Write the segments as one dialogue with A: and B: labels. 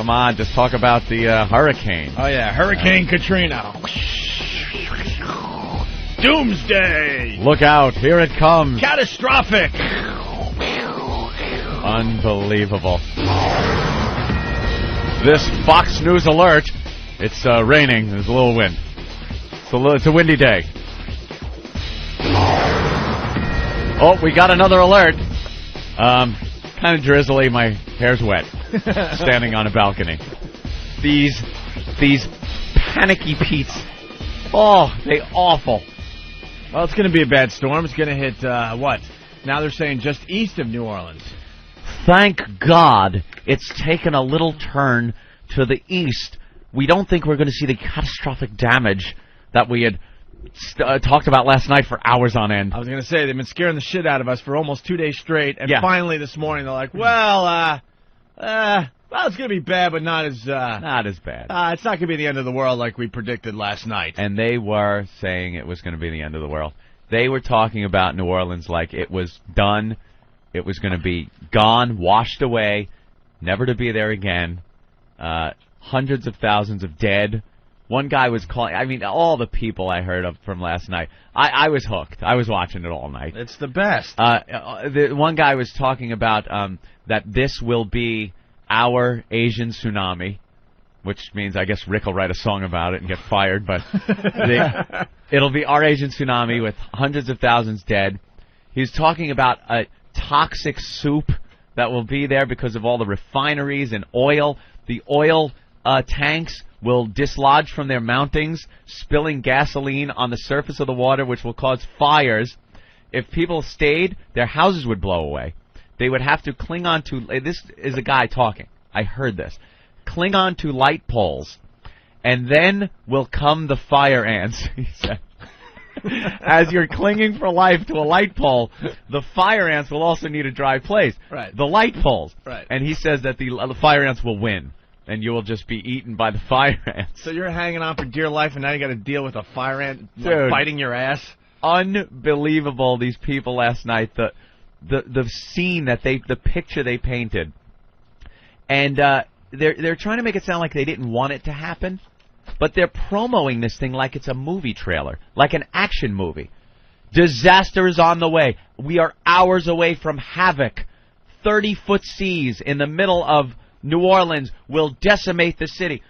A: Come on, just talk about the hurricane.
B: Oh, yeah, Hurricane Katrina. Doomsday.
A: Look out, here it comes.
B: Catastrophic.
A: Unbelievable. This Fox News alert, it's raining, there's a little wind. It's a windy day. Oh, we got another alert. Kind of drizzly, my hair's wet. Standing on a balcony. These panicky Pete's. Oh, they awful.
B: Well, it's going to be a bad storm. It's going to hit, what? Now they're saying just east of New Orleans.
A: Thank God it's taken a little turn to the east. We don't think we're going to see the catastrophic damage that we had talked about last night for hours on end.
B: I was going to say, they've been scaring the shit out of us for almost 2 days straight, and finally this morning they're like, well, it's going to be bad, but not as
A: bad.
B: It's not going to be the end of the world like we predicted last night.
A: And they were saying it was going to be the end of the world. They were talking about New Orleans like it was done. It was going to be gone, washed away, never to be there again. Hundreds of thousands of dead. One guy was calling, I mean, all the people I heard of from last night. I was hooked. I was watching it all night.
B: It's the best.
A: One guy was talking about that this will be our Asian tsunami, which means I guess Rick will write a song about it and get fired, but it'll be our Asian tsunami with hundreds of thousands dead. He was talking about a toxic soup that will be there because of all the refineries and oil. The oil tanks will dislodge from their mountings, spilling gasoline on the surface of the water, which will cause fires. If people stayed, their houses would blow away. They would have to cling on to, this is a guy talking, I heard this, cling on to light poles, and then will come the fire ants, he said. As you're clinging for life to a light pole, the fire ants will also need a dry place.
B: Right.
A: The light poles.
B: Right.
A: And he says that the fire ants will win, and you will just be eaten by the fire ants.
B: So you're hanging on for dear life, and now you got to deal with a fire ant biting your ass?
A: Unbelievable, these people last night. The scene that the picture they painted. And they're trying to make it sound like they didn't want it to happen. But they're promoting this thing like it's a movie trailer, like an action movie. Disaster is on the way. We are hours away from havoc. 30-foot seas in the middle of New Orleans will decimate the city.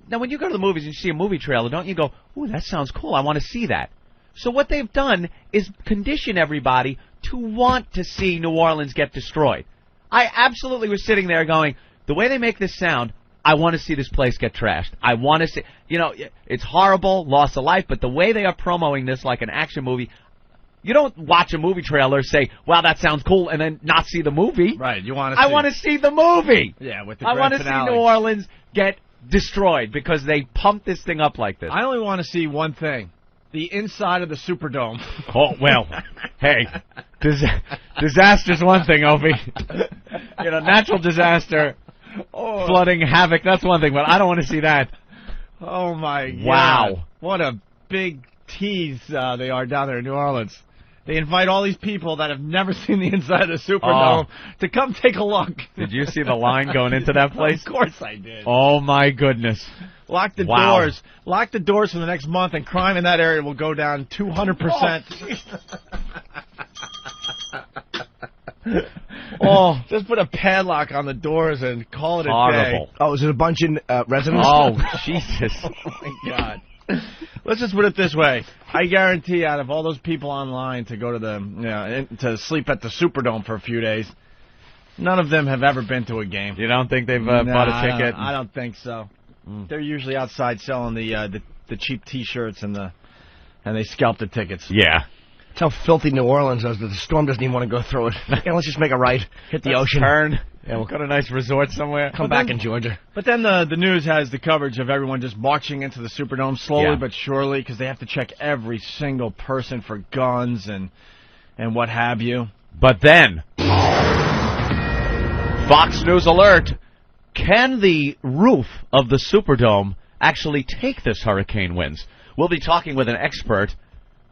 A: Now, when you go to the movies and you see a movie trailer, don't you go, ooh, that sounds cool, I want to see that. So what they've done is condition everybody to want to see New Orleans get destroyed. I absolutely was sitting there going, the way they make this sound, I want to see this place get trashed. I want to see, it's horrible, loss of life, but the way they are promoting this like an action movie, you don't watch a movie trailer, say, wow, that sounds cool, and then not see the movie.
B: Right, you want to see.
A: I want to see the movie.
B: Yeah, with the
A: I
B: grand
A: want to
B: finale.
A: see New Orleans get destroyed because they pumped this thing up like this.
B: I only want to see one thing. The inside of the Superdome.
A: Oh, well, hey, disaster's one thing, Opie. Natural disaster, flooding, havoc, that's one thing, but I don't want to see that.
B: Oh, my God.
A: Wow.
B: What a big tease they are down there in New Orleans. They invite all these people that have never seen the inside of the Superdome to come take a look.
A: Did you see the line going into that place?
B: Of course I did.
A: Oh, my goodness.
B: Lock the doors. Lock the doors for the next month, and crime in that area will go down 200%. Just put a padlock on the doors and call it a day.
C: Oh, is it a bunch in residence?
A: Oh, Jesus.
B: Oh, my God. Let's just put it this way. I guarantee out of all those people online to go to to sleep at the Superdome for a few days, none of them have ever been to a game.
A: You don't think they've bought a ticket?
B: I don't think so. They're usually outside selling the cheap T-shirts and they scalp the tickets.
A: Yeah.
C: That's how filthy New Orleans is that the storm doesn't even want to go through it. Yeah, let's just make a right, hit the ocean.
A: Turn. Yeah, we'll go to a nice resort somewhere.
C: Come back in Georgia.
B: But then the news has the coverage of everyone just marching into the Superdome slowly but surely because they have to check every single person for guns and what have you.
A: But then, Fox News alert, can the roof of the Superdome actually take this hurricane winds? We'll be talking with an expert.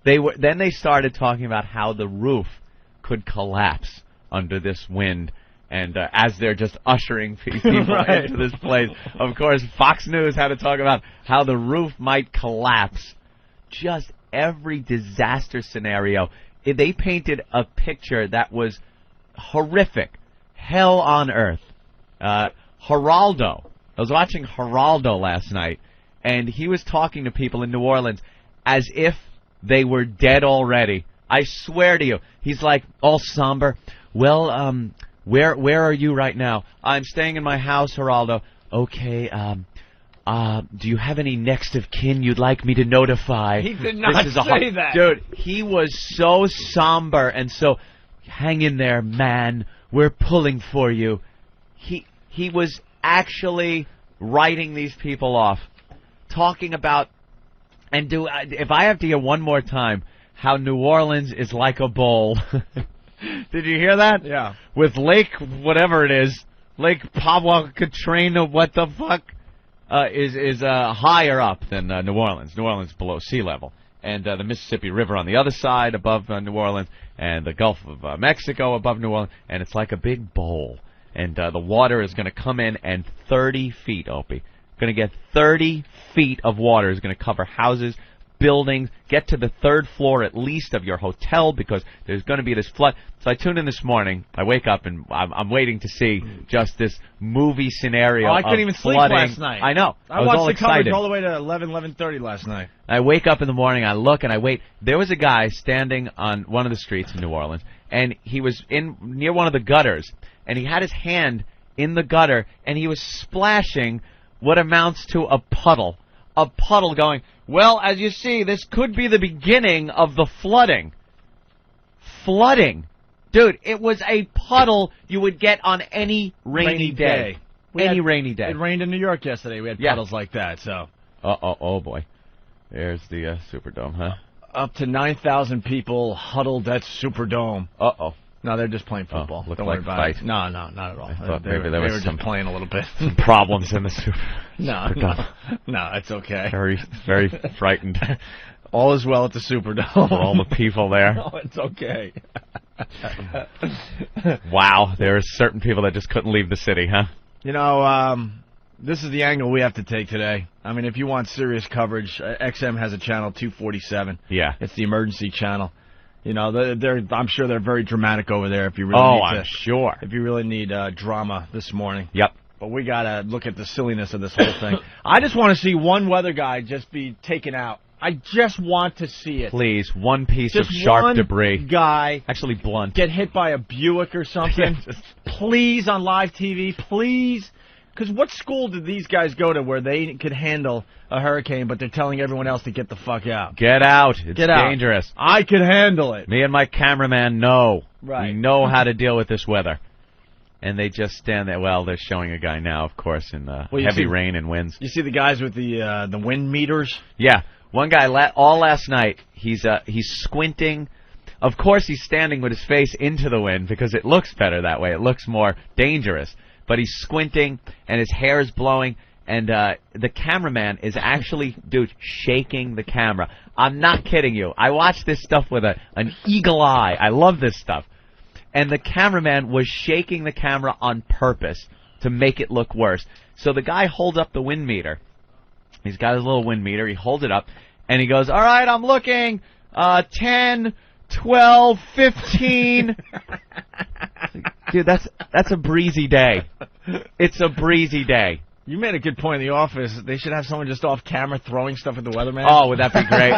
A: Then they started talking about how the roof could collapse under this wind. And as they're just ushering people
B: Right.
A: into this place, of course, Fox News had to talk about how the roof might collapse. Just every disaster scenario. They painted a picture that was horrific. Hell on earth. Geraldo. I was watching Geraldo last night, and he was talking to people in New Orleans as if they were dead already. I swear to you. He's like all somber. Well, where are you right now? I'm staying in my house, Geraldo. Okay, do you have any next of kin you'd like me to notify?
B: He did not say that.
A: Dude, he was so somber and so, hang in there, man. We're pulling for you. He was actually writing these people off, talking about, and if I have to hear one more time how New Orleans is like a bowl. Did you hear that?
B: Yeah.
A: With Lake, whatever it is, Lake Pablo Katrina, what the fuck, is higher up than New Orleans. New Orleans below sea level. And the Mississippi River on the other side above New Orleans, and the Gulf of Mexico above New Orleans, and it's like a big bowl. And the water is going to come in, and 30 feet, Opie. Going to get 30 feet of water is going to cover houses, buildings, get to the third floor at least of your hotel because there's going to be this flood. So I tuned in this morning. I wake up and I'm waiting to see just this movie scenario.
B: Oh, I couldn't even sleep
A: flooding.
B: last night.
A: I know.
B: I
A: was
B: watched
A: all
B: the
A: excited.
B: coverage all the way to 11:30 last night.
A: I wake up in the morning, I look, and I wait. There was a guy standing on one of the streets in New Orleans, and he was near one of the gutters, and he had his hand in the gutter, and he was splashing what amounts to a puddle. A puddle going, well, as you see, this could be the beginning of the flooding. Flooding. Dude, it was a puddle you would get on any rainy day. Rainy day.
B: It rained in New York yesterday. We had puddles like that, so.
A: Oh boy. There's the Superdome, huh?
B: Up to 9,000 people huddled at Superdome.
A: Uh-oh.
B: No, they're just playing football.
A: Looked
B: Don't
A: like
B: worry about
A: a fight.
B: it. No, not at all.
A: I thought
B: they
A: maybe there was
B: were
A: some
B: just playing a little bit.
A: Some problems in the
B: No, it's okay.
A: Very, very frightened.
B: All is well at the Superdome.
A: For all the people there.
B: No, it's okay.
A: Wow, there are certain people that just couldn't leave the city, huh?
B: You know, this is the angle we have to take today. I mean, if you want serious coverage, XM has a channel 247.
A: Yeah.
B: It's the emergency channel. You know, I'm sure they're very dramatic over there. If you really
A: I'm sure.
B: If you really need drama this morning.
A: Yep.
B: But we gotta look at the silliness of this whole thing. I just want to see one weather guy just be taken out. I just want to see it.
A: Please, one piece
B: Just
A: of sharp
B: one
A: debris.
B: Guy
A: Actually blunt.
B: get hit by a Buick or something.
A: Yeah,
B: Please, on live TV, please. Because what school did these guys go to where they could handle a hurricane, but they're telling everyone else to get the fuck out?
A: Get out. It's
B: Get out.
A: dangerous.
B: I could handle it.
A: Me and my cameraman know.
B: Right.
A: We know how to deal with this weather. And they just stand there. Well, they're showing a guy now, of course, in heavy rain and winds.
B: You see the guys with the wind meters?
A: Yeah. One guy, all last night, he's squinting. Of course, he's standing with his face into the wind because it looks better that way. It looks more dangerous. But he's squinting, and his hair is blowing, and the cameraman is actually, dude, shaking the camera. I'm not kidding you. I watch this stuff with an eagle eye. I love this stuff. And the cameraman was shaking the camera on purpose to make it look worse. So the guy holds up the wind meter. He's got his little wind meter. He holds it up, and he goes, all right, I'm looking, 10, 12, 15. Dude, that's a breezy day. It's a breezy day.
B: You made a good point in the office. They should have someone just off camera throwing stuff at the weatherman.
A: Oh, would that be great?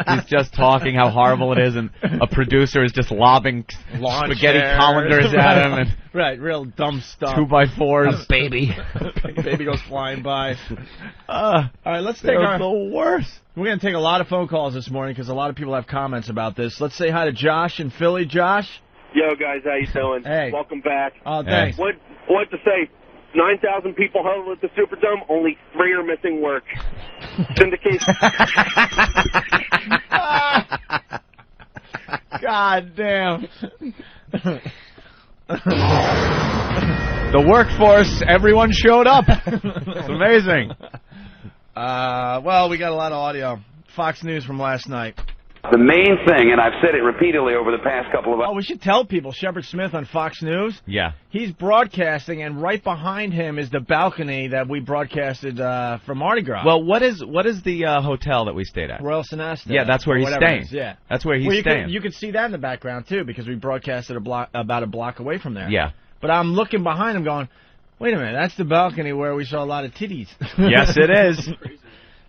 A: He's just talking how horrible it is, and a producer is just lobbing spaghetti colanders at him. And
B: right, real dumb stuff.
A: 2x4s.
C: A baby.
B: Baby goes flying by. All right, let's take
A: the worst.
B: We're going to take a lot of phone calls this morning because a lot of people have comments about this. Let's say hi to Josh in Philly. Josh?
D: Yo, guys, how you doing?
B: Hey.
D: Welcome back.
B: Oh, thanks.
D: What to say? 9,000 people huddled at the Superdome. Only 3 are missing work. Syndication.
B: God damn.
A: The workforce, everyone showed up. It's amazing.
B: Well, we got a lot of audio. Fox News from last night.
E: The main thing, and I've said it repeatedly over the past couple of hours.
B: Oh, we should tell people, Shepard Smith on Fox News.
A: Yeah.
B: He's broadcasting, and right behind him is the balcony that we broadcasted from Mardi Gras.
A: Well, what is the hotel that we stayed at?
B: Royal Sonesta.
A: Yeah, that's where he's staying.
B: Yeah.
A: That's where he's staying.
B: You could see that in the background, too, because we broadcasted about a block away from there.
A: Yeah.
B: But I'm looking behind him going, wait a minute, that's the balcony where we saw a lot of titties.
A: Yes, it is.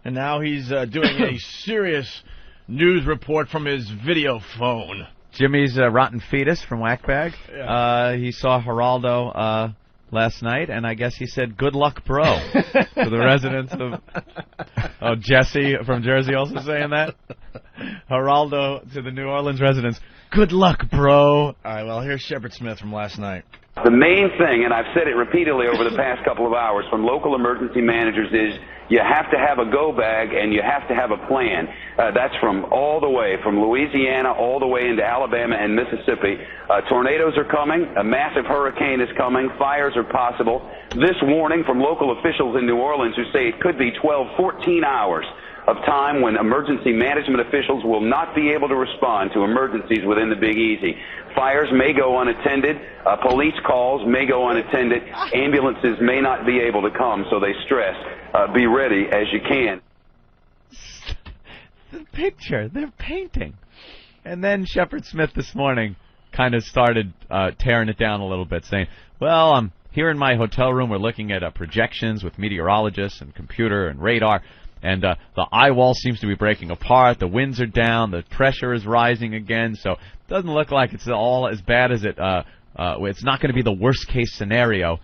B: And now he's doing a serious news report from his video phone.
A: Jimmy's Rotten Fetus from Whackbag.
B: Yeah.
A: He saw Geraldo last night, and I guess he said, "Good luck, bro," to the residents of... Oh, Jesse from Jersey also saying that? Geraldo to the New Orleans residents, "Good luck, bro."
B: All right, well, here's Shepard Smith from last night.
E: The main thing, and I've said it repeatedly over the past couple of hours from local emergency managers, is you have to have a go bag and you have to have a plan. That's from all the way, from Louisiana all the way into Alabama and Mississippi. Tornadoes are coming. A massive hurricane is coming. Fires are possible. This warning from local officials in New Orleans who say it could be 12, 14 hours of time when emergency management officials will not be able to respond to emergencies within the Big Easy. Fires may go unattended, police calls may go unattended, ambulances may not be able to come, so they stress, be ready as you can.
A: The picture, they're painting. And then Shepard Smith this morning kind of started tearing it down a little bit, saying, well, I'm here in my hotel room, we're looking at projections with meteorologists and computer and radar. And the eye wall seems to be breaking apart. The winds are down. The pressure is rising again. So it doesn't look like it's all as bad as it. It's not going to be the worst case scenario.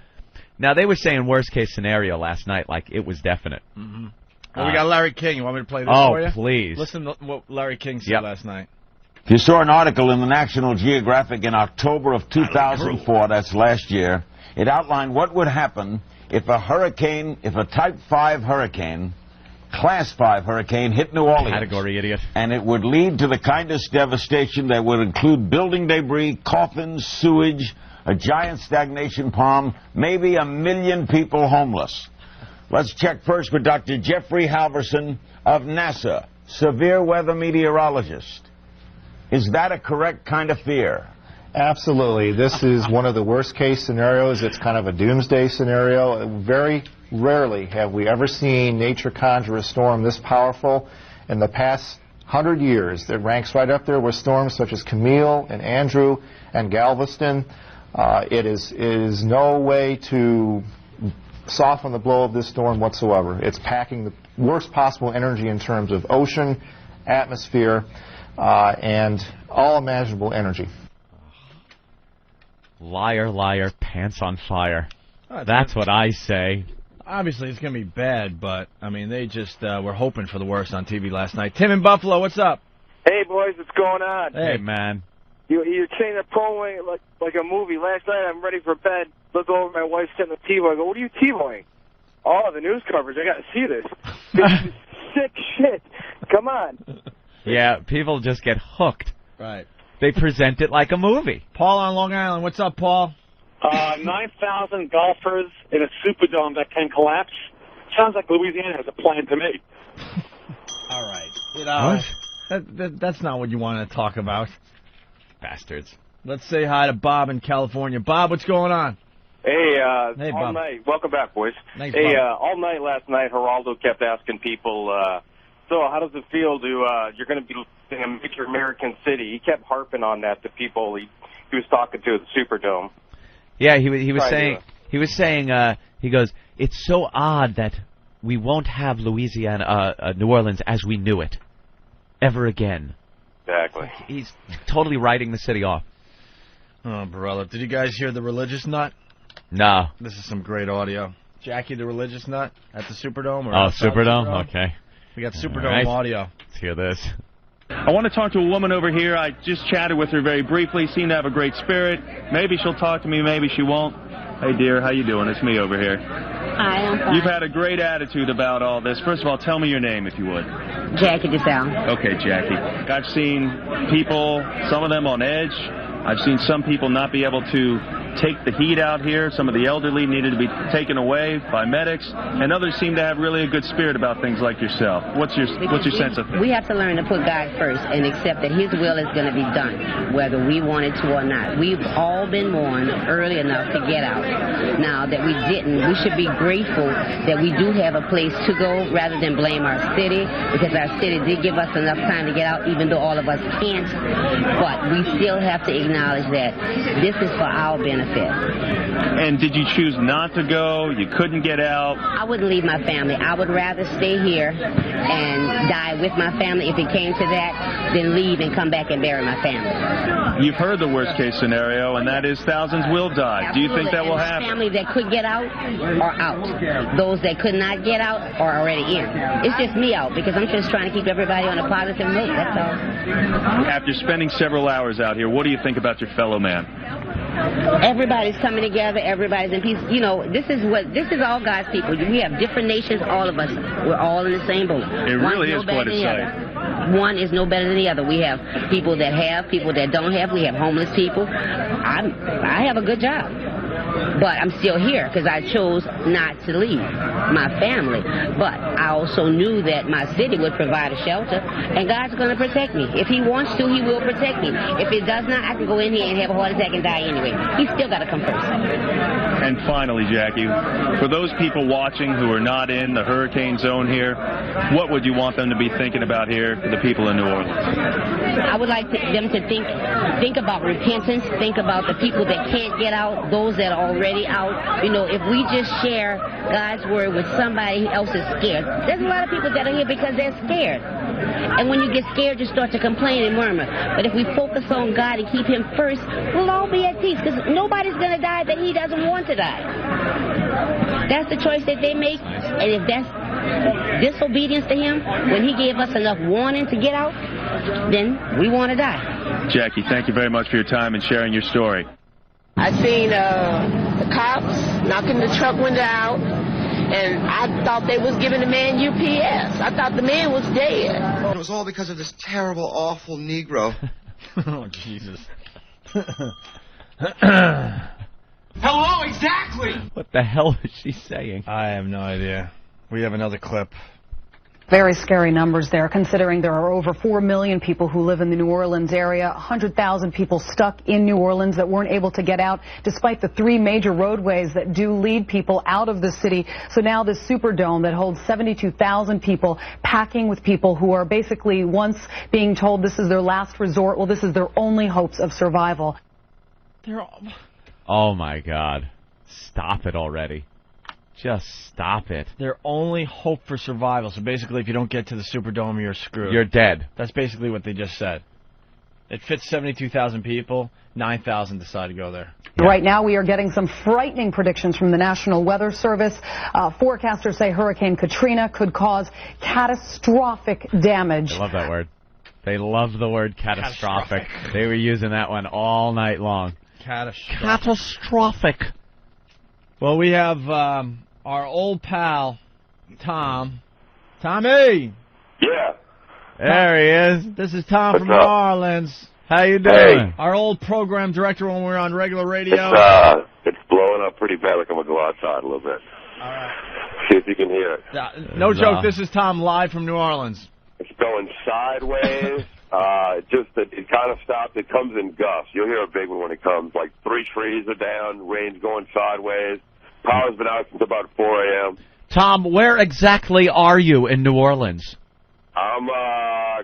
A: Now they were saying worst case scenario last night, like it was definite.
B: Mm-hmm. Well, we got Larry King. You want me to play this for you?
A: Oh, please.
B: Listen to what Larry King said last night.
F: If you saw an article in the National Geographic in October of 2004, that's last year, it outlined what would happen if a Type 5 hurricane, Class 5 hurricane hit New Orleans.
A: Category idiot.
F: And it would lead to the kind of devastation that would include building debris, coffins, sewage, a giant stagnation pond, maybe 1 million people homeless. Let's check first with Dr. Jeffrey Halverson of NASA, severe weather meteorologist. Is that a correct kind of fear?
G: Absolutely. This is one of the worst case scenarios. It's kind of a doomsday scenario. Very rarely have we ever seen nature conjure a storm this powerful. In the past 100 years, it ranks right up there with storms such as Camille and Andrew and Galveston. It is no way to soften the blow of this storm whatsoever. It's packing the worst possible energy in terms of ocean, atmosphere, and all imaginable energy.
A: Liar, liar, pants on fire. That's what I say.
B: Obviously, it's going to be bad, but, I mean, they just were hoping for the worst on TV last night. Tim in Buffalo, what's up?
D: Hey, boys, what's going on?
A: Hey, man.
D: You're saying a promo like a movie. Last night, I'm ready for bed. Look over, my wife's sitting on the TiVo. I go, what are you TiVoing? Oh, the news coverage. I got to see this. This is sick shit. Come on.
A: Yeah, people just get hooked.
B: Right.
A: They present it like a movie.
B: Paul on Long Island. What's up, Paul?
H: 9,000 golfers in a Superdome that can collapse. Sounds like Louisiana has a plan to me.
B: All right. You know, that's not what you want to talk about.
A: Bastards.
B: Let's say hi to Bob in California. Bob, what's going on?
H: Hey,
B: Hey,
H: all
B: Bob.
H: night. Welcome back, boys.
B: Thanks,
H: hey,
B: Bob.
H: all night last night, Geraldo kept asking people, so how does it feel to, you're going to be in a major American city? He kept harping on that to people he was talking to at the Superdome.
A: Yeah, he was saying, he goes, it's so odd that we won't have Louisiana, New Orleans as we knew it ever again.
H: Exactly.
A: He's totally writing the city off.
B: Oh, brother. Did you guys hear the religious nut?
A: No.
B: This is some great audio. Jackie the religious nut at the Superdome? Or
A: Superdome? Okay.
B: We got Superdome audio.
A: Let's hear this.
I: I want to talk to a woman over here. I just chatted with her very briefly. Seemed to have a great spirit. Maybe she'll talk to me. Maybe she won't. Hey, dear, how you doing? It's me over here.
J: Hi, I'm fine.
I: You've had a great attitude about all this. First of all, tell me your name, if you would.
J: Jackie DeSalle.
I: Okay, Jackie. I've seen people, some of them on edge. I've seen some people not be able to take the heat out here. Some of the elderly needed to be taken away by medics, and others seem to have really a good spirit about things like yourself. What's your sense of things?
J: We have to learn to put God first and accept that His will is going to be done, whether we want it to or not. We've all been warned early enough to get out. Now that we didn't, we should be grateful that we do have a place to go rather than blame our city, because our city did give us enough time to get out, even though all of us can't. But we still have to acknowledge that this is for our benefit.
I: And did you choose not to go? You couldn't get out?
J: I wouldn't leave my family. I would rather stay here and die with my family if it came to that than leave and come back and bury my family.
I: You've heard the worst case scenario, and that is thousands will die.
J: Absolutely.
I: Do you think that will happen?
J: Families that could get out are out. Those that could not get out are already in. It's just me out because I'm just trying to keep everybody on a positive note. That's all.
I: After spending several hours out here, what do you think about your fellow man?
J: Everybody's coming together. Everybody's in peace. You know, this is all God's people. We have different nations. All of us, we're all in the same boat.
I: It really is quite a sight.
J: One is no better than the other. We have people that have, people that don't have. We have homeless people. I have a good job. But I'm still here because I chose not to leave my family. But I also knew that my city would provide a shelter, and God's going to protect me. If He wants to, He will protect me. If it does not, I can go in here and have a heart attack and die anyway. He's still got to come first.
I: And finally, Jackie, for those people watching who are not in the hurricane zone here, what would you want them to be thinking about here for the people in New Orleans?
J: I would like them to think about repentance, think about the people that can't get out, those that are already out. You know, if we just share God's word with somebody else is scared. There's a lot of people that are here because they're scared. And when you get scared, you start to complain and murmur. But if we focus on God and keep Him first, we'll all be at peace because nobody's going to die that He doesn't want to die. That's the choice that they make. And if that's disobedience to Him, when He gave us enough warning to get out, then we want to die.
I: Jackie, thank you very much for your time and sharing your story.
K: I seen the cops knocking the truck window out, and I thought they was giving the man UPS. I thought the man was dead.
L: It was all because of this terrible, awful Negro.
B: Oh, Jesus.
L: Hello, exactly!
A: What the hell is she saying?
B: I have no idea. We have another clip.
M: Very scary numbers there, considering there are over 4 million people who live in the New Orleans area, 100,000 people stuck in New Orleans that weren't able to get out, despite the 3 major roadways that do lead people out of the city. So now this Superdome that holds 72,000 people, packing with people who are basically once being told this is their last resort. Well, this is their only hopes of survival.
A: Oh, my God. Stop it already. Just stop it.
B: Their only hope for survival. So basically, if you don't get to the Superdome, you're screwed.
A: You're dead.
B: That's basically what they just said. It fits 72,000 people. 9,000 decide to go there.
M: Yeah. Right now, we are getting some frightening predictions from the National Weather Service. Forecasters say Hurricane Katrina could cause catastrophic damage.
A: I love that word. They love the word catastrophic. They were using that one all night long. Catastrophic.
B: Well, we have our old pal, Tom. Tommy!
N: Yeah.
A: There he is.
B: This is Tom from New Orleans.
A: How you doing?
N: Hey.
B: Our old program director when we were on regular radio.
N: It's blowing up pretty bad. Like I'm going to go outside a little bit.
B: All right.
N: See if you can hear it.
B: No joke, this is Tom live from New Orleans.
N: It's going sideways. It kind of stopped. It comes in gusts. You'll hear a big one when it comes. Like 3 trees are down, rain's going sideways. Power's been out since about 4 a.m.
A: Tom, where exactly are you in New Orleans?
N: I'm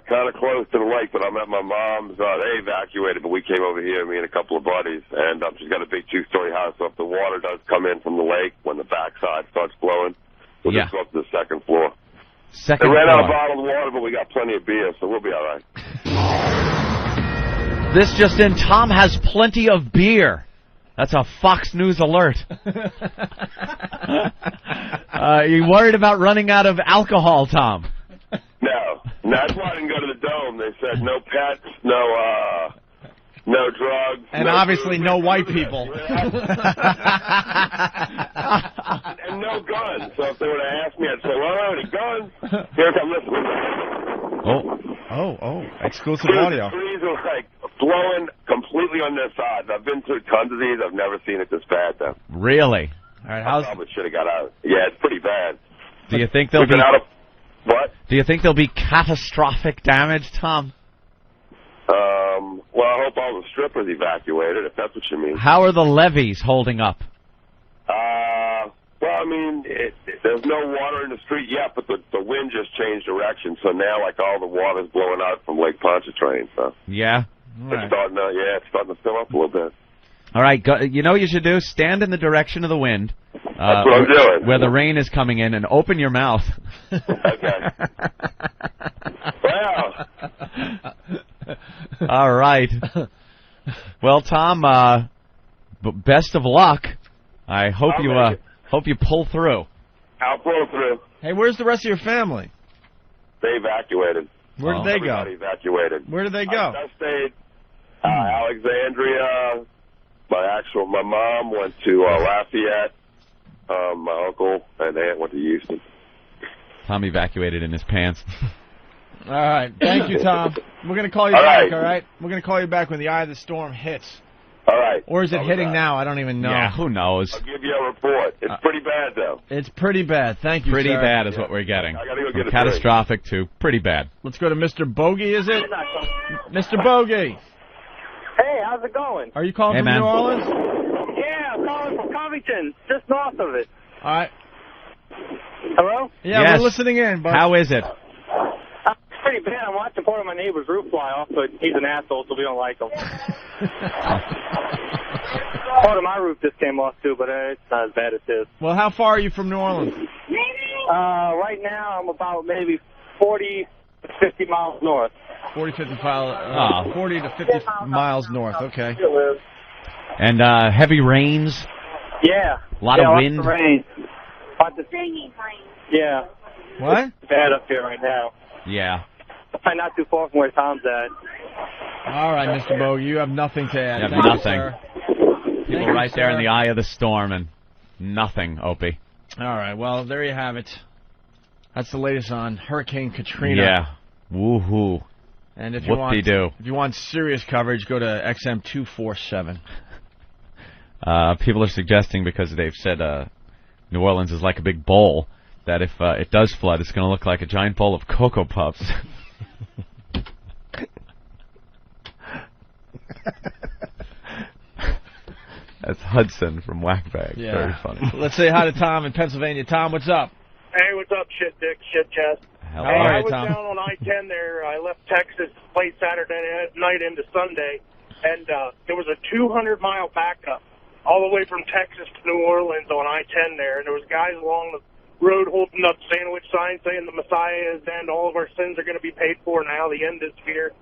N: kind of close to the lake, but I'm at my mom's. They evacuated, but we came over here, me and a couple of buddies, and she's got a big 2-story house, so if the water does come in from the lake when the backside starts flowing, we'll just go up to the 2nd floor. They ran out of bottled water, but we got plenty of beer, so we'll be all right.
A: This just in, Tom has plenty of beer. That's a Fox News alert. You worried about running out of alcohol, Tom?
N: No. That's why I didn't go to the Dome. They said no pets, no drugs.
B: And obviously no white people.
N: And no guns. So if they would have asked me, I'd say, well, any guns? Here come this.
B: Oh, exclusive audio.
N: Trees are like blowing completely on their sides. I've been to tons of these. I've never seen it this bad, though.
A: Really?
B: All right,
N: I probably should have got out. Yeah, it's pretty bad.
A: Do you think there'll
N: We've been
A: be
N: out of what?
A: Do you think there'll be catastrophic damage, Tom?
N: Well, I hope all the strippers evacuated, if that's what you mean.
A: How are the levees holding up?
N: Well, I mean, there's no water in the street yet, but the wind just changed direction, so now, like, all the water's blowing out from Lake Pontchartrain, so.
A: Yeah?
N: It's starting to fill up a little bit.
A: All right, you know what you should do? Stand in the direction of the wind.
N: That's what I'm doing.
A: Where the rain is coming in, and open your mouth.
N: Okay. Well.
A: All right. Well, Tom, best of luck. I hope you pull through.
N: I'll pull through.
B: Hey, where's the rest of your family?
N: They evacuated.
B: Where did they go?
N: Everybody evacuated.
B: Where did they go?
N: I stayed Alexandria. My mom went to Lafayette. My uncle and aunt went to Houston.
A: Tom evacuated in his pants.
B: All right. Thank you, Tom. We're going to call you back, all right? We're going to call you back when the eye of the storm hits.
N: All right.
B: Or is it hitting now? I don't even know.
A: Yeah, who knows?
N: I'll give you a report. It's pretty bad, though.
B: It's pretty bad. Thank you,
A: Pretty
B: sir.
A: bad is what we're getting.
N: I got to go
A: From
N: get a
A: catastrophic to pretty bad.
B: Let's go to Mr. Bogey, is it? Mr. Bogey.
D: Hey, how's it going?
B: Are you calling from
A: man.
B: New Orleans?
D: Yeah, I'm calling from Covington, just north of it.
B: All right.
D: Hello?
B: Yeah,
A: Yes.
B: we're listening in. But
A: How is it?
D: It's pretty bad. I'm watching part of my neighbor's roof fly off, but he's an asshole, so we don't like him. Part of my roof just came off, too, but it's not as bad as his.
B: Well, how far are you from New Orleans?
D: Right now, I'm about maybe 40 to 50 miles north.
B: 40 to 50 miles north. Okay.
A: And heavy rains?
D: Yeah.
A: A lot of wind?
D: Lots of rain. Yeah.
B: What?
D: It's bad up here right now.
A: Yeah.
D: Probably not too far from where Tom's at.
B: All right, Mr. Bogey, you have nothing to add.
A: You have
B: Thank you,
A: nothing.
B: sir.
A: People right there in the eye of the storm and nothing, Opie.
B: All right, well, there you have it. That's the latest on Hurricane Katrina.
A: Yeah. Woohoo.
B: And if you
A: Whoop-de-doo.
B: want serious coverage, go to XM247.
A: People are suggesting, because they've said New Orleans is like a big bowl, that if it does flood, it's going to look like a giant bowl of Cocoa Puffs. That's Hudson from Whackbag.
B: Yeah.
A: Very funny.
B: Let's say hi to Tom in Pennsylvania. Tom, what's up?
O: Hey, what's up, shit dick, shit chest?
B: How
O: Hey,
B: are
O: I
B: you,
O: was
B: Tom?
O: down on I-10 there. I left Texas late Saturday night into Sunday, and there was a 200-mile backup all the way from Texas to New Orleans on I-10 there, and there was guys along the road holding up sandwich signs saying the Messiah is dead, all of our sins are going to be paid for now, the end is here.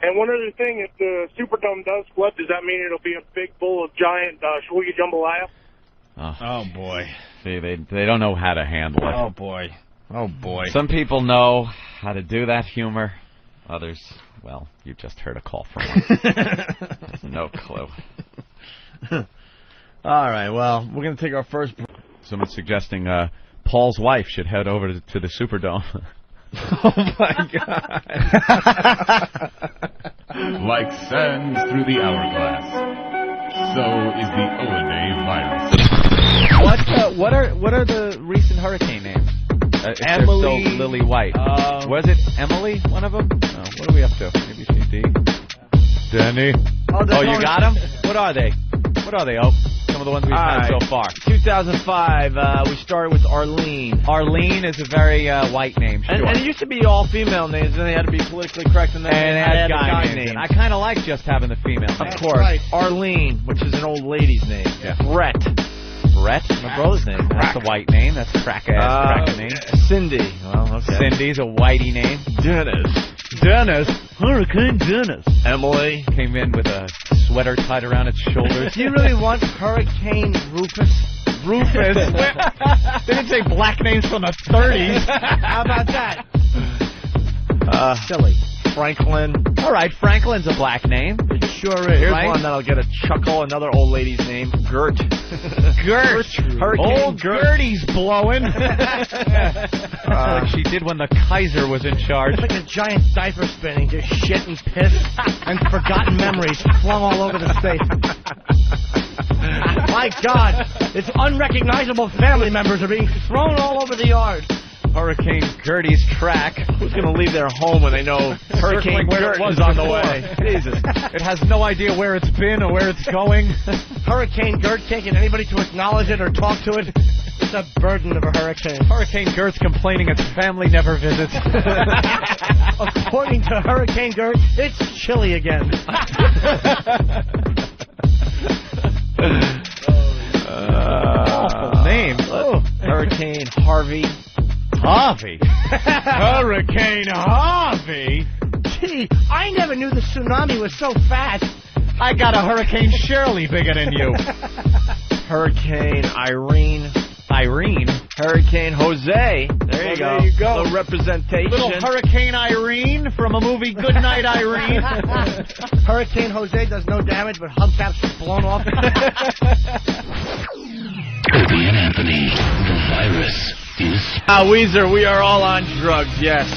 O: And one other thing, if the Superdome does flood, does that mean it'll be a big bowl of giant shwoogie jambalaya?
B: Oh, boy.
A: See, they don't know how to handle it.
B: Oh, boy. Oh, boy.
A: Some people know how to do that humor. Others, well, you just heard a call from one. No clue.
B: All right, well, we're going to take our first...
A: Someone's suggesting Paul's wife should head over to the Superdome.
B: Oh, my God.
P: Like sands through the hourglass, so is the Owenay virus.
A: What are the recent hurricane names?
B: Emily.
A: Still Lily White. Was it Emily, one of them? No. What are we up to? Maybe she's D. Danny. Oh, you got them? What are they? Oh, some of the ones we've had so far.
B: 2005, we started with Arlene.
A: Arlene is a very white name, sure.
B: And it used to be all female names, and then they had to be politically correct, and then
A: and
B: they
A: it
B: had
A: had guy
B: names.
A: names. I kind of like just having the female names.
B: Of course. Right. Arlene, which is an old lady's name.
A: Yeah.
B: Brett.
A: Brett, my brother's name. That's a white name. That's a crack-ass name.
B: Cindy. Well, okay.
A: Cindy's a whitey name.
B: Dennis. Hurricane Dennis. Emily.
A: Came in with a sweater tied around its shoulders.
C: Do you really want Hurricane Rufus?
A: Rufus. They didn't say black names from the 30s.
C: How about that?
B: Silly. Franklin.
A: All right, Franklin's a black name.
C: sure is.
B: Here's
C: right?
B: one that'll get a chuckle. Another old lady's name, Gert.
A: Gert.
B: Hurricane
A: Old Gertie's blowing. Like she did when the Kaiser was in charge.
C: It's like a giant diaper spinning, just shit and piss and forgotten memories flung all over the state. My God, it's unrecognizable family members are being thrown all over the yard.
A: Hurricane Gertie's track.
B: Who's going to leave their home when they know Hurricane Gert was on the way? Jesus.
A: It has no idea where it's been or where it's going.
C: Hurricane Gert can't get anybody to acknowledge it or talk to it. It's a burden of a hurricane.
A: Hurricane Gert's complaining its family never visits.
C: According to Hurricane Gert, it's chilly again.
A: Awful name.
B: Hurricane Harvey.
A: Harvey? Hurricane Harvey?
C: Gee, I never knew the tsunami was so fat.
A: I got a Hurricane Shirley bigger than you.
B: Hurricane Irene.
A: Irene?
B: Hurricane Jose. There you go. The representation.
A: Little Hurricane Irene from a movie Goodnight Irene.
C: Hurricane Jose does no damage, but hubcaps are blown off.
Q: Opie and Anthony, the virus is...
B: Weezer, we are all on drugs, yes.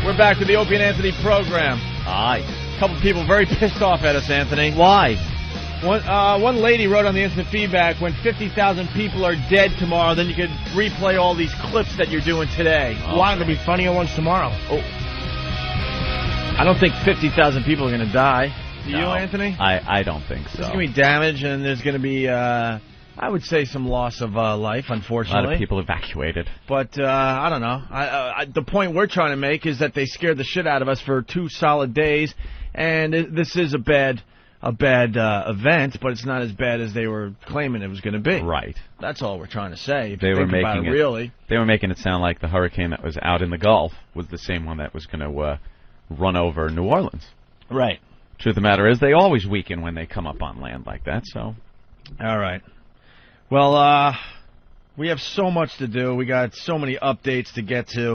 B: We're back with the Opie and Anthony program.
A: Aye.
B: A couple people very pissed off at us, Anthony.
A: Why?
B: One lady wrote on the instant feedback, when 50,000 people are dead tomorrow, then you could replay all these clips that you're doing today.
C: Oh. Why? There'll be funnier ones tomorrow.
B: Oh. I don't think 50,000 people are going to die. Do you, Anthony?
A: I don't think so.
B: There's going to be damage, and there's going to be, I would say, some loss of life, unfortunately.
A: A lot of people evacuated.
B: But, I don't know. The point we're trying to make is that they scared the shit out of us for 2 solid days, and this is a bad event, but it's not as bad as they were claiming it was going to be.
A: Right.
B: That's all we're trying to say. If
A: they
B: you
A: were
B: think
A: making
B: about it, really.
A: They were making it sound like the hurricane that was out in the Gulf was the same one that was going to run over New Orleans.
B: Right.
A: Truth of the matter is, they always weaken when they come up on land like that. So.
B: All right. Well, we have so much to do. We got so many updates to get to.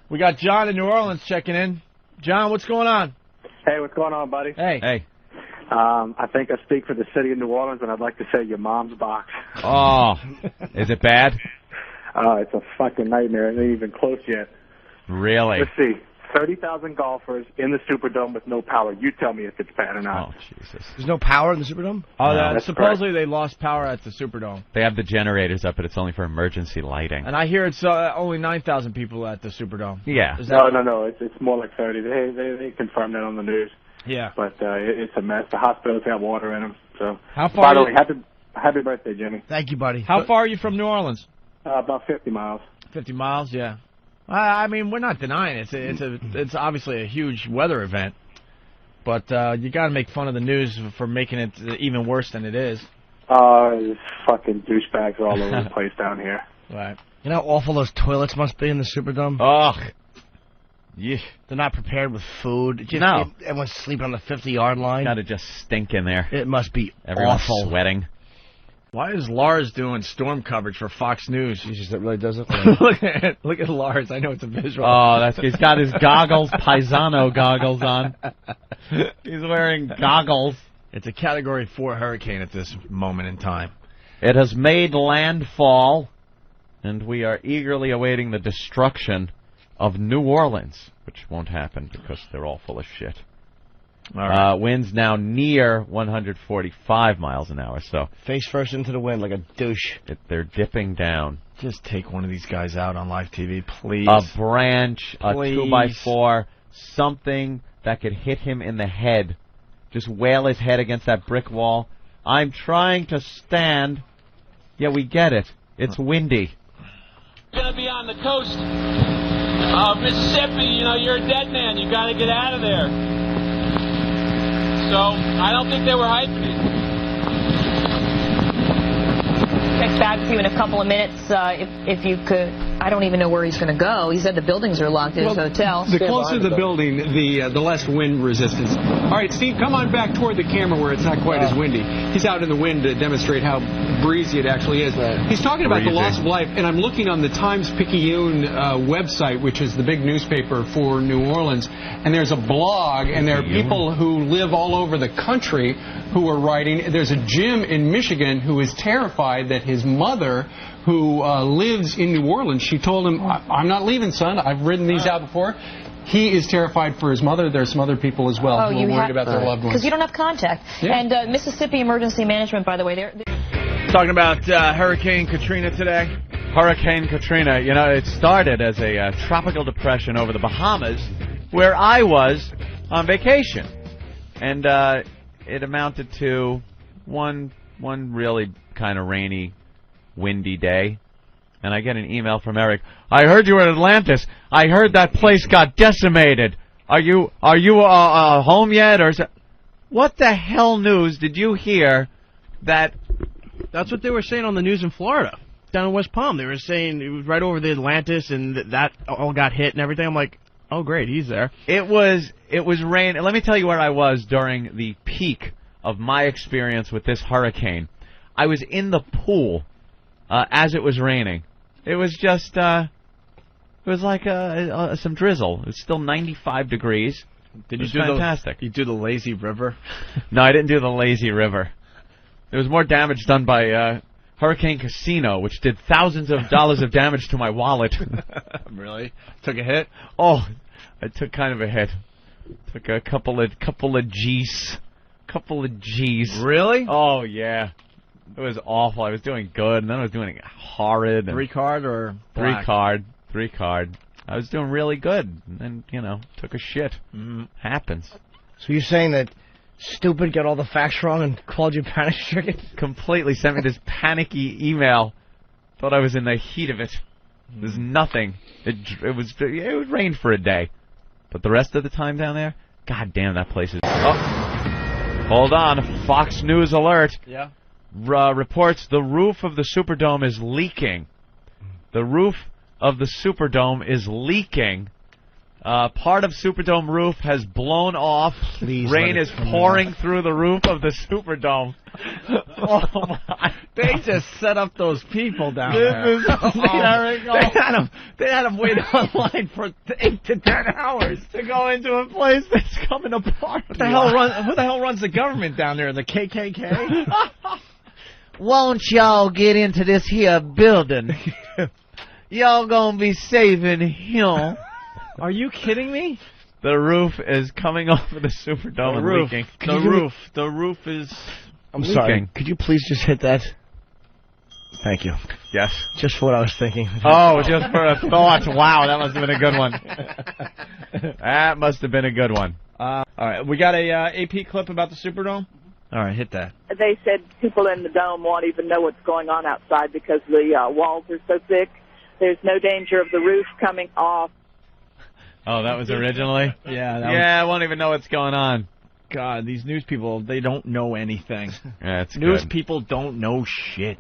B: We got John in New Orleans checking in. John, what's going on?
R: Hey, what's going on, buddy?
B: Hey.
R: I think I speak for the city of New Orleans, and I'd like to say your mom's box.
A: Oh, is it bad?
R: It's a fucking nightmare. It ain't even close yet.
A: Really?
R: Let's see. 30,000 golfers in the Superdome with no power. You tell me if it's bad or not.
A: Oh, Jesus.
C: There's no power in the Superdome?
B: Oh, supposedly they lost power at the Superdome.
A: They have the generators up, but it's only for emergency lighting.
B: And I hear it's only 9,000 people at the Superdome.
A: Yeah.
R: No. It's more like 30. They confirmed that on the news.
B: Yeah.
R: But it's a mess. The hospitals have water in them. So.
B: How far?
R: By the way, happy birthday, Jimmy.
C: Thank you, buddy.
B: How far are you from New Orleans?
R: About 50 miles.
B: 50 miles, yeah. I mean, we're not denying it. It's obviously a huge weather event, but you got to make fun of the news for making it even worse than it is.
R: There's fucking douchebags all over the place down here.
B: Right.
C: You know how awful those toilets must be in the Superdome?
A: Ugh. Yeah.
C: They're not prepared with food.
A: No.
C: Everyone's sleeping on the 50-yard line.
A: Got to just stink in there.
C: It must be
A: Everyone's
C: awful.
A: Sweating.
B: Why is Lars doing storm coverage for Fox News?
C: Jesus, that really does it.
B: Look at Lars. I know it's a visual.
A: Oh, he's got his goggles, Paisano goggles on. He's wearing goggles.
B: It's a Category 4 hurricane at this moment in time.
A: It has made landfall, and we are eagerly awaiting the destruction of New Orleans, which won't happen because they're all full of shit.
B: All right.
A: Winds now near 145 miles an hour, so...
C: Face first into the wind like a douche.
A: They're dipping down.
B: Just take one of these guys out on live TV, please.
A: A branch,
B: Please.
A: a 2x4, something that could hit him in the head. Just wail his head against that brick wall. I'm trying to stand. Yeah, we get it. It's windy.
S: You're going to be on the coast of Mississippi. You know, you're a dead man. You got to get out of there. So, I don't think they were hyping it.
T: Check back to you in a couple of minutes, if you could. I don't even know where he's going to go. He said the buildings are locked in his hotel.
U: The closer the building, the less wind resistance. All right, Steve, come on back toward the camera where it's not quite as windy. He's out in the wind to demonstrate how breezy it actually is. He's talking about the loss of life, and I'm looking on the Times-Picayune website, which is the big newspaper for New Orleans, and there's a blog, and there are people who live all over the country who are writing. There's a Jim in Michigan who is terrified that his mother, who lives in New Orleans, she told him, I'm not leaving, son. I've ridden these out before. He is terrified for his mother. There's some other people as well who are worried about their loved ones.
T: Because you don't have contact. Yeah. And Mississippi Emergency Management, by the way, they're
B: talking about Hurricane Katrina today.
A: Hurricane Katrina, you know, it started as a tropical depression over the Bahamas, where I was on vacation. And it amounted to one really kind of rainy, windy day. And I get an email from Eric. I heard you were in Atlantis. I heard that place got decimated. Are you home yet? Or what the hell news did you hear that?
C: That's what they were saying on the news in Florida, down in West Palm. They were saying it was right over the Atlantis, and that all got hit and everything. I'm like, oh great, he's there.
A: It was rain. Let me tell you where I was during the peak of my experience with this hurricane. I was in the pool as it was raining. It was just, it was like some drizzle. It's still 95 degrees.
C: Did
A: you do fantastic.
C: You do the lazy river?
A: No, I didn't do the lazy river. There was more damage done by Hurricane Casino, which did thousands of dollars of damage to my wallet.
C: Really? Took a hit?
A: Oh, I took kind of a hit. Took a couple of G's. Couple of G's.
C: Really?
A: Oh yeah. It was awful. I was doing good, and then I was doing horrid.
C: Three card or black?
A: Three card. I was doing really good, and then, you know, took a shit. Happens.
C: So you're saying that stupid got all the facts wrong and called you panic-stricken?
A: Completely sent me this panicky email. Thought I was in the heat of it. There's nothing. It rained for a day, but the rest of the time down there, god damn, that place is. Oh, hold on, Fox News alert.
C: Yeah.
A: Reports the roof of the Superdome is leaking. The roof of the Superdome is leaking. Part of Superdome roof has blown off.
C: Please,
A: rain is pouring through the roof of the Superdome.
C: Oh my! They just set up those people down there.
A: This is hysterical.
C: They had them wait online for 8 to 10 hours
A: to go into a place that's coming apart.
C: Who the hell runs the government down there? The KKK?
A: Won't y'all get into this here building? Y'all gonna be saving him.
C: Are you kidding me?
A: The roof is coming off of the Superdome and leaking.
C: The roof is... I'm
A: leaking.
C: sorry. Could you please just hit that? Thank you.
A: Yes.
C: Just for what I was thinking.
A: Oh, just for a thought. Wow, that must have been a good one. That must have been a good one.
C: All right, we got a AP clip about the Superdome? All right, hit that.
V: They said people in the dome won't even know what's going on outside because the walls are so thick. There's no danger of the roof coming off.
A: Oh, that was originally?
C: Yeah.
A: I won't even know what's going on.
C: God, these news people, they don't know anything.
A: That's
C: news people don't know shit.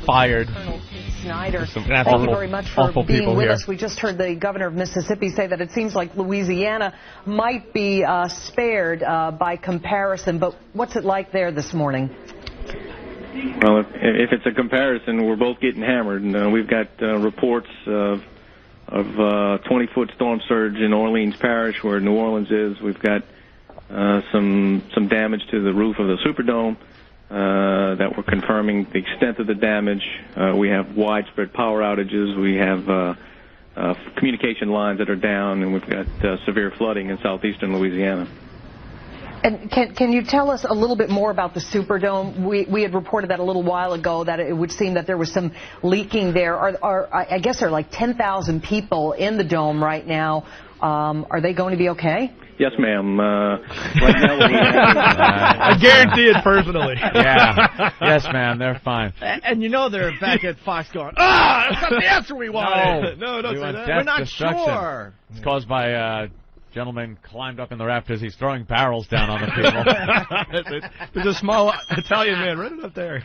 A: Fired.
M: Colonel Snyder, thank you very much for being with us. We just heard the governor of Mississippi say that it seems like Louisiana might be spared by comparison, but what's it like there this morning?
H: Well, if it's a comparison, we're both getting hammered, and we've got reports of 20-foot storm surge in Orleans Parish, where New Orleans is. We've got some damage to the roof of the Superdome that we're confirming the extent of the damage. We have widespread power outages. We have communication lines that are down, and we've got severe flooding in southeastern Louisiana.
M: And can you tell us a little bit more about the Superdome? We had reported that a little while ago that it would seem that there was some leaking there. I guess there are like 10,000 people in the dome right now. Are they going to be okay?
H: Yes, ma'am. Right now
C: I guarantee it personally.
A: Yeah. Yes, ma'am. They're fine.
C: And you know they're back at Fox going, that's not the answer we wanted. No, don't say that. We're not sure.
A: It's caused by gentleman climbed up in the rafters. He's throwing barrels down on the people.
C: There's a small Italian man running up there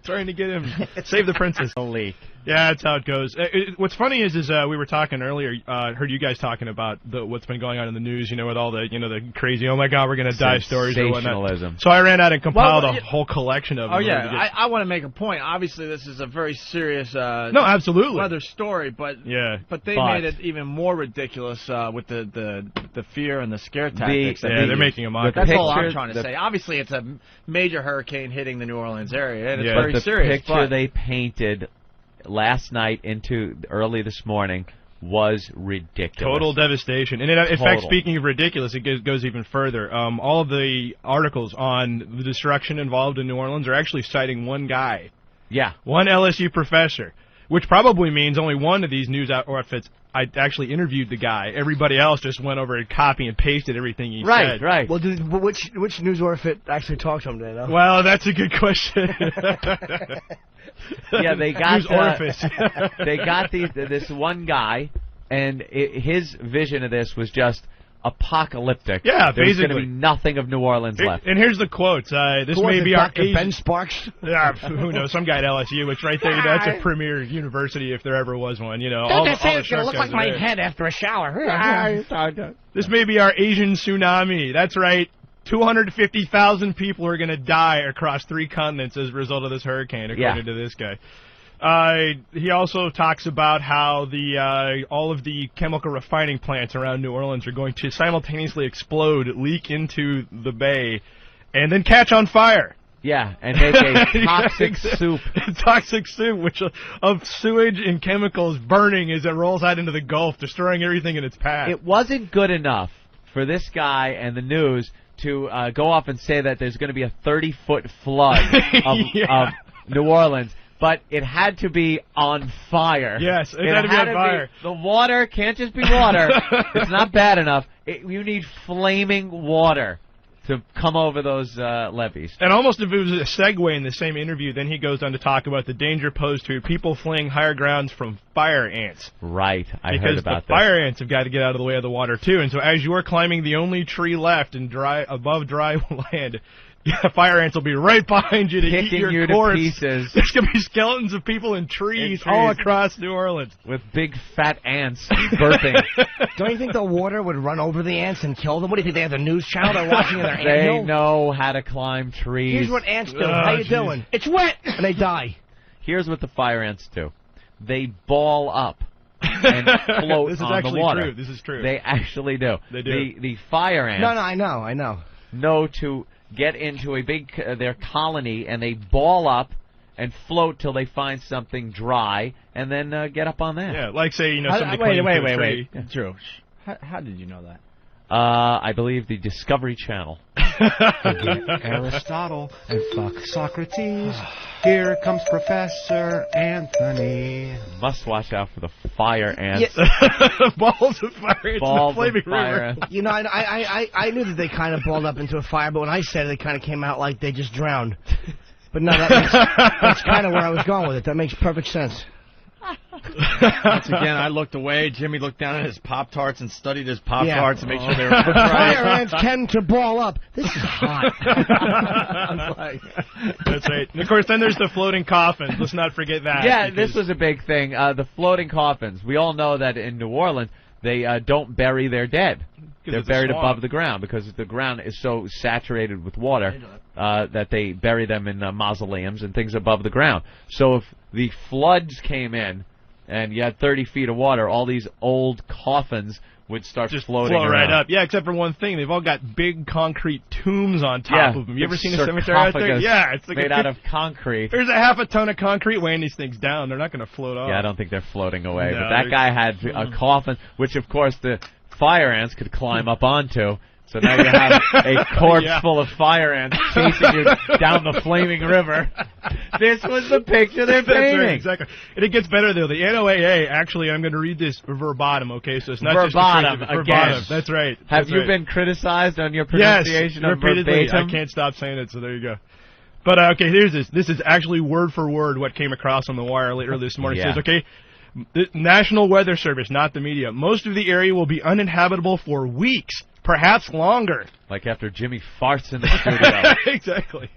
C: trying to get him. Save the princess.
A: A leak.
E: Yeah, that's how it goes. What's funny is we were talking earlier. Heard you guys talking about what's been going on in the news. With all the the crazy, oh my God, we're gonna die stories or whatnot.
A: Sensationalism.
E: So I ran out and compiled a whole collection of them.
B: Oh yeah, I want to make a point. Obviously, this is a very serious
E: absolutely
B: weather story, but they made it even more ridiculous with the fear and the scare tactics.
E: They're making a mockery.
B: That's all I'm trying to say. Obviously, it's a major hurricane hitting the New Orleans area, and it's very serious.
A: The picture they painted last night into early this morning was ridiculous.
E: Total devastation. And in fact, speaking of ridiculous, it goes even further. All of the articles on the destruction involved in New Orleans are actually citing one guy.
A: Yeah.
E: One LSU professor, which probably means only one of these news outfits I actually interviewed the guy. Everybody else just went over and copy and pasted everything he said.
A: Right.
F: Well, which news outfit actually talked to him today, though?
E: Well, that's a good question.
A: Yeah, they got
E: orifice.
A: They got this one guy, and his vision of this was just apocalyptic.
E: Yeah,
A: there's
E: basically
A: going to be nothing of New Orleans left.
E: And here's the quotes. This
F: Who
E: may
F: was
E: be
F: it,
E: our
F: Dr. Ben Sparks.
E: Yeah, who knows? Some guy at LSU, which right there, that's a premier university if there ever was one.
F: Don't they say it's going to look like my head after a shower?
E: This may be our Asian tsunami. That's right. 250,000 people are going to die across 3 continents as a result of this hurricane, according to this guy. He also talks about how all of the chemical refining plants around New Orleans are going to simultaneously explode, leak into the bay, and then catch on fire.
A: Yeah, and make a toxic soup.
E: Toxic soup, which of sewage and chemicals burning as it rolls out into the Gulf, destroying everything in its path.
A: It wasn't good enough for this guy and the news to go off and say that there's going to be a 30-foot flood of New Orleans. But it had to be on fire.
E: Yes, it had to be on fire.
A: The water can't just be water. It's not bad enough. You need flaming water to come over those levees.
E: And almost if it was a segue in the same interview, then he goes on to talk about the danger posed to people fleeing higher grounds from fire ants.
A: Right, I heard about
E: Because the fire ants have got to get out of the way of the water, too. And so as you are climbing the only tree left in above dry land, fire ants will be right behind you to eat your corpse.
A: To pieces.
E: There's going to be skeletons of people in trees all across New Orleans.
A: With big fat ants birthing.
F: Don't you think the water would run over the ants and kill them? What do you think, they have the news channel they're watching in their
A: They know how to climb trees.
F: Here's what ants do. How you doing? It's wet! And they die.
A: Here's what the fire ants do. They ball up and float
E: this is
A: on
E: actually
A: the water.
E: True. This is true.
A: They actually do.
E: They do.
A: The fire ants...
F: No, I know.
A: Know to get into a big their colony, and they ball up and float till they find something dry, and then get up on that.
E: Yeah, like say somebody
B: wait. Drew, how did you know that?
A: I believe the Discovery Channel.
W: Aristotle and fuck Socrates. Here comes Professor Anthony.
A: Must watch out for the fire ants.
E: Balls of fire ants in the flaming river.
F: You know, I knew that they kind of balled up into a fire, but when I said it, they kind of came out like they just drowned. But no, that's kind of where I was going with it. That makes perfect sense.
B: Once again, I looked away. Jimmy looked down at his Pop-Tarts and studied his Pop-Tarts to make sure they were cooked right.
F: Fire ants tend to ball up. This is hot.
E: That's right. And of course, then there's the floating coffins. Let's not forget that.
A: Yeah, this was a big thing. The floating coffins. We all know that in New Orleans, they don't bury their dead. They're buried above the ground because the ground is so saturated with water that they bury them in mausoleums and things above the ground. So if the floods came in and you had 30 feet of water, all these old coffins would start floating
E: flow
A: around.
E: Right up. Yeah, except for one thing. They've all got big concrete tombs on top of them. You ever seen a cemetery out there? Yeah, it's like
A: made out of concrete.
E: There's a half a ton of concrete weighing these things down. They're not going to float off.
A: Yeah, I don't think they're floating away.
E: No,
A: but that guy had a coffin, which, of course, the fire ants could climb up onto. So now you have a corpse full of fire ants chasing you down the flaming river. This was the picture they're painting.
E: Right, exactly. And it gets better, though. The NOAA, actually, I'm going to read this verbatim, okay? So it's not
A: verbatim,
E: just verbatim. That's right.
A: Have you been criticized on your pronunciation of
E: repeatedly.
A: verbatim?
E: I can't stop saying it, so there you go. But, okay, here's this. This is actually word for word what came across on the wire later this morning. It says, okay, the National Weather Service, not the media, most of the area will be uninhabitable for weeks, perhaps longer.
A: Like after Jimmy farts in the studio.
E: Exactly.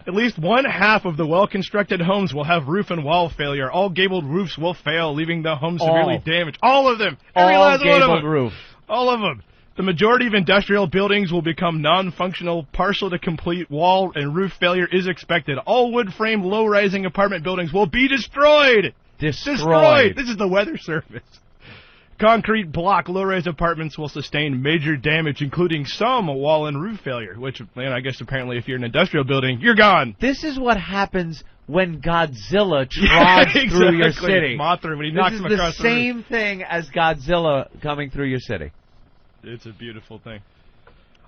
E: At least one half of the well-constructed homes will have roof and wall failure. All gabled roofs will fail, leaving the home severely damaged. All of them. Every last one of them.
A: Roof.
E: All of them. The majority of industrial buildings will become non-functional. Partial to complete wall and roof failure is expected. All wood-framed, low-rising apartment buildings will be destroyed.
A: Destroyed.
E: This is the Weather Service. Concrete block low-rise apartments will sustain major damage, including some wall and roof failure, which, I guess apparently if you're an industrial building, you're gone.
A: This is what happens when Godzilla trods through your city.
E: Mothra, when he knocks him across
A: the same thing as Godzilla coming through your city.
E: It's a beautiful thing.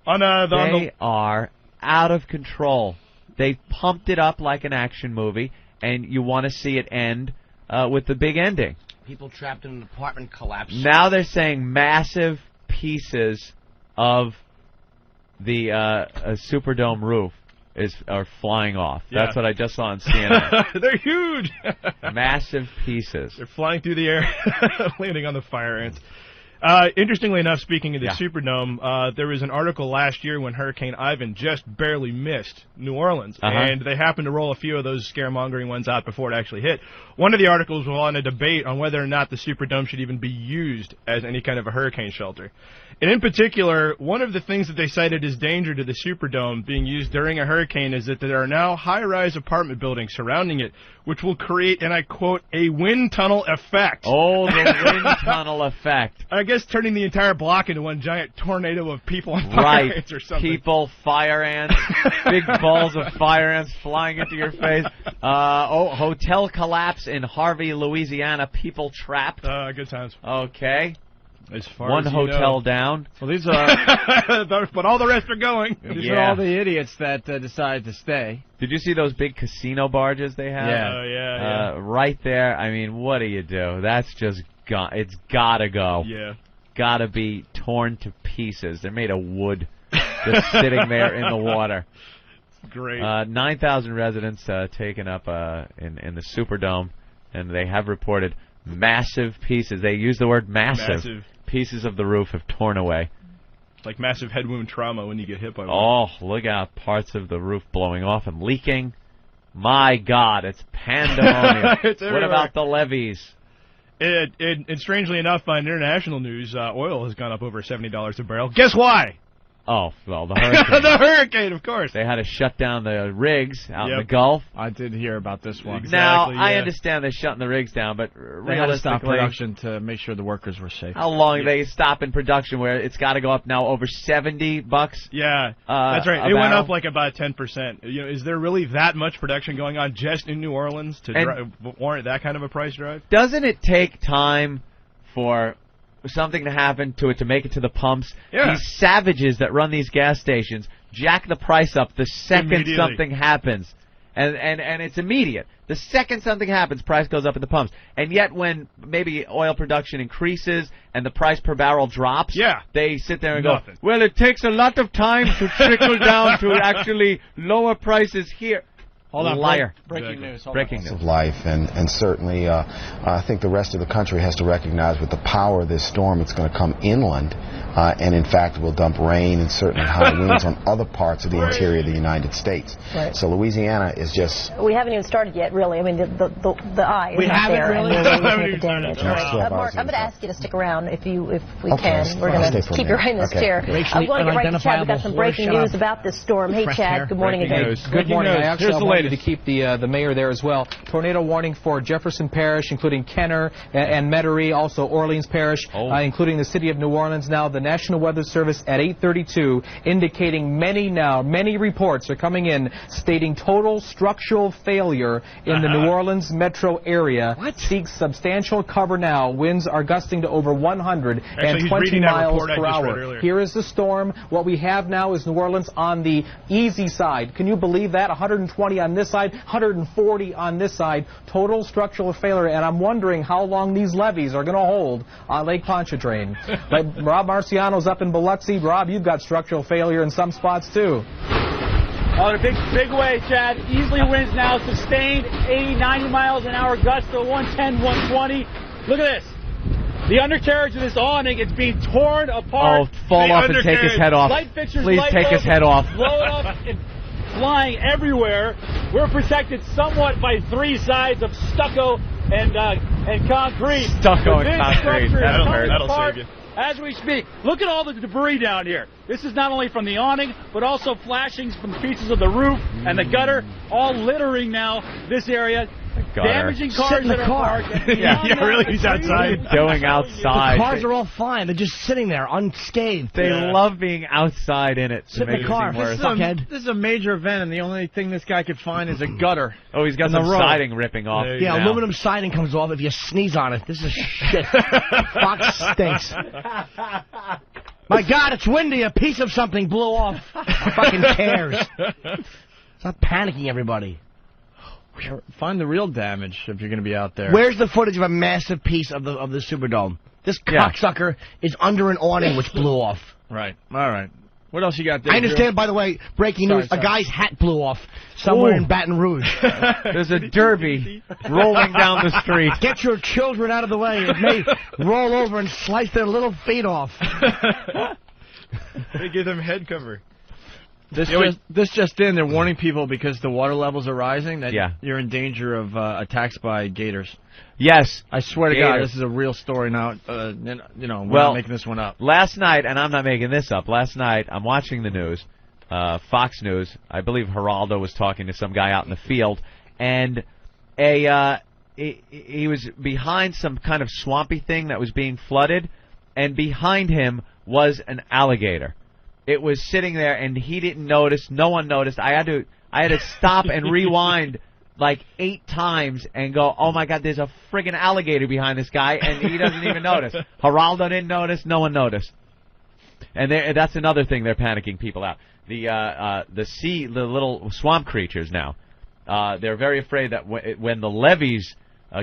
A: They are out of control. They pumped it up like an action movie, and you want to see it end with the big ending.
F: People trapped in an apartment collapse.
A: Now they're saying massive pieces of the Superdome roof are flying off.
E: Yeah.
A: That's what I just saw on CNN.
E: They're huge.
A: Massive pieces.
E: They're flying through the air, landing on the fire ants. Interestingly enough, speaking of the Superdome, there was an article last year when Hurricane Ivan just barely missed New Orleans, and they happened to roll a few of those scaremongering ones out before it actually hit. One of the articles was on a debate on whether or not the Superdome should even be used as any kind of a hurricane shelter. And in particular, one of the things that they cited as danger to the Superdome being used during a hurricane is that there are now high-rise apartment buildings surrounding it, which will create, and I quote, a wind tunnel effect.
A: Oh, the wind tunnel effect.
E: I guess turning the entire block into one giant tornado of people and fire ants or something.
A: People, fire ants, big balls of fire ants flying into your face. Hotel collapse in Harvey, Louisiana. People trapped.
E: Good times.
A: Okay.
E: As far
A: one
E: as
A: hotel down.
B: Well, these are...
E: but all the rest are going.
B: These are all the idiots that decided to stay.
A: Did you see those big casino barges they have?
E: Yeah. Yeah.
A: Right there. I mean, what do you do? That's just gone. It's gotta go.
E: Yeah.
A: Gotta be torn to pieces. They're made of wood, just sitting there in the water.
E: Great.
A: 9,000 residents taken up in the Superdome, and they have reported massive pieces. They use the word massive. Pieces of the roof have torn away.
E: Like massive head wound trauma when you get hit by one.
A: Oh, look out. Parts of the roof blowing off and leaking. My God, it's pandemonium. What about the levees?
E: And strangely enough, on international news, oil has gone up over $70 a barrel. Guess why?
A: Oh, well, the hurricane.
E: The hurricane, of course.
A: They had to shut down the rigs out in the Gulf.
B: I did hear about this one.
E: Exactly,
A: now, I understand they're shutting the rigs down, but
B: they had to stop production to make sure the workers were safe.
A: How long they stop in production where it's got to go up now over $70?
E: Yeah, that's right. It went up like about 10%. Is there really that much production going on just in New Orleans to warrant that kind of a price drive?
A: Doesn't it take time for something to happen to it to make it to the pumps?
E: Yeah.
A: These savages that run these gas stations jack the price up the second something happens. And it's immediate. The second something happens, price goes up at the pumps. And yet when maybe oil production increases and the price per barrel drops, they sit there and go, well, it takes a lot of time to trickle down to actually lower prices here.
B: Hold on,
A: liar.
B: Breaking news.
A: Breaking news.
G: Of life, and certainly I think the rest of the country has to recognize with the power of this storm, it's going to come inland, and in fact will dump rain and certainly high winds on other parts of the interior of the United States.
I: Right.
G: So Louisiana is just...
I: We haven't even started yet, really. I mean, the eye is not there.
F: Really?
I: And we're looking at the damage. Mark, I'm going to ask you to stick around if we can. We're going to keep you right in this chair. I'm going to get right to Chad. We've got some breaking news about this storm. Hey, Chad, good morning again.
J: Good morning. I actually wanted to keep the mayor there as well. Tornado warning for Jefferson Parish, including Kenner and Metairie, also Orleans Parish, including the city of New Orleans. Now, the National Weather Service at 8:32 indicating many reports are coming in stating total structural failure in the New Orleans metro area. Seeks substantial cover now. Winds are gusting to over 120 miles per hour. Here is the storm. What we have now is New Orleans on the easy side. Can you believe that? 120 on this side, 140 on this side. Total structural failure, and I'm wondering how long these levees are going to hold on Lake Pontchartrain. But Rob Marciano's up in Biloxi. Rob, you've got structural failure in some spots too.
X: Oh, the big way, Chad. Easily winds now, sustained 80, 90 miles an hour, gusts to 110, 120. Look at this. The undercarriage of this awning, it's being torn apart.
A: Oh, fall off and take his head off.
X: Light fixtures,
A: Please take his head off.
X: Blow it off and flying everywhere. We're protected somewhat by three sides of stucco and concrete.
A: Stucco and
X: This
A: concrete.
X: structure is coming
E: That'll
X: apart
E: save you.
X: as we speak. Look at all the debris down here. This is not only from the awning, but also flashings from the pieces of the roof and the gutter, all littering now this area. Damaging cars that are parked.
E: Yeah, really, he's outside.
A: Going outside.
F: The cars are all fine. They're just sitting there unscathed.
A: They love being outside in it.
F: Sit in the car.
B: This is a major event, and the only thing this guy could find is a gutter.
A: Oh, he's got some siding ripping off.
F: Yeah, aluminum siding comes off if you sneeze on it. This is shit. Fox stinks. My God, it's windy. A piece of something blew off. Who fucking cares? Stop panicking, everybody.
B: Find the real damage if you're going to be out there.
F: Where's the footage of a massive piece of the Superdome? This cocksucker is under an awning which blew off.
B: Right. All right. What else you got there?
F: I understand, by the way, breaking news, a guy's hat blew off somewhere in Baton Rouge.
A: There's a derby rolling down the street.
F: Get your children out of the way. It may roll over and slice their little feet off.
E: They give them head cover.
B: This just in, they're warning people because the water levels are rising that you're in danger of attacks by gators.
A: Yes.
B: I swear to God, this is a real story now. We're not making this one up.
A: Last night, and I'm not making this up, last night I'm watching the news, Fox News. I believe Geraldo was talking to some guy out in the field, and he was behind some kind of swampy thing that was being flooded, and behind him was an alligator. It was sitting there, and he didn't notice. No one noticed. I had to stop and rewind like 8 times and go, oh, my God, there's a friggin' alligator behind this guy, and he doesn't even notice. Geraldo didn't notice. No one noticed. And that's another thing they're panicking people out. The little swamp creatures now, they're very afraid that when the levees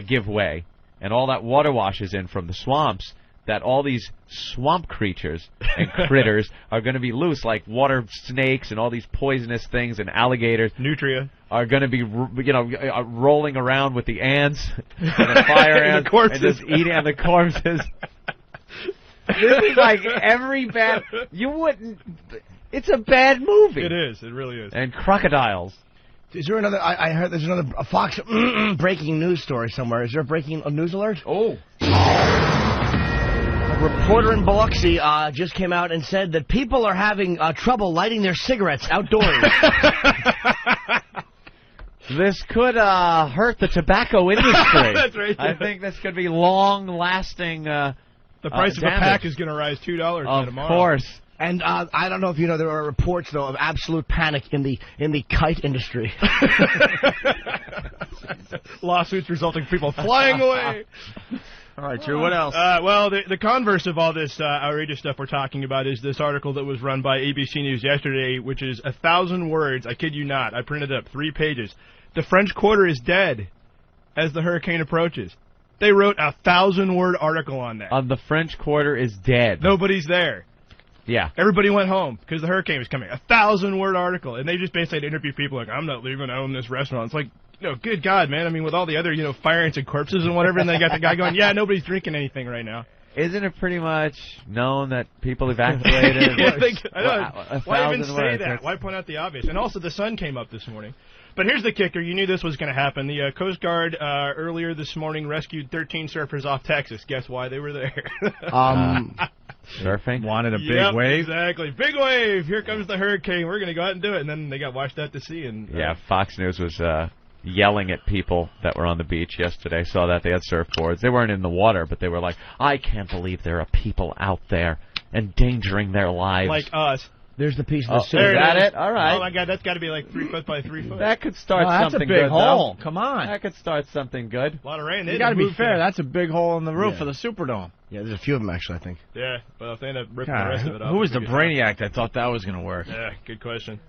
A: give way and all that water washes in from the swamps, that all these swamp creatures and critters are going to be loose, like water snakes and all these poisonous things, and alligators.
E: Nutria
A: are going to be, rolling around with the ants and the fire ants and just eating and the corpses. This is like every bad. You wouldn't. It's a bad movie.
E: It is. It really is.
A: And crocodiles.
F: Is there another? I heard there's another Fox breaking news story somewhere. Is there a breaking news alert?
A: Oh.
F: A reporter in Biloxi just came out and said that people are having trouble lighting their cigarettes outdoors.
A: This could hurt the tobacco industry.
E: That's right.
A: I think this could be long-lasting.
E: The price of a pack is going to rise $2 by tomorrow.
A: Of course.
F: And I don't know if you know, there are reports though of absolute panic in the kite industry.
E: Lawsuits resulting from people flying away.
B: All right, Drew, what else?
E: Well, the converse of all this outrageous stuff we're talking about is this article that was run by ABC News yesterday, which is 1,000 words. I kid you not. I printed it up, 3 pages. The French Quarter is dead as the hurricane approaches. They wrote a 1,000-word article on that.
A: The French Quarter is dead.
E: Nobody's there.
A: Yeah.
E: Everybody went home because the hurricane was coming. 1,000-word article. And they just basically interview people like, I'm not leaving, I own this restaurant. It's like, good God, man. I mean, with all the other, fire ants and corpses and whatever, and they got the guy going, yeah, nobody's drinking anything right now.
A: Isn't it pretty much known that people evacuated?
E: Why even say that? Why point out the obvious? And also, the sun came up this morning. But here's the kicker. You knew this was going to happen. The Coast Guard earlier this morning rescued 13 surfers off Texas. Guess why they were there?
A: Surfing?
B: Wanted a big wave?
E: Exactly. Big wave. Here comes the hurricane. We're going to go out and do it. And then they got washed out to sea. And
A: Fox News was yelling at people that were on the beach yesterday. Saw that they had surfboards. They weren't in the water, but they were like, I can't believe there are people out there endangering their lives.
E: Like us.
F: There's the piece of the suit.
A: Is that it? All right.
E: Oh, my God. That's got to be like 3 foot by 3 foot.
A: That could start something good.
B: That's a big hole.
A: Though.
B: Come on.
A: That could start something good.
E: A lot of rain.
B: You got to be fair. That's a big hole in the roof of the Superdome.
F: Yeah, there's a few of them, actually, I think.
E: Yeah, well, if they end up ripping the rest of it off.
B: Who was the brainiac that thought that was going to work?
E: Yeah, good question.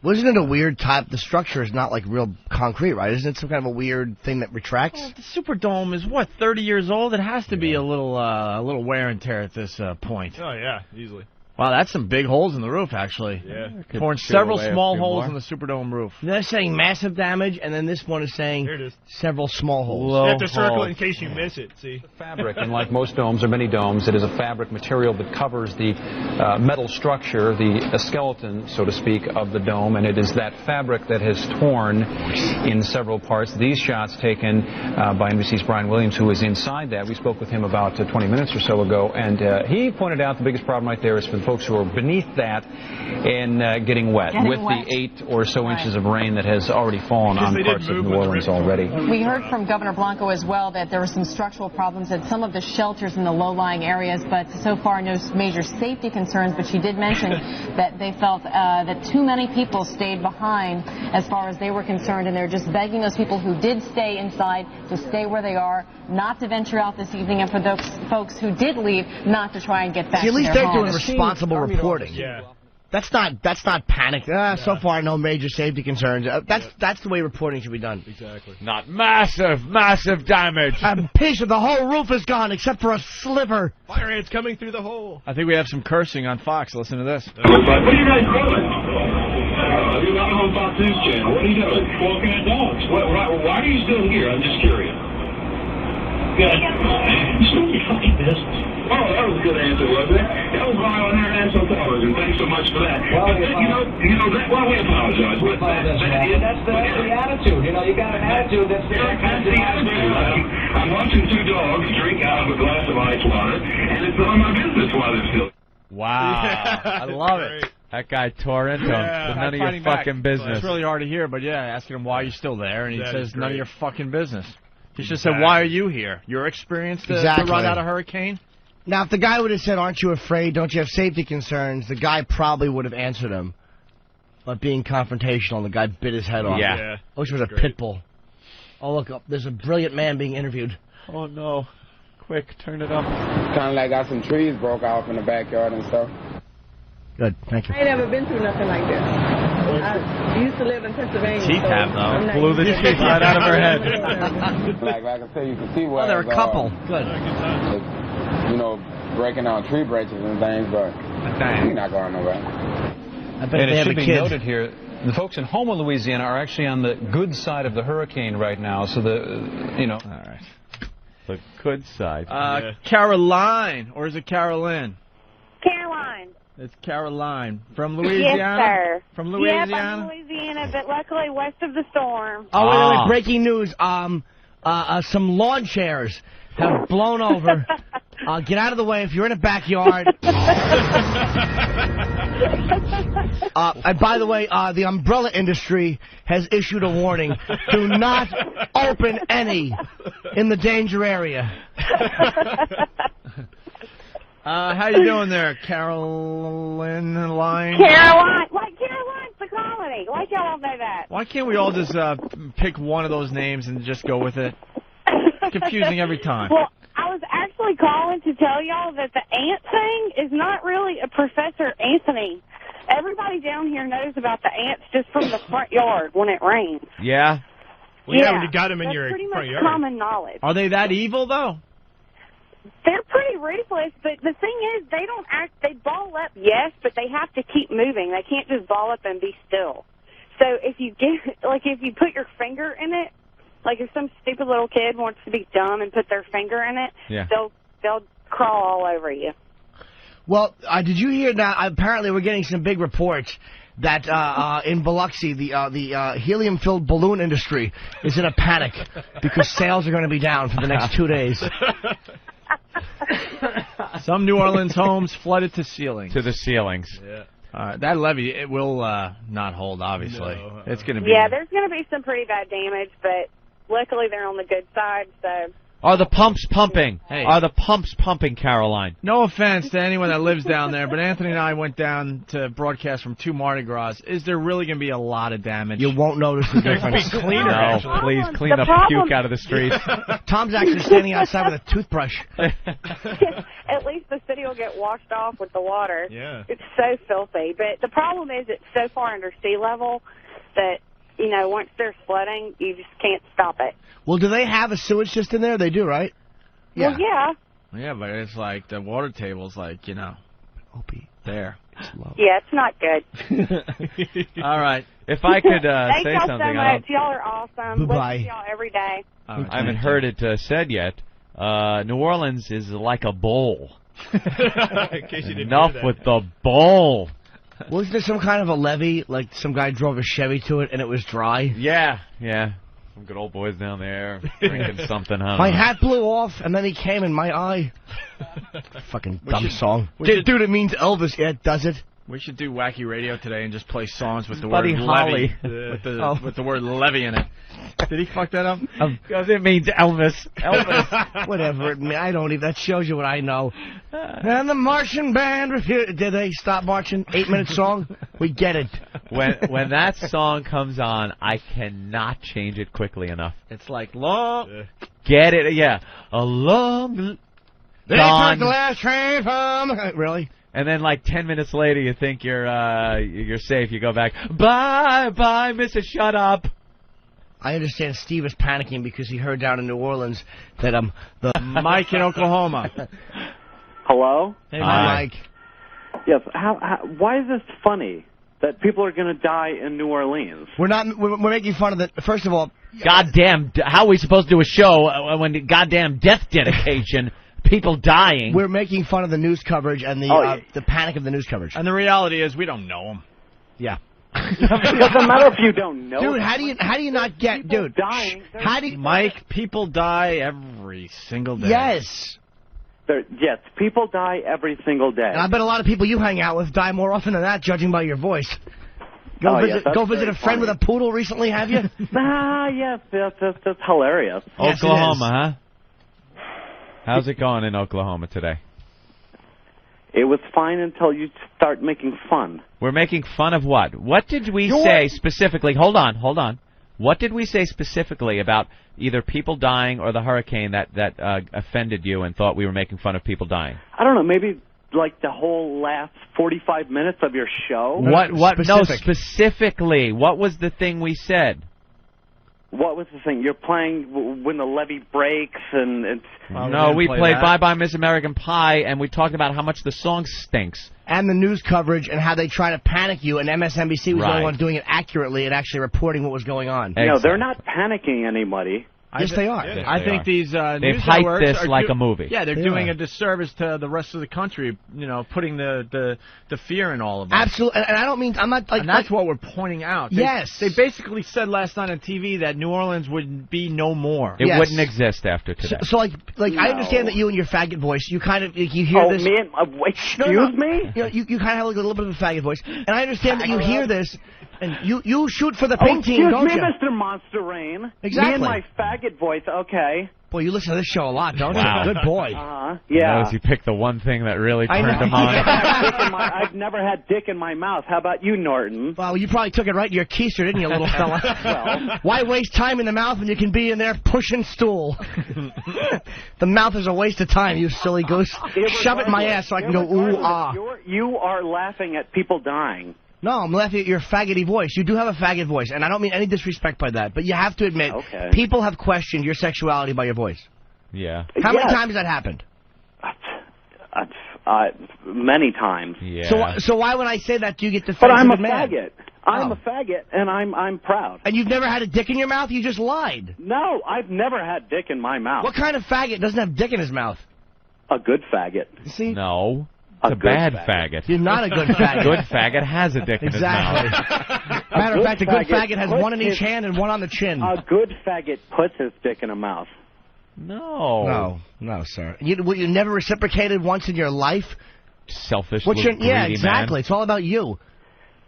F: Wasn't it a weird type? The structure is not like real concrete, right? Isn't it some kind of a weird thing that retracts?
B: Well, the Superdome is, 30 years old? It has to be a little wear and tear at this point.
E: Oh, yeah, easily.
B: Wow, that's some big holes in the roof, actually.
E: Yeah.
B: Torn several small holes in the Superdome roof.
F: They're saying massive damage, and then this one is saying
E: Here it is.
F: several small holes.
E: You have to circle it in case you miss it, see?
D: Fabric, and like most domes or many domes, it is a fabric material that covers the metal structure, the skeleton, so to speak, of the dome, and it is that fabric that has torn in several parts. These shots taken by NBC's Brian Williams, who was inside that. We spoke with him about 20 minutes or so ago, and he pointed out the biggest problem right there is for the folks who are beneath that and getting wet with the 8 or so inches of rain that has already fallen on parts of New Orleans already.
K: We heard from Governor Blanco as well that there were some structural problems at some of the shelters in the low-lying areas, but so far no major safety concerns. But she did mention that they felt that too many people stayed behind as far as they were concerned, and they're just begging those people who did stay inside to stay where they are, not to venture out this evening, and for those folks who did leave, not to try and get back to their homes.
F: At least they're doing responsible reporting.
E: Yeah.
F: That's not panic. So far, no major safety concerns. That's the way reporting should be done.
E: Exactly.
A: Not massive damage.
F: A piece of the whole roof is gone except for a sliver.
E: Fire ants coming through the hole.
B: I think we have some cursing on Fox. Listen to this.
L: What are you guys doing? I'm on Fox News Channel. What are you doing? Walking at dogs. Why are you still here? I'm just curious. Good. Still your fucking business. Oh, that was a good answer, wasn't it? That was right on there, National Television. Thanks so much for that. Well, but then, we apologize. That's the attitude. You got an attitude that's the attitude. I'm watching 2 dogs drink out of a glass of ice water, and it's none of my business why they're still.
A: Wow.
B: I love it.
A: That guy tore into him. So none of your fucking business.
B: It's really hard to hear, but yeah, asking him why you're still there, and he says none of your fucking business. He should have said, why are you here? Your experience to run out a hurricane?
F: Now, if the guy would have said, aren't you afraid, don't you have safety concerns, the guy probably would have answered him. But being confrontational, the guy bit his head off.
A: Yeah.
F: I wish it was a pit bull. Oh, look, there's a brilliant man being interviewed.
A: Oh, no. Quick, turn it up.
N: Kind of like got some trees broke off in the backyard and stuff.
F: Good, thank you.
Y: I ain't never been through nothing like this. I used to live in Pennsylvania.
B: Teeth have, though. Blew the teeth right out of her head.
N: Like I said, you can see where
F: they're a couple. Good.
N: Breaking down tree branches and things, but you're not going nowhere.
F: I bet
D: And
F: they
D: it
F: have
D: should
F: a
D: be
F: kid.
D: noted here, the folks in Houma, Louisiana, are actually on the good side of the hurricane right now. So All
A: right. The good side.
B: Caroline, or is it Carolyn?
Z: Caroline.
B: It's Caroline. From Louisiana?
Z: Yes, sir.
B: From Louisiana?
Z: Yep, I'm from Louisiana, but luckily west of the storm.
F: Oh, wait, breaking news. Some lawn chairs have blown over. Get out of the way if you're in a backyard. And by the way, the umbrella industry has issued a warning. Do not open any in the danger area.
B: How you doing there, Caroline?
Z: Caroline. Like Caroline's the colony. Like y'all all know that.
B: Why can't we all just pick one of those names and just go with it? Confusing every time.
Z: Well, I was actually calling to tell y'all that the ant thing is not really a Professor Anthony. Everybody down here knows about the ants just from the front yard when it rains.
A: Yeah?
E: Well, yeah, when you got them in your
Z: front yard. That's pretty much common knowledge.
B: Are they that evil, though?
Z: They're pretty ruthless, but the thing is, they don't act. They ball up, yes, but they have to keep moving. They can't just ball up and be still. So if you if you put your finger in it, like if some stupid little kid wants to be dumb and put their finger in it, they'll crawl all over you.
F: Well, did you hear now? Apparently, we're getting some big reports that in Biloxi, the helium-filled balloon industry is in a panic because sales are going to be down for the next 2 days.
B: Some New Orleans homes flooded to ceilings.
A: To the ceilings.
B: Yeah. That levee, it will not hold, obviously.
Z: No,
B: it's going to be...
Z: Yeah, there's going to be some pretty bad damage, but luckily they're on the good side, so...
A: Are the pumps pumping?
B: Hey.
A: Are the pumps pumping, Caroline?
B: No offense to anyone that lives down there, but Anthony and I went down to broadcast from 2 Mardi Gras. Is there really going to be a lot of damage?
F: You won't notice the difference.
B: It'll be cleaner.
A: No, please clean the puke out of the streets.
F: Tom's actually standing outside with a toothbrush.
Z: At least the city will get washed off with the water.
E: Yeah.
Z: It's so filthy. But the problem is it's so far under sea level that, once there's flooding, you just can't stop it.
F: Well, do they have a sewage system there? They do, right?
Z: Yeah. Well, yeah.
B: Yeah, but it's like the water table's like,
F: Opie.
B: There.
Z: Yeah, it's not good.
B: All right.
A: If I could
Z: Thank
A: say
Z: y'all
A: something,
Z: so much. Y'all are awesome.
F: Bye-bye.
Z: Listen to y'all every day.
A: I haven't heard it said yet. New Orleans is like a bowl.
E: In case you didn't
A: Enough
E: hear that.
A: with the bowl.
F: Wasn't there some kind of a levee, like some guy drove a Chevy to it and it was dry?
A: Yeah. Some good old boys down there drinking something, huh?
F: My hat blew off, and then he came in my eye. Fucking dumb song. Dude, it means Elvis. Yeah, does it?
B: We should do wacky radio today and just play songs with the
A: Buddy
B: word
A: Holly.
B: levy, with the word levy in it. Did he fuck that up?
A: Because it means Elvis. Elvis.
F: Whatever it means. I don't even. That shows you what I know. And the marching band. Did they stop marching? 8-minute song. We get it.
A: When that song comes on, I cannot change it quickly enough.
B: It's like long.
A: Get it? Yeah. A long.
F: They took the last train from. Really?
A: And then, like 10 minutes later, you think you're safe. You go back. Bye, Mrs. Shut Up.
F: I understand Steve is panicking because he heard down in New Orleans that the
B: Mike in Oklahoma.
O: Hello?
F: Hey, Mike.
O: Yes. Why is this funny that people are going to die in New Orleans?
F: We're making fun of it. First of all,
A: goddamn, how are we supposed to do a show when the goddamn death dedication? People dying.
F: We're making fun of the news coverage and the panic of the news coverage.
B: And the reality is, we don't know them.
F: Yeah.
O: It doesn't matter if you don't know.
F: Dude, how do you not get, dude?
O: Dying.
B: Mike, people die every single day.
F: Yes.
O: Yes, people die every single day.
F: And I bet a lot of people you hang out with die more often than that, judging by your voice. Go visit a friend with a poodle recently, have you?
O: Yes, that's hilarious.
A: Oklahoma, huh? How's it going in Oklahoma today?
O: It was fine until you start making fun.
A: We're making fun of what? What did we say specifically? Hold on. What did we say specifically about either people dying or the hurricane that offended you and thought we were making fun of people dying?
O: I don't know, maybe like the whole last 45 minutes of your show?
A: What? No, specifically. What was the thing we said?
O: What was the thing? You're playing when the levee breaks and it's...
A: No, we played Bye Bye Miss American Pie, and we talked about how much the song stinks.
F: And the news coverage and how they try to panic you, and MSNBC was the only one doing it accurately and actually reporting what was going on.
O: No, they're not panicking anybody.
F: Yes, they are.
B: I think these
A: they've
B: news
A: hyped
B: networks
A: this like a movie.
B: Yeah, they're doing a disservice to the rest of the country. Putting the fear in all of them.
F: Absolutely, and I don't mean I'm not like.
B: And that's what we're pointing out. They basically said last night on TV that New Orleans would be no more.
A: It wouldn't exist after today.
F: So I understand that you and your faggot voice, you kind of you hear this.
O: Me? Excuse me?
F: You kind of have like a little bit of a faggot voice, and I understand that you hear this. And you shoot for the pink team, don't you?
O: Excuse me, Mr. Monster Rain.
F: Exactly.
O: Me and my faggot voice, okay.
F: Boy, you listen to this show a lot, don't
A: Wow.
F: you? Good boy.
O: Yeah.
A: Notice you picked the one thing that really turned him on.
O: I've never had dick in my mouth. How about you, Norton?
F: Well, you probably took it right in your keister, didn't you, little fella?
O: Well.
F: Why waste time in the mouth when you can be in there pushing stool? The mouth is a waste of time, you silly goose. Shove it in my ass so I can go ooh, ah.
O: You are laughing at people dying.
F: No, I'm laughing at your faggoty voice. You do have a faggot voice, and I don't mean any disrespect by that, but you have to admit, people have questioned your sexuality by your voice.
A: Yeah.
F: How many times has that happened?
O: Many times.
A: Yeah.
F: So why when I say that do you get defensive?
O: But I'm a
F: mad?
O: faggot. I'm a faggot, and I'm proud.
F: And you've never had a dick in your mouth? You just lied.
O: No, I've never had dick in my mouth.
F: What kind of faggot doesn't have dick in his mouth?
O: A good faggot.
F: See?
A: No. It's a bad faggot.
F: You're not a good faggot.
A: A good faggot has a dick in his mouth.
F: Matter of fact, a good faggot has one in each hand and one on the chin.
O: A good faggot puts his dick in a mouth.
A: No.
F: No, sir. You never reciprocated once in your life?
A: Selfish,
F: yeah, exactly.
A: Man.
F: It's all about you.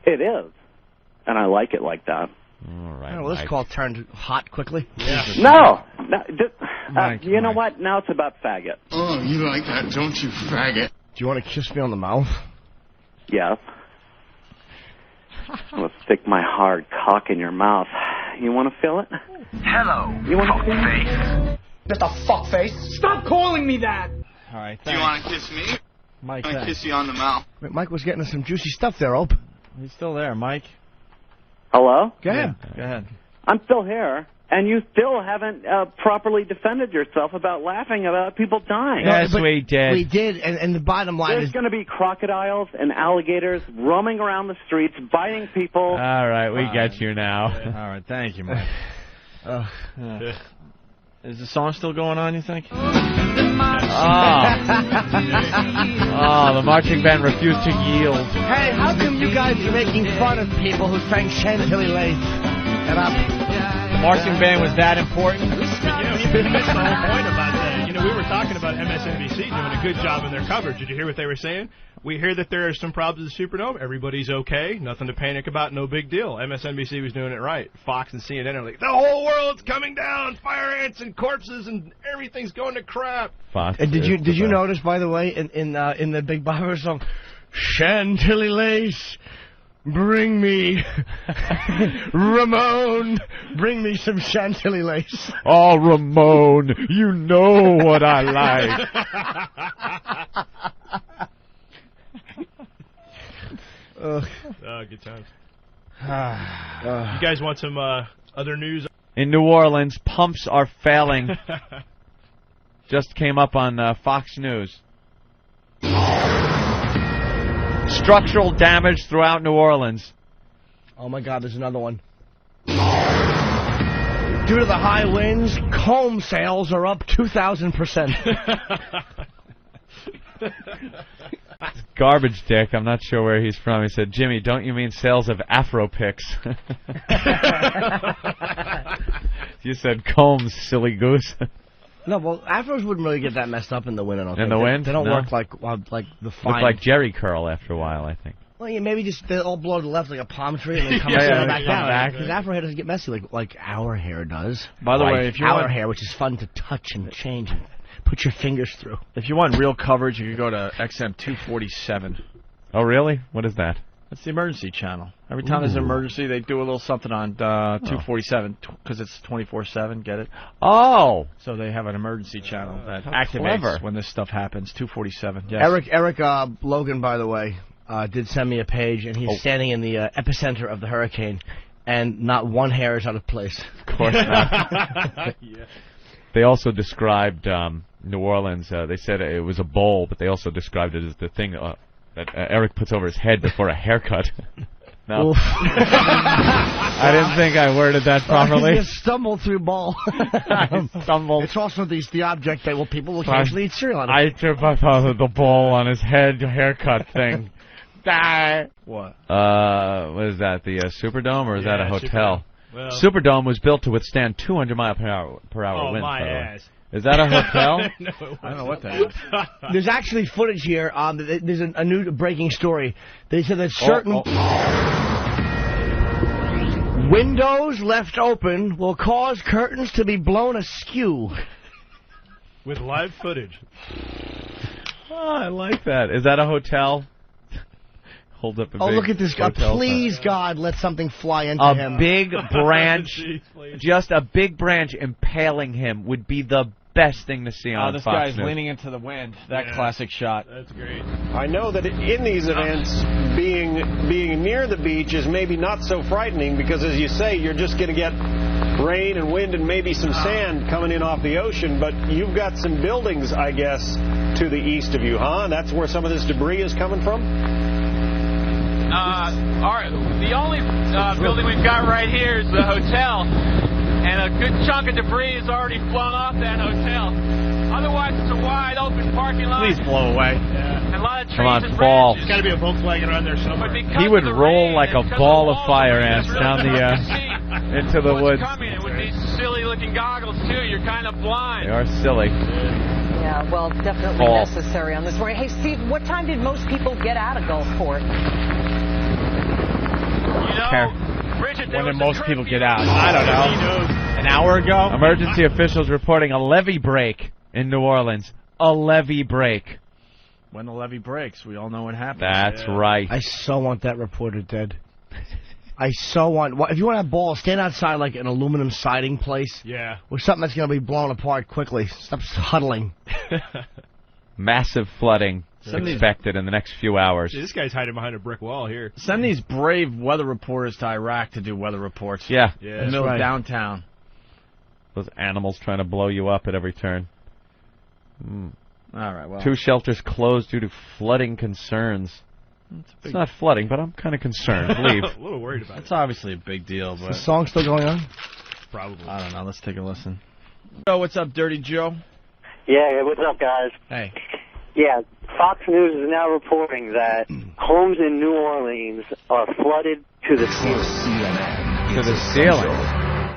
O: It is. And I like it like that.
A: All right.
F: Well, this call turned hot quickly.
O: Yeah. No. You know what? Now it's about faggot.
P: Oh, you like that, don't you, faggot?
F: Do you want to kiss me on the mouth?
O: Yes. I'm going to stick my hard cock in your mouth. You want to feel it?
P: Hello,
O: you want to feel
P: it? Mr. Fuckface. Stop calling me that!
B: All right,
P: Do you want to kiss me?
B: Mike,
P: I want to kiss you on the mouth.
F: Mike was getting us some juicy stuff there, Opie.
B: He's still there, Mike.
O: Hello?
F: Go ahead.
B: Go ahead.
O: I'm still here. and you still haven't properly defended yourself about laughing about people dying.
A: Yes, we did.
F: We did, and the bottom line
O: There's going to be crocodiles and alligators roaming around the streets, biting people.
A: All right, we get you now.
B: All right, thank you, Mike. Is the song still going on, you think?
A: The marching band refused to yield.
F: Hey, how come you guys are making fun of people who sang Chantilly Lace?
B: The marching band was that important?
E: You missed the whole point about that. We were talking about MSNBC doing a good job in their coverage. Did you hear what they were saying? We hear that there are some problems at the Superdome. Everybody's okay. Nothing to panic about. No big deal. MSNBC was doing it right. Fox and CNN are like, the whole world's coming down. Fire ants and corpses and everything's going to crap.
A: Fox.
F: And did you notice, by the way, in the Big Bopper song, Chantilly Lace, bring me, Ramon, bring me some Chantilly Lace.
A: Oh, Ramon, you know what I like.
E: Good times. You guys want some other news?
A: In New Orleans, pumps are failing. Just came up on Fox News. Structural damage throughout New Orleans.
F: Oh my God, there's another one. Due to the high winds, comb sales are up 2,000%.
A: Garbage Dick, I'm not sure where he's from. He said, Jimmy, don't you mean sales of Afro picks? You said combs, silly goose.
F: No, well, afros wouldn't really get that messed up in the wind. I don't think.
A: In the wind?
F: They don't
A: No.
F: work like the fine.
A: Look like Jerry curl after a while, I think.
F: Well, yeah, maybe just they all blow to the left like a palm tree and then come back down. Because afro hair doesn't get messy like our hair does.
B: By the way, if you
F: our
B: want
F: hair, which is fun to touch and change and put your fingers through.
B: If you want real coverage, you can go to XM 247.
A: Oh, really? What is that?
B: That's the emergency channel. Every time there's an emergency, they do a little something on 247 because it's 24/7. Get it?
A: Oh,
B: so they have an emergency channel that
A: How
B: activates
A: clever.
B: when this stuff happens. 247. Yes.
F: Eric Logan, by the way, did send me a page, and he's standing in the epicenter of the hurricane, and not one hair is out of place.
A: Of course not.
E: Yeah.
A: They also described New Orleans. They said it was a bowl, but they also described it as the thing that Eric puts over his head before a haircut. No. I didn't think I worded that properly.
F: You stumbled through ball.
A: Stumbled.
F: It's also the object that people will occasionally eat cereal on.
A: I tripped up on the ball on his head haircut thing.
B: What?
A: What is that? The Superdome, or is that a hotel?
E: Superdome.
A: Superdome was built to withstand 200 mile per hour
E: Oh,
A: winds.
E: my
A: by the way.
E: ass.
A: Is that a hotel?
E: No,
B: I don't know what that is.
F: There's actually footage here. There's a new breaking story. They said that certain windows left open will cause curtains to be blown askew.
E: With live footage.
A: Oh, I like that. Is that a hotel? Hold up a big
F: Look at this guy.
A: hotel
F: Please,
A: sign.
F: God, let something fly into him.
A: A big branch,
E: Jeez, please.
A: just a big branch impaling him would be the best thing to see on
B: This
A: Fox
B: guy's
A: News.
B: leaning into the wind. That classic shot.
E: That's great.
Q: I know that in these events, being near the beach is maybe not so frightening because, as you say, you're just going to get rain and wind and maybe some sand coming in off the ocean. But you've got some buildings, I guess, to the east of you, huh? And that's where some of this debris is coming from?
R: The only building we've got right here is the hotel, and a good chunk of debris has already flown off that hotel. Otherwise, it's a wide open parking lot.
B: Please blow away.
R: And a lot of trees
A: Come on,
R: and
A: fall.
R: branches.
E: There's got to be a Volkswagen around there somewhere.
A: He would roll like a ball of fire ants down the into the woods.
R: Coming, and with these silly-looking goggles too, you're kind of blind.
A: They are silly.
I: Yeah, well, definitely necessary on this morning. Hey, Steve, what time did most people get out of Gulfport?
R: You know, Bridget,
B: When did most people get out? I don't know. An hour ago?
A: Emergency officials reporting a levee break in New Orleans. A levee break.
B: When the levee breaks, we all know what happens.
A: That's right.
F: I so want that reporter dead. I so want... If you want to have balls, stand outside like an aluminum siding place.
E: Yeah.
F: Or something that's going to be blown apart quickly. Stop huddling.
A: Massive flooding expected in the next few hours.
E: This guy's hiding behind a brick wall here.
B: Send these brave weather reporters to Iraq to do weather reports.
A: Yeah.
B: In the middle of downtown.
A: Those animals trying to blow you up at every turn.
B: All right, well.
A: 2 shelters closed due to flooding concerns. It's not flooding, but I'm kind of concerned. Leave.
E: A little worried about it.
B: It's obviously a big deal, but...
F: Is the song still going on?
E: Probably.
B: I don't know. Let's take a listen. So, what's up, Dirty Joe?
H: Yeah, what's up, guys?
B: Hey.
H: Yeah, Fox News is now reporting that homes in New Orleans are flooded to the ceiling.
A: To the ceiling?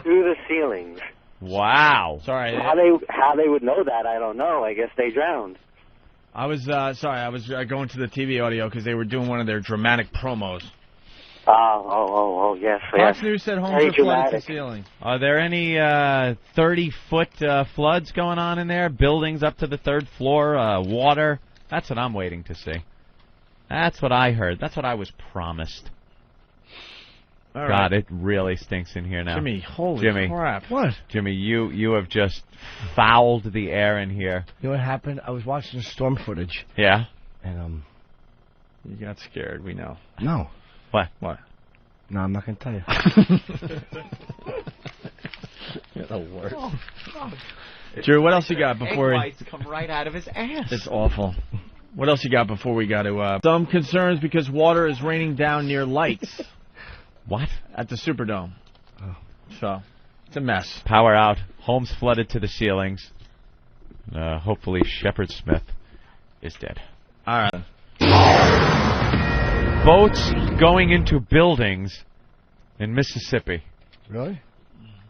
H: To the ceilings.
A: Wow.
B: Sorry.
H: How they would know that, I don't know. I guess they drowned.
B: I was, I was going to the TV audio because they were doing one of their dramatic promos.
H: Yes.
B: Fox News said homes are flooded to the ceiling.
A: Are there any 30-foot floods going on in there? Buildings up to the 3rd floor, water? That's what I'm waiting to see. That's what I heard. That's what I was promised.
B: All
A: God,
B: right.
A: it really stinks in here now.
B: Jimmy, holy crap.
F: What?
A: Jimmy, you have just fouled the air in here.
F: You know what happened? I was watching the storm footage.
A: Yeah?
F: And,
B: You got scared, we know.
F: No.
A: What?
F: No, I'm not going to tell you.
B: You're the worst. Drew, what else you got before...
A: Egg whites come right out of his ass.
B: It's awful. What else you got before we got to... Some concerns because water is raining down near lights.
A: What?
B: At the Superdome.
F: Oh.
B: So, it's a mess.
A: Power out. Homes flooded to the ceilings. Hopefully Shepard Smith is dead.
B: All right.
A: Boats going into buildings in Mississippi.
F: Really?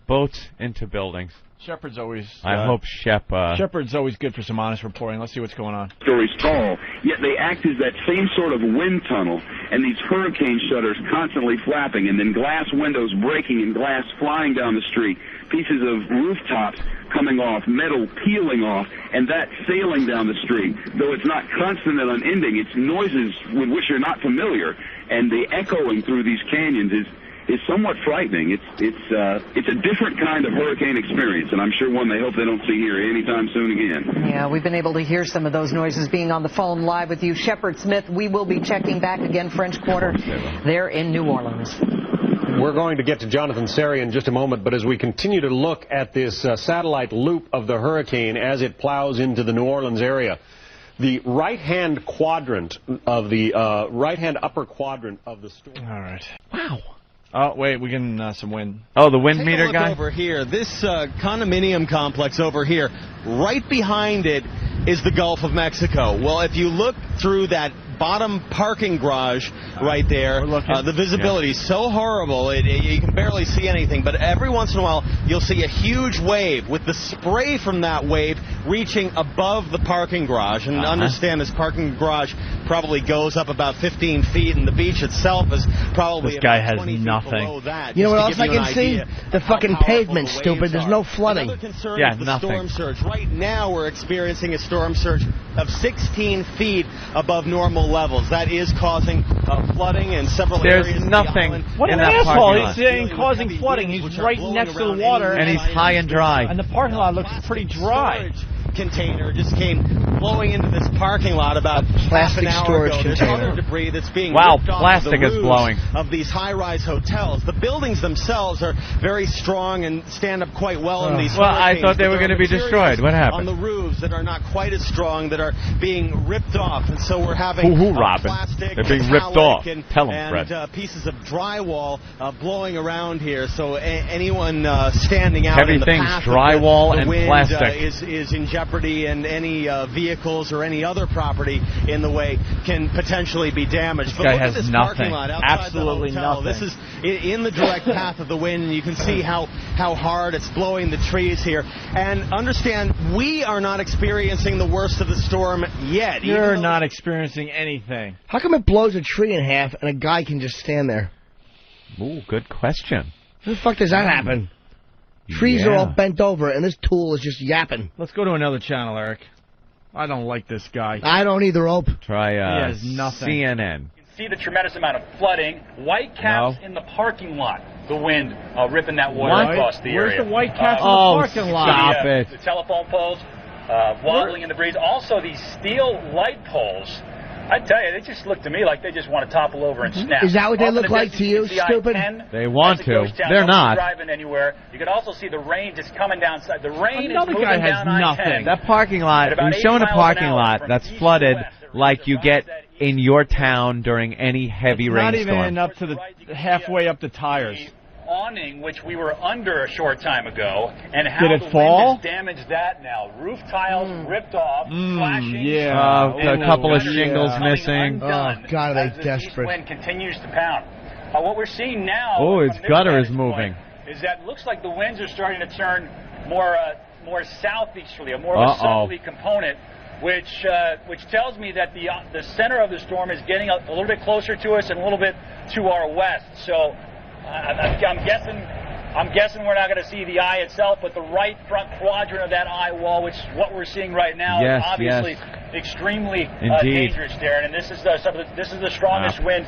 A: Boats into buildings.
B: Shepard's always...
A: I hope
B: Shepard's always good for some honest reporting. Let's see what's going on.
L: Stories tall, yet they act as that same sort of wind tunnel, and these hurricane shutters constantly flapping, and then glass windows breaking and glass flying down the street, pieces of rooftops coming off, metal peeling off, and that sailing down the street. Though it's not constant and unending, it's noises with which you're not familiar, and the echoing through these canyons is somewhat frightening. It's a different kind of hurricane experience, and I'm sure one they hope they don't see here anytime soon again.
M: Yeah, we've been able to hear some of those noises being on the phone live with you. Shepard Smith, we will be checking back again, French Quarter, there in New Orleans.
Q: We're going to get to Jonathan Seri in just a moment, but as we continue to look at this satellite loop of the hurricane as it plows into the New Orleans area, the right-hand quadrant of the right-hand upper quadrant of the storm.
B: All right.
A: Wow.
B: Oh, wait, we get some wind.
A: Oh, the wind
S: Take
A: meter
S: a look
A: guy?
S: Over here, this condominium complex over here, right behind it is the Gulf of Mexico. Well, if you look through that bottom parking garage right there, the visibility is so horrible, you can barely see anything. But every once in a while, you'll see a huge wave with the spray from that wave reaching above the parking garage. And understand this parking garage probably goes up about 15 feet, and the beach itself is probably
B: this guy
S: about
B: has
S: 20 feet
B: nothing.
S: below that.
F: You know what
S: Just
F: else
S: to
F: I
S: give
F: can
S: you
F: see?
S: an idea
F: The
S: of how
F: fucking
S: powerful
F: pavement,
S: the
F: stupid.
S: waves
F: There's
S: are.
F: no flooding.
S: Another concern
A: Yeah,
S: is the
A: nothing.
S: storm surge. Right now, we're experiencing a storm surge of 16 feet above normal levels. That is causing flooding in several
A: There's
S: areas.
A: nothing
S: of the island.
E: What
A: in
E: an
A: that
E: asshole.
A: parking lot.
E: He's saying causing flooding. He's right next to the water.
A: And he's high and dry.
E: And the parking lot looks pretty dry.
S: Container just came blowing into this parking lot about half an hour
F: storage
S: ago. There's
F: container.
S: other debris that's being
A: Wow,
S: ripped off
A: plastic
S: the
A: is
S: roofs
A: blowing.
S: of these high-rise hotels. The buildings themselves are very strong and stand up quite well in these
A: Well, I
S: hurricanes,
A: thought they
S: but
A: were
S: there
A: going to be
S: are
A: destroyed. What
S: materials
A: happened?
S: on the roofs that are not quite as strong that are being ripped off, and so we're having
A: Who, Robin?
S: plastic,
A: They're being ripped off.
S: metallic,
A: Tell 'em, Fred.
S: and pieces of drywall blowing around here. So anyone standing out
A: Heavy
S: in the
A: things,
S: path
A: drywall
S: of the
A: and
S: wind,
A: plastic.
S: is in jeopardy, and any vehicles or any other property in the way can potentially be damaged. But
B: guy
S: look
B: has
S: at this
B: nothing.
S: parking lot outside
B: Absolutely
S: the hotel.
B: nothing.
S: This is in the direct path of the wind, and you can see how hard it's blowing the trees here. And understand, we are not experiencing the worst of the storm yet.
B: You're not experiencing anything.
F: How come it blows a tree in half and a guy can just stand there?
A: Ooh, good question.
F: How the fuck does that happen? Trees are all bent over, and this tool is just yapping.
B: Let's go to another channel, Eric. I don't like this guy.
F: I don't either, Ope.
A: Try
B: He has nothing.
A: CNN.
X: See the tremendous amount of flooding. White caps in the parking lot. The wind ripping that water across the area.
E: Where's the white caps in the parking lot?
A: Stop it.
X: The telephone poles wobbling in the breeze. Also, these steel light poles I tell you, they just look to me like they just want to topple over and snap.
F: Is that what they look like to you, stupid?
A: They want to. They're not.
X: Driving anywhere. You can also see the rain just coming down. The rain is
B: Another
X: moving
B: guy has
X: down I-10.
B: nothing.
A: That parking lot, you're showing a parking lot that's flooded like you get in your town during any heavy rainstorm.
B: Not even up to the halfway up the tires.
X: Awning, which we were under a short time ago, and how
B: Did it
X: the
B: fall?
X: wind has damaged that now. Roof tiles ripped off, flashing.
B: Yeah.
A: A couple of shingles missing.
F: Oh, God, are they
X: This
F: desperate.
X: wind continues to pound. What we're seeing now.
A: Oh, its
X: from this
A: gutter is
X: vantage
A: moving.
X: point, Is that it looks like the winds are starting to turn more southeasterly, more of a southerly component. Which tells me that the center of the storm is getting a little bit closer to us and a little bit to our west. So I'm guessing we're not going to see the eye itself, but the right front quadrant of that eye wall, which is what we're seeing right now, is obviously extremely dangerous, Darren. And this is the strongest wind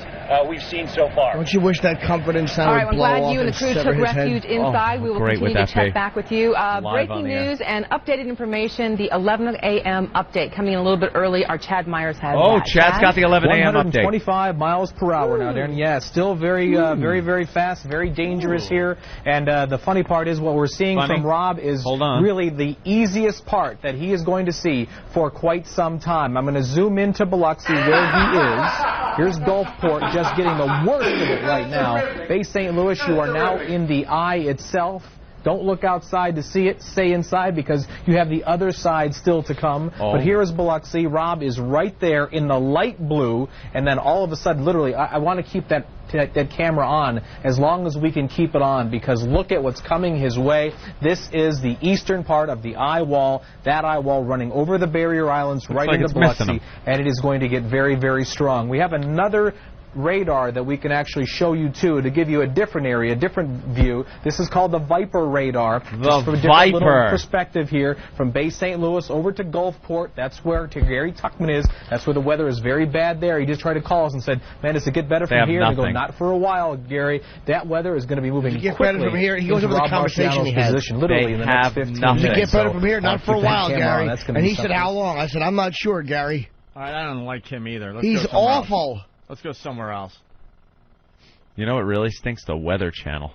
X: we've seen so far.
F: Don't you wish that comforting sound would blow off?
K: All right, I'm glad you and the crew took refuge inside. We will continue to check back with you. Breaking news and updated information, the 11 a.m. update coming in a little bit early. Our Chad Myers has that.
A: Chad's got the 11 a.m. update.
J: 125 miles per hour now, Darren. Yeah, still very, very fast, very dangerous here. And the funny part is what we're seeing from Rob is really the easiest part that he is going to see for quite some time. I'm going to zoom into Biloxi where he is. Here's Gulfport just getting the worst of it right now. Bay St. Louis, you are now in the eye itself. Don't look outside to see it. Stay inside because you have the other side still to come. But here is Biloxi. Rob is right there in the light blue. And then all of a sudden, literally, I want to keep that camera on as long as we can keep it on because look at what's coming his way. This is the eastern part of the eye wall. That eye wall running over the barrier islands right into Biloxi. And it is going to get very, very strong. We have another radar that we can actually show you to give you a different area, a different view. This is called the Viper radar. Just from a different little perspective here from Bay St. Louis over to Gulfport. That's where Gary Tuckman is. That's where the weather is very bad there. He just tried to call us and said, man, does it get better from here? And we go, not for a while, Gary. That weather is going to be moving quickly.
F: Better from here? He goes over the conversation he had.
J: Literally in the next 15 minutes.
F: Does it get better from here? Not for a while, Gary. And he said, how long? I said, I'm not sure, Gary.
B: I don't like him either.
F: He's awful.
B: Let's go somewhere else.
A: You know what really stinks? The Weather Channel.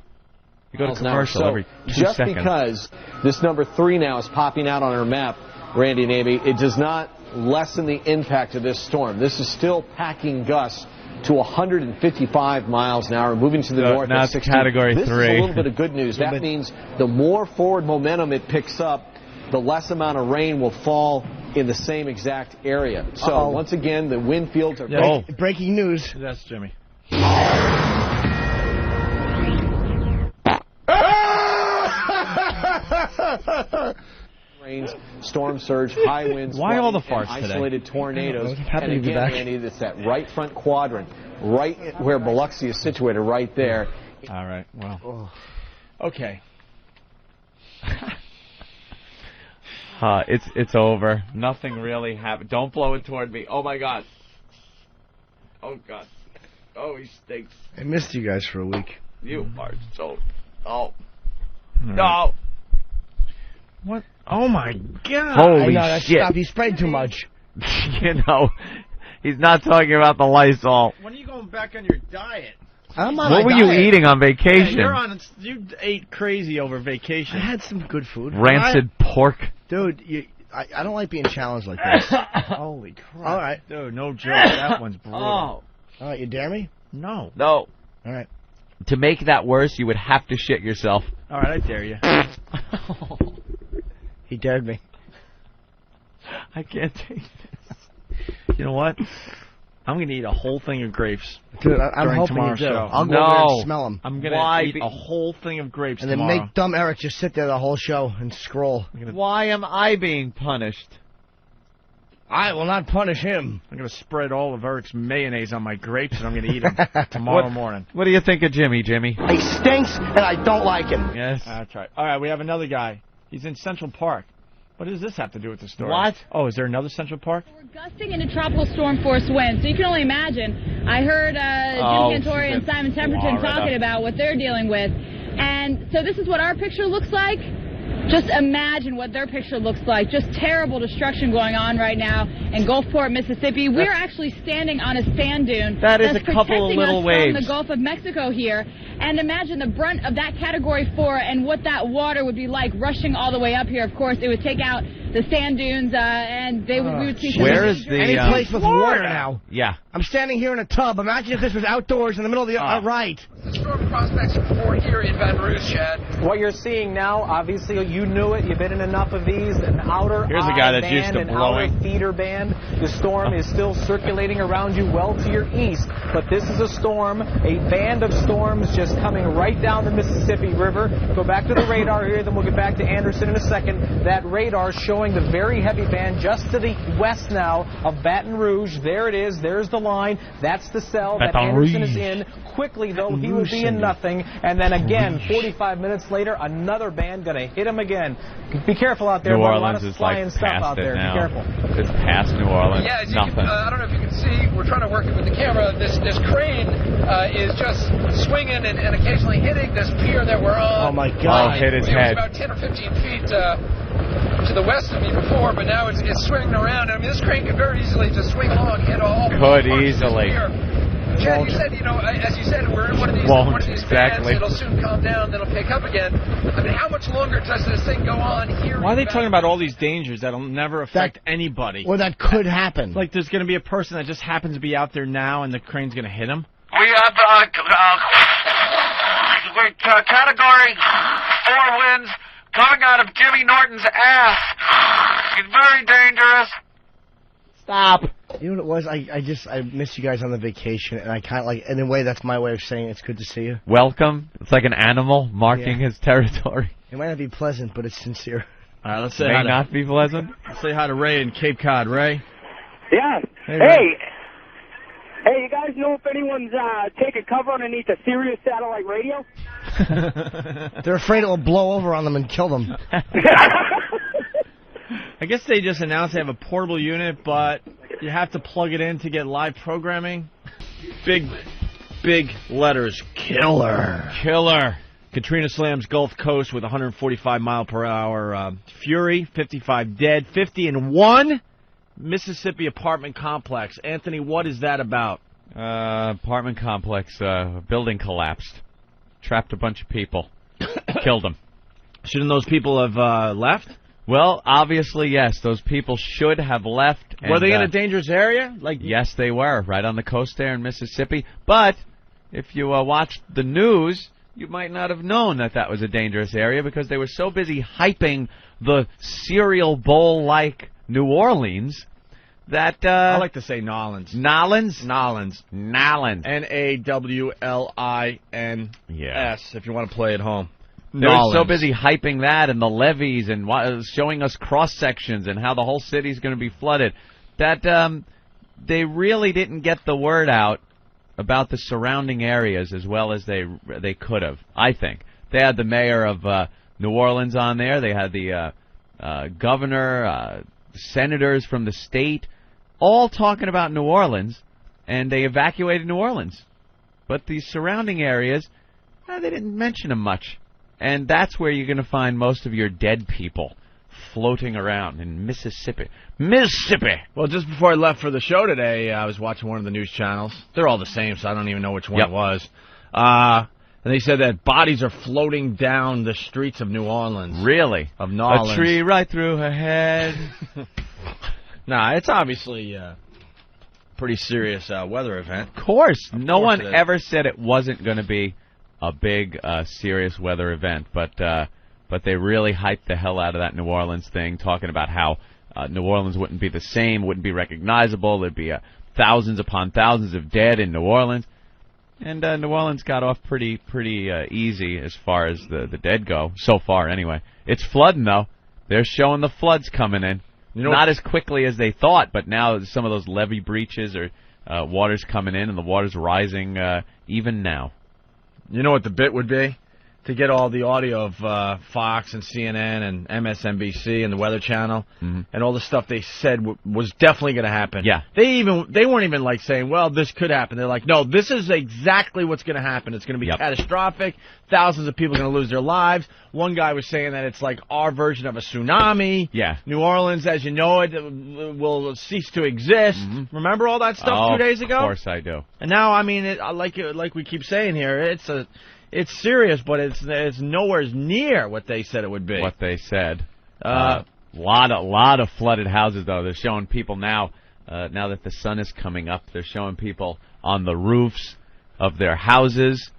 A: You go to commercial every 2
S: just
A: seconds.
S: Because this number 3 now is popping out on our map, Randy and Amy, it does not lessen the impact of this storm. This is still packing gusts to 155 miles an hour, moving to the north
A: now
S: at
A: it's
S: 60.
A: Category 3.
S: This is a little bit of good news. That means the more forward momentum it picks up, the less amount of rain will fall in the same exact area. So, once again, the wind fields are...
F: Breaking news.
B: That's Jimmy.
S: Rains, storm surge, high winds,
B: why all the farts
S: isolated
B: today?
S: tornadoes. And again, Randy, it's that right front quadrant, right where Biloxi is situated, right there.
B: All right, well, okay.
A: It's over. Nothing really happened. Don't blow it toward me. Oh, my God. Oh, God. Oh, he stinks.
F: I missed you guys for a week.
A: You are so... Oh.
B: Right.
A: No.
B: What? Oh, my God.
A: Holy
F: shit. Stop. He sprayed too much.
A: You know, he's not talking about the Lysol.
B: When are you going back on your diet?
A: What were you eating on vacation?
B: Yeah, you ate crazy over vacation.
F: I had some good food.
A: Rancid pork.
F: Dude, I don't like being challenged like this.
B: Holy crap.
F: All right.
B: Dude, no joke. That one's brutal.
F: All right, you dare me?
B: No.
A: No.
F: All right.
A: To make that worse, you would have to shit yourself.
B: All right, I dare you.
F: He dared me.
A: I can't take this.
B: You know what? I'm going to eat a whole thing of grapes.
F: Dude, I'm hoping you do.
B: Show.
F: I'll go over there and smell them.
B: I'm going to eat a whole thing of grapes
F: and then make dumb Eric just sit there the whole show and scroll.
A: Why am I being punished?
F: I will not punish him.
B: I'm going to spread all of Eric's mayonnaise on my grapes, and I'm going to eat them tomorrow morning.
A: What do you think of Jimmy?
F: He stinks, and I don't like him.
A: Yes.
B: That's right. All right, we have another guy. He's in Central Park. What does this have to do with the story?
F: What?
B: Oh, is there another Central Park?
C: We're gusting into tropical storm force winds, so you can only imagine. I heard Jim Cantori and Simon Temperton talking about what they're dealing with. And so this is what our picture looks like. Just imagine what their picture looks like. Just terrible destruction going on right now in Gulfport, Mississippi. We're actually standing on a sand dune
A: that is
C: that's
A: a couple of little waves
C: from the Gulf of Mexico here. And imagine the brunt of that Category 4 and what that water would be like rushing all the way up here. Of course, it would take out the sand dunes, and we would see...
A: Where is the...
F: Any place with water now.
A: Yeah.
F: I'm standing here in a tub. Imagine if this was outdoors in the middle of the... right.
P: The storm prospects for here in Baton Rouge, Chad.
J: What you're seeing now, obviously, you knew it. You've been in enough of these. An outer
B: Here's a guy that's used to blowing.
J: Outer feeder band. The storm is still circulating around you well to your east. But this is a storm, a band of storms just coming right down the Mississippi River. Go back to the radar here, then we'll get back to Anderson in a second. That radar showing the very heavy band just to the west now of Baton Rouge. There it is. There's the line. That's the cell that Anderson is in. Quickly, though, he will be in nothing. And then again, 45 minutes later, another band going to hit him again. Be careful out there.
A: New
J: Orleans
A: a lot of
J: is flying stuff out there.
A: Now.
J: Be careful.
A: It's past New Orleans.
P: Yeah,
A: nothing.
P: I don't know if you can see. We're trying to work it with the camera. This crane is just swinging and occasionally hitting this pier that we're on.
F: Oh, my God.
A: Hit his head.
P: It was about 10 or 15 feet to the west of me before, but now it's swinging around. I mean, this crane could very easily just swing along, hit all
A: could
P: parts
A: easily.
P: Of this pier. Chad, you said, as you said, we're in one of these bands. It'll soon calm down, then it'll pick up again. I mean, how much longer does this thing go on here?
B: Why are they talking about all these dangers that'll never affect anybody?
F: Or that could happen.
B: Like there's going to be a person that just happens to be out there now and the crane's going to hit him?
L: We have Category 4 winds coming out of Jimmy Norton's ass. It's very dangerous.
A: Stop.
F: You know what it was? I miss you guys on the vacation, and I kind of like, in a way, that's my way of saying it's good to see you.
A: Welcome. It's like an animal marking his territory.
F: It might not be pleasant, but it's sincere.
B: All right, let's say
A: hi. May not be pleasant.
B: Let's say hi to Ray in Cape Cod. Ray.
G: Yeah. Hey, you guys know if anyone's taking cover underneath a Sirius satellite radio?
F: They're afraid it will blow over on them and kill them.
B: I guess they just announced they have a portable unit, but you have to plug it in to get live programming. Big letters. Killer. Katrina slams Gulf Coast with 145 mile per hour fury. 55 dead. 50 in one Mississippi apartment complex. Anthony, what is that about?
A: Apartment complex. Building collapsed. Trapped a bunch of people. Killed them.
B: Shouldn't those people have left?
A: Well, obviously, yes. Those people should have left. And,
B: were they in a dangerous area?
A: Yes, they were, right on the coast there in Mississippi. But if you watched the news, you might not have known that was a dangerous area because they were so busy hyping the cereal bowl-like New Orleans that...
B: I like to say Nolans.
A: Nolans?
B: Nolans. N-A-W-L-I-N-S, if you want to play at home.
A: They were so busy hyping that and the levees and showing us cross-sections and how the whole city's going to be flooded that they really didn't get the word out about the surrounding areas as well as they could have, I think. They had the mayor of New Orleans on there. They had the governor, senators from the state, all talking about New Orleans, and they evacuated New Orleans. But the surrounding areas, they didn't mention them much. And that's where you're going to find most of your dead people floating around in Mississippi. Mississippi!
B: Well, just before I left for the show today, I was watching one of the news channels. They're all the same, so I don't even know which one it was. And they said that bodies are floating down the streets of New Orleans.
A: Really?
B: Of New Orleans.
A: A tree right through her head.
B: Nah, it's obviously a pretty serious weather event.
A: Of course. No one ever said it wasn't going to be a big, serious weather event, but they really hyped the hell out of that New Orleans thing, talking about how New Orleans wouldn't be the same, wouldn't be recognizable, there'd be thousands upon thousands of dead in New Orleans, and New Orleans got off pretty easy as far as the dead go, so far anyway. It's flooding, though. They're showing the floods coming in. Not as quickly as they thought, but now some of those levee breaches or water's coming in, and the water's rising even now.
B: You know what the bit would be? to get all the audio of Fox and CNN and MSNBC and the Weather Channel and all the stuff they said was definitely going to happen.
A: Yeah.
B: They weren't even like saying, well, this could happen. They're like, no, this is exactly what's going to happen. It's going to be catastrophic. Thousands of people are going to lose their lives. One guy was saying that it's like our version of a tsunami.
A: Yeah.
B: New Orleans, as you know it, will cease to exist. Remember all that stuff 2 days ago?
A: Of course I do.
B: And now, I mean, like we keep saying here, it's serious, but it's nowhere near what they said it would be.
A: What they said. Lot of flooded houses, though. They're showing people now that the sun is coming up, they're showing people on the roofs of their houses.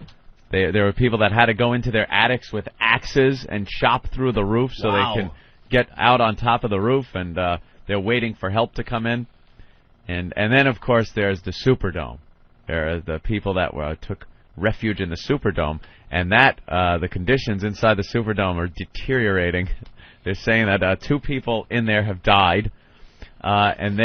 A: There were people that had to go into their attics with axes and chop through the roof so they can get out on top of the roof, and they're waiting for help to come in. And then, of course, there's the Superdome. There are the people that took refuge in the Superdome, and that the conditions inside the Superdome are deteriorating. They're saying that 2 people in there have died, and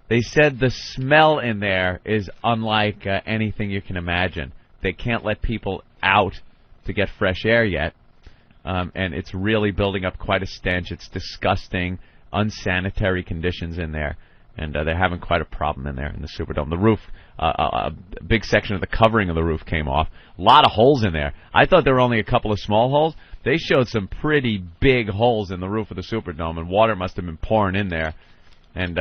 A: they said the smell in there is unlike anything you can imagine. They can't let people out to get fresh air yet, and it's really building up quite a stench. It's disgusting, unsanitary conditions in there. And they're having quite a problem in there in the Superdome. The roof, a big section of the covering of the roof came off. A lot of holes in there. I thought there were only a couple of small holes. They showed some pretty big holes in the roof of the Superdome, and water must have been pouring in there. And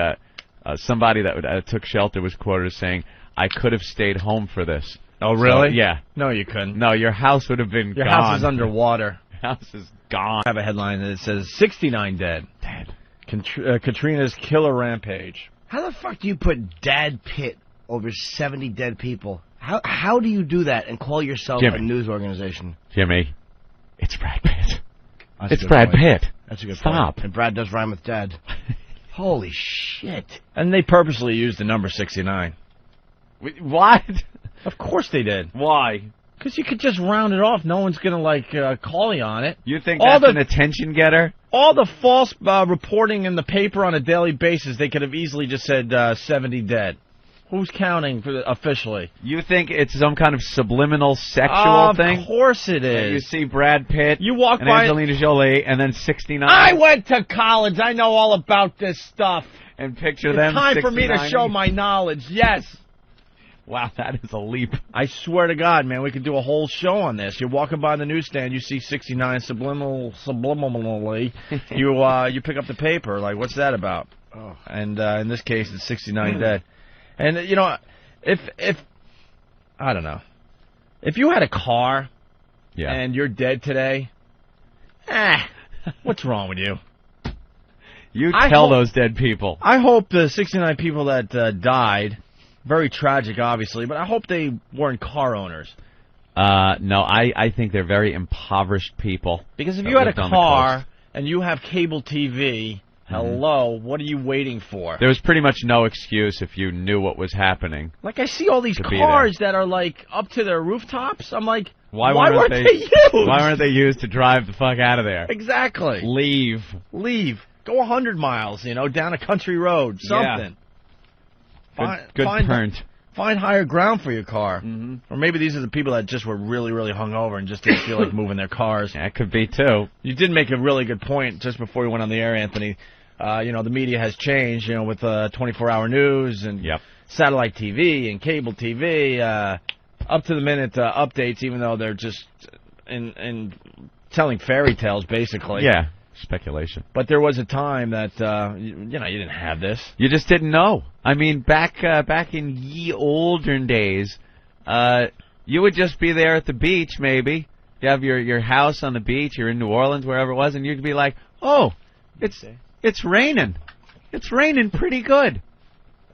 A: somebody that took shelter was quoted as saying, "I could have stayed home for this."
B: Oh, really?
A: So, yeah.
B: No, you couldn't.
A: No, your house would have been gone.
B: Your house is underwater.
A: Your house is gone.
B: I have a headline that says 69 dead. Katrina's killer rampage.
F: How the fuck do you put Dad Pitt over 70 dead people? How do you do that and call yourself a news organization?
A: Jimmy, it's Brad Pitt. It's Brad Pitt.
F: That's a good
A: Stop.
F: point. And Brad does rhyme with Dad. Holy shit.
B: And they purposely used the number 69.
A: What?
B: Of course they did.
A: Why?
B: Because you could just round it off. No one's going to, call you on it.
A: You think that's an attention getter?
B: All the false reporting in the paper on a daily basis, they could have easily just said 70 dead. Who's counting officially?
A: You think it's some kind of subliminal sexual thing?
B: Of course it is.
A: You see Brad Pitt
B: you walk
A: and
B: by
A: Angelina Jolie and then 69.
B: I went to college. I know all about this stuff.
A: And picture them
B: It's time
A: 69.
B: for me to show my knowledge. Yes.
A: Wow, that is a leap.
B: I swear to God, man, we could do a whole show on this. You're walking by the newsstand, you see 69 subliminally. You pick up the paper, like, what's that about? Oh. And in this case, it's 69 dead. And, if I don't know. If you had a car and you're dead today, what's wrong with you?
A: You tell those dead people.
B: I hope the 69 people that died... Very tragic, obviously, but I hope they weren't car owners.
A: No, I think they're very impoverished people.
B: Because if you had a car and you have cable TV, hello, what are you waiting for?
A: There was pretty much no excuse if you knew what was happening.
B: Like, I see all these cars that are, like, up to their rooftops. I'm like, why weren't they used?
A: Why weren't they used to drive the fuck out of there?
B: Exactly.
A: Leave.
B: Go 100 miles, down a country road, something.
A: Good burnt.
B: Find higher ground for your car. Or maybe these are the people that just were really, really hungover and just didn't feel like moving their cars.
A: That could be, too.
B: You did make a really good point just before we went on the air, Anthony. The media has changed, with 24-hour news and satellite TV and cable TV, up-to-the-minute updates, even though they're just in telling fairy tales, basically.
A: Yeah. Speculation.
B: But there was a time that, you didn't have this.
A: You just didn't know. I mean, back in ye olden days, you would just be there at the beach, maybe. You have your house on the beach, you're in New Orleans, wherever it was, and you'd be like, oh, it's raining. It's raining pretty good.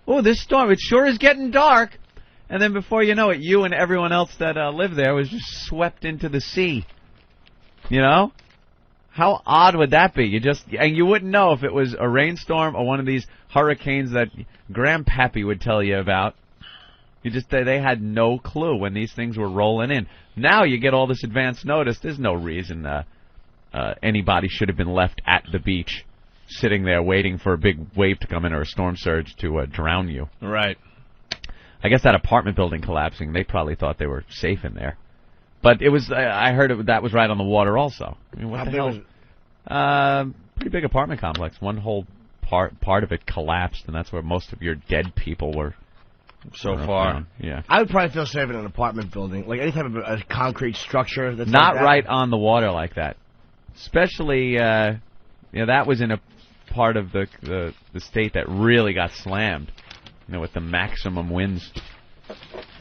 A: Oh, this storm, it sure is getting dark. And then before you know it, you and everyone else that lived there was just swept into the sea. How odd would that be? You wouldn't know if it was a rainstorm or one of these hurricanes that Grandpappy would tell you about. They had no clue when these things were rolling in. Now you get all this advance notice. There's no reason anybody should have been left at the beach, sitting there waiting for a big wave to come in or a storm surge to drown you.
B: Right.
A: I guess that apartment building collapsing, they probably thought they were safe in there. But it was. I heard that was right on the water also. I mean, what the hell? Pretty big apartment complex. One whole part of it collapsed, and that's where most of your dead people were.
B: So far,
A: yeah.
F: I would probably feel safe in an apartment building, like any type of a concrete structure. That's
A: not
F: like that.
A: Right on the water like that. Especially, that was in a part of the state that really got slammed. With the maximum winds.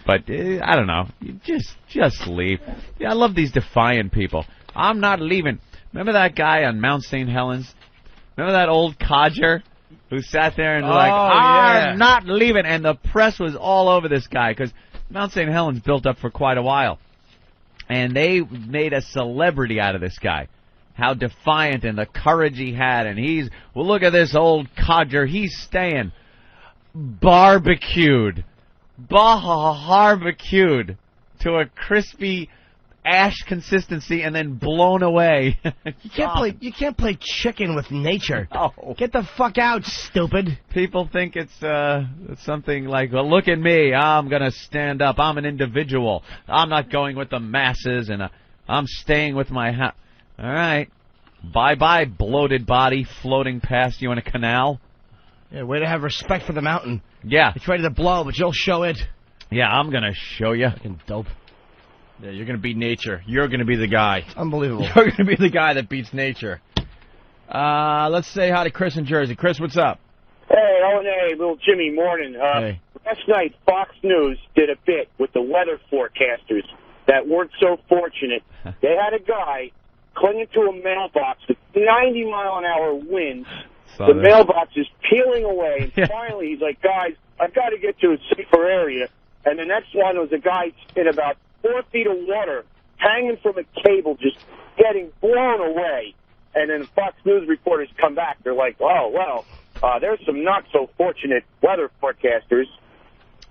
A: But I don't know. You just leave. Yeah, I love these defiant people. I'm not leaving. Remember that guy on Mount St. Helens? Remember that old codger who sat there and was like, I'm not leaving. And the press was all over this guy because Mount St. Helens built up for quite a while. And they made a celebrity out of this guy. How defiant and the courage he had. And well, look at this old codger. He's staying. Barbecued to a crispy ash consistency and then blown away.
F: You can't play chicken with nature.
A: No.
F: Get the fuck out, stupid.
A: People think it's something like, well, look at me. I'm going to stand up. I'm an individual. I'm not going with the masses, and I'm staying with my house. All right. Bye-bye, bloated body floating past you in a canal.
F: Yeah, way to have respect for the mountain.
A: Yeah.
F: It's ready to blow, but you'll show it.
A: Yeah, I'm going to show you.
F: Fucking dope.
B: Yeah, you're going to beat nature. You're going to be the guy.
F: Unbelievable.
B: You're going to be the guy that beats nature. Let's say hi to Chris in Jersey. Chris, what's up?
G: Hey, little Jimmy, morning.
B: Hey.
G: Last night, Fox News did a bit with the weather forecasters that weren't so fortunate. They had a guy clinging to a mailbox with 90-mile-an-hour winds. The mailbox is peeling away, and finally he's like, guys, I've got to get to a safer area. And the next one was a guy in about 4 feet of water, hanging from a cable, just getting blown away. And then the Fox News reporters come back. They're like, oh, well, there's some not-so-fortunate weather forecasters.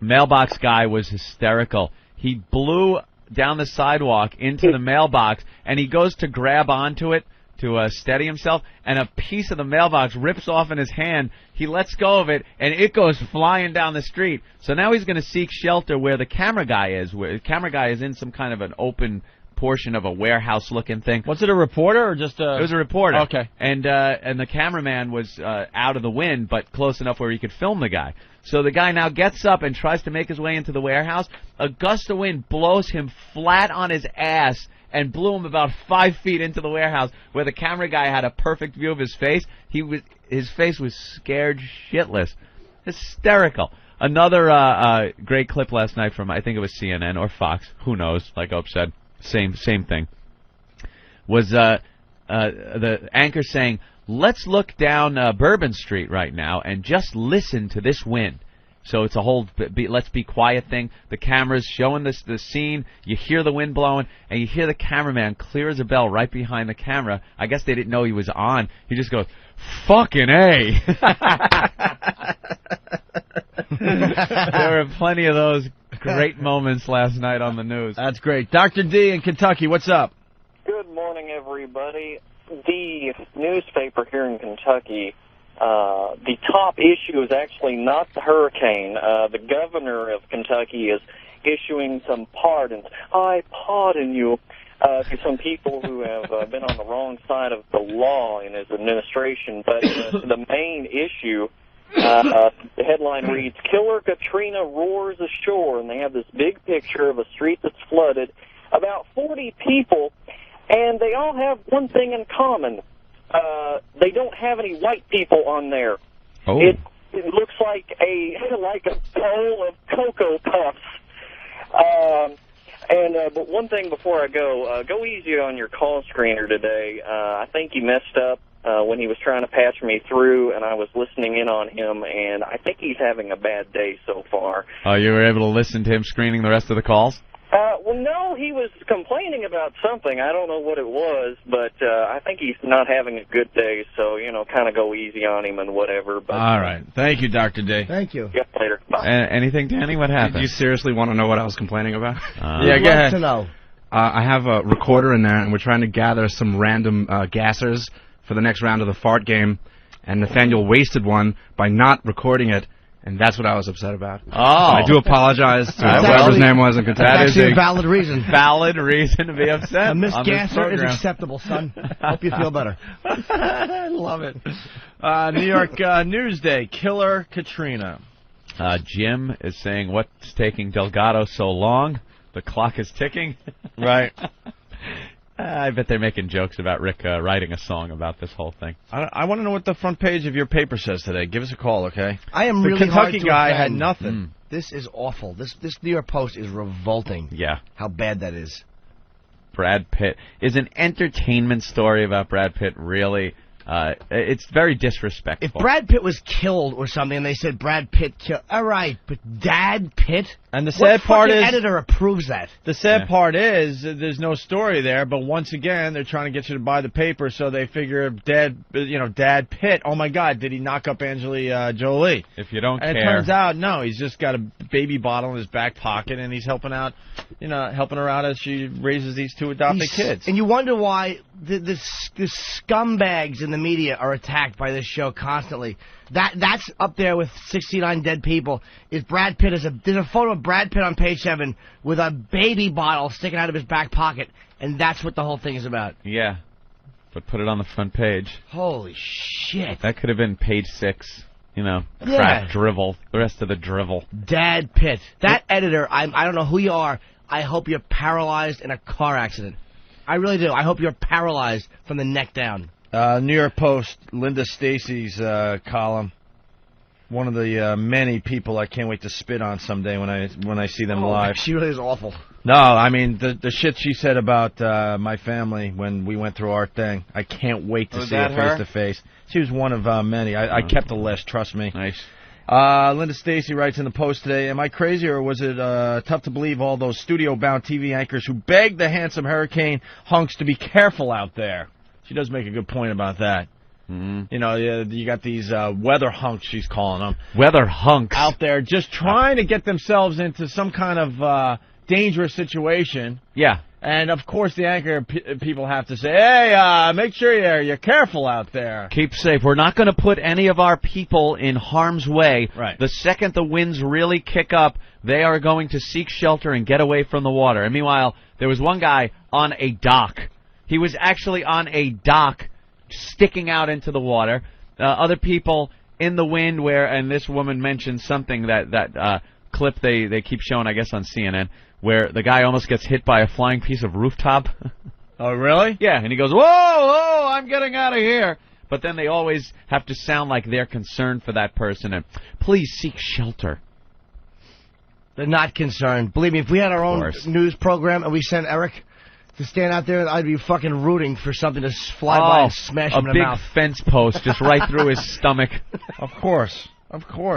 A: Mailbox guy was hysterical. He blew down the sidewalk into the mailbox, and he goes to grab onto it to steady himself, and a piece of the mailbox rips off in his hand. He lets go of it, and it goes flying down the street. So now he's going to seek shelter where the camera guy is. Where the camera guy is in some kind of an open portion of a warehouse-looking thing.
B: Was it a reporter or just a...
A: It was a reporter.
B: Okay.
A: And the cameraman was out of the wind, but close enough where he could film the guy. So the guy now gets up and tries to make his way into the warehouse. A gust of wind blows him flat on his ass and blew him about 5 feet into the warehouse, where the camera guy had a perfect view of his face. His face was scared shitless. Hysterical. Another great clip last night from, I think it was CNN or Fox, who knows, like Opie said, same thing, was the anchor saying, let's look down Bourbon Street right now and just listen to this wind. So it's a whole let's be quiet thing. The camera's showing the scene. You hear the wind blowing, and you hear the cameraman clear as a bell right behind the camera. I guess they didn't know he was on. He just goes, fucking A. There were plenty of those great moments last night on the news.
B: That's great. Dr. D in Kentucky, what's up?
H: Good morning, everybody. The newspaper here in Kentucky, the top issue is actually not the hurricane. The governor of Kentucky is issuing some pardons. I pardon you to some people who have been on the wrong side of the law in his administration. But the main issue, the headline reads, Killer Katrina roars ashore. And they have this big picture of a street that's flooded. About 40 people, and they all have one thing in common. They don't have any white people on there.
A: Oh.
H: It looks like a bowl of Cocoa Puffs. But one thing before I go easy on your call screener today. I think he messed up when he was trying to patch me through, and I was listening in on him, and I think he's having a bad day so far.
A: Oh, you were able to listen to him screening the rest of the calls?
H: Well, no, he was complaining about something. I don't know what it was, but I think he's not having a good day, so, kind of go easy on him and whatever. But,
B: all right. Thank you, Dr. D.
F: Thank you.
H: Yeah, later. Bye.
A: Anything, Danny? What happened?
N: Did you seriously want to know what I was complaining about?
B: Yeah, go ahead.
F: To know.
N: I have a recorder in there, and we're trying to gather some random gassers for the next round of the fart game, and Nathaniel wasted one by not recording it And that's what I was upset about.
A: Oh.
N: I do apologize to whoever's name was in Kentucky.
F: That's actually a valid reason.
A: Valid reason to be upset.
F: A misgasser is acceptable, son. Hope you feel better.
B: I love it. New York Newsday, killer Katrina.
A: Jim is saying, what's taking Delgado so long? The clock is ticking.
B: Right.
A: I bet they're making jokes about Rick writing a song about this whole thing.
B: I want to know what the front page of your paper says today. Give us a call, okay?
F: I am
B: the
F: really
B: Kentucky
F: hard to
B: guy
F: offend.
B: had nothing.
F: This is awful. This New York Post is revolting.
A: Yeah.
F: How bad that is.
A: Brad Pitt. Is an entertainment story about Brad Pitt really... it's very disrespectful.
F: If Brad Pitt was killed or something and they said Brad Pitt killed... All right, but Dad Pitt?
B: And the sad part is...
F: What editor approves that?
B: The sad part is there's no story there, but once again, they're trying to get you to buy the paper, so they figure Dad Pitt, oh my God, did he knock up Angelina Jolie?
A: If you don't
B: care. And it turns out, no, he's just got a baby bottle in his back pocket, and he's helping her out as she raises these two adopted kids.
F: And you wonder why the scumbags in the media are attacked by this show constantly. That's up there with 69 dead people. Is Brad Pitt there's a photo of Brad Pitt on page 7 with a baby bottle sticking out of his back pocket, and that's what the whole thing is about.
A: Yeah, but put it on the front page.
F: Holy shit!
A: That could have been page 6. Crap drivel. The rest of the drivel.
F: Dad Pitt. That editor. I don't know who you are. I hope you're paralyzed in a car accident. I really do. I hope you're paralyzed from the neck down.
B: New York Post, Linda Stacy's column. One of the many people I can't wait to spit on someday when I see them live.
F: She really is awful.
B: No, I mean, the shit she said about my family when we went through our thing. I can't wait to see her face to face. She was one of many. I kept the list, trust me.
A: Nice.
B: Linda Stacy writes in the Post today, am I crazy or was it tough to believe all those studio-bound TV anchors who begged the handsome hurricane hunks to be careful out there? She does make a good point about that. Mm-hmm. You got these weather hunks, she's calling them.
A: Weather hunks.
B: Out there just trying to get themselves into some kind of dangerous situation.
A: Yeah.
B: And, of course, the anchor people have to say, hey, make sure you're careful out there.
A: Keep safe. We're not going to put any of our people in harm's way.
B: Right.
A: The second the winds really kick up, they are going to seek shelter and get away from the water. And meanwhile, there was one guy on a dock. He was actually on a dock sticking out into the water. Other people in the wind and this woman mentioned something that clip they keep showing, I guess, on CNN, where the guy almost gets hit by a flying piece of rooftop.
B: Oh, really?
A: Yeah, and he goes, whoa, I'm getting out of here. But then they always have to sound like they're concerned for that person and please seek shelter.
F: They're not concerned. Believe me, if we had our own news program and we sent Eric to stand out there, I'd be fucking rooting for something to fly by and smash him in the mouth.
A: A big fence post just right through his stomach.
B: Of course,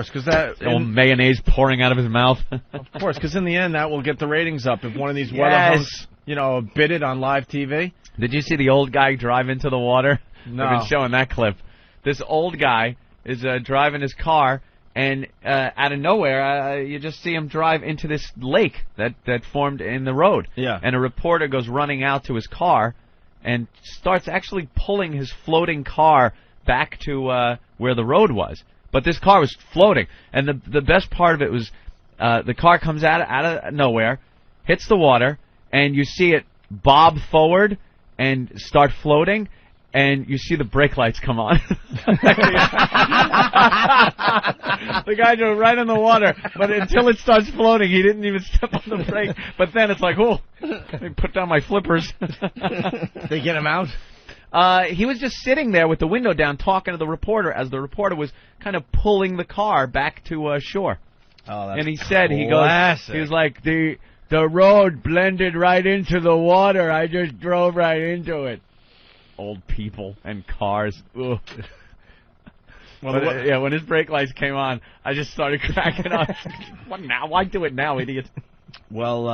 B: because that
A: old mayonnaise pouring out of his mouth.
B: Of course, because in the end that will get the ratings up if one of these weather hunks, bid it on live TV.
A: Did you see the old guy drive into the water?
B: No.
A: I've been showing that clip. This old guy is driving his car, and out of nowhere, you just see him drive into this lake that formed in the road.
B: Yeah.
A: And a reporter goes running out to his car and starts actually pulling his floating car back to where the road was. But this car was floating, and the best part of it was the car comes out of nowhere, hits the water, and you see it bob forward and start floating, and you see the brake lights come on. The guy drove right in the water, but until it starts floating, he didn't even step on the brake. But then it's like, oh, I put down my flippers.
F: They get him out?
A: He was just sitting there with the window down talking to the reporter as the reporter was kind of pulling the car back to shore.
B: Oh, that's
A: and he said,
B: classic.
A: he was like, the road blended right into the water. I just drove right into it. Old people and cars. Ugh. Well, when his brake lights came on, I just started cracking up. What now? Why do it now, idiot?
B: Well,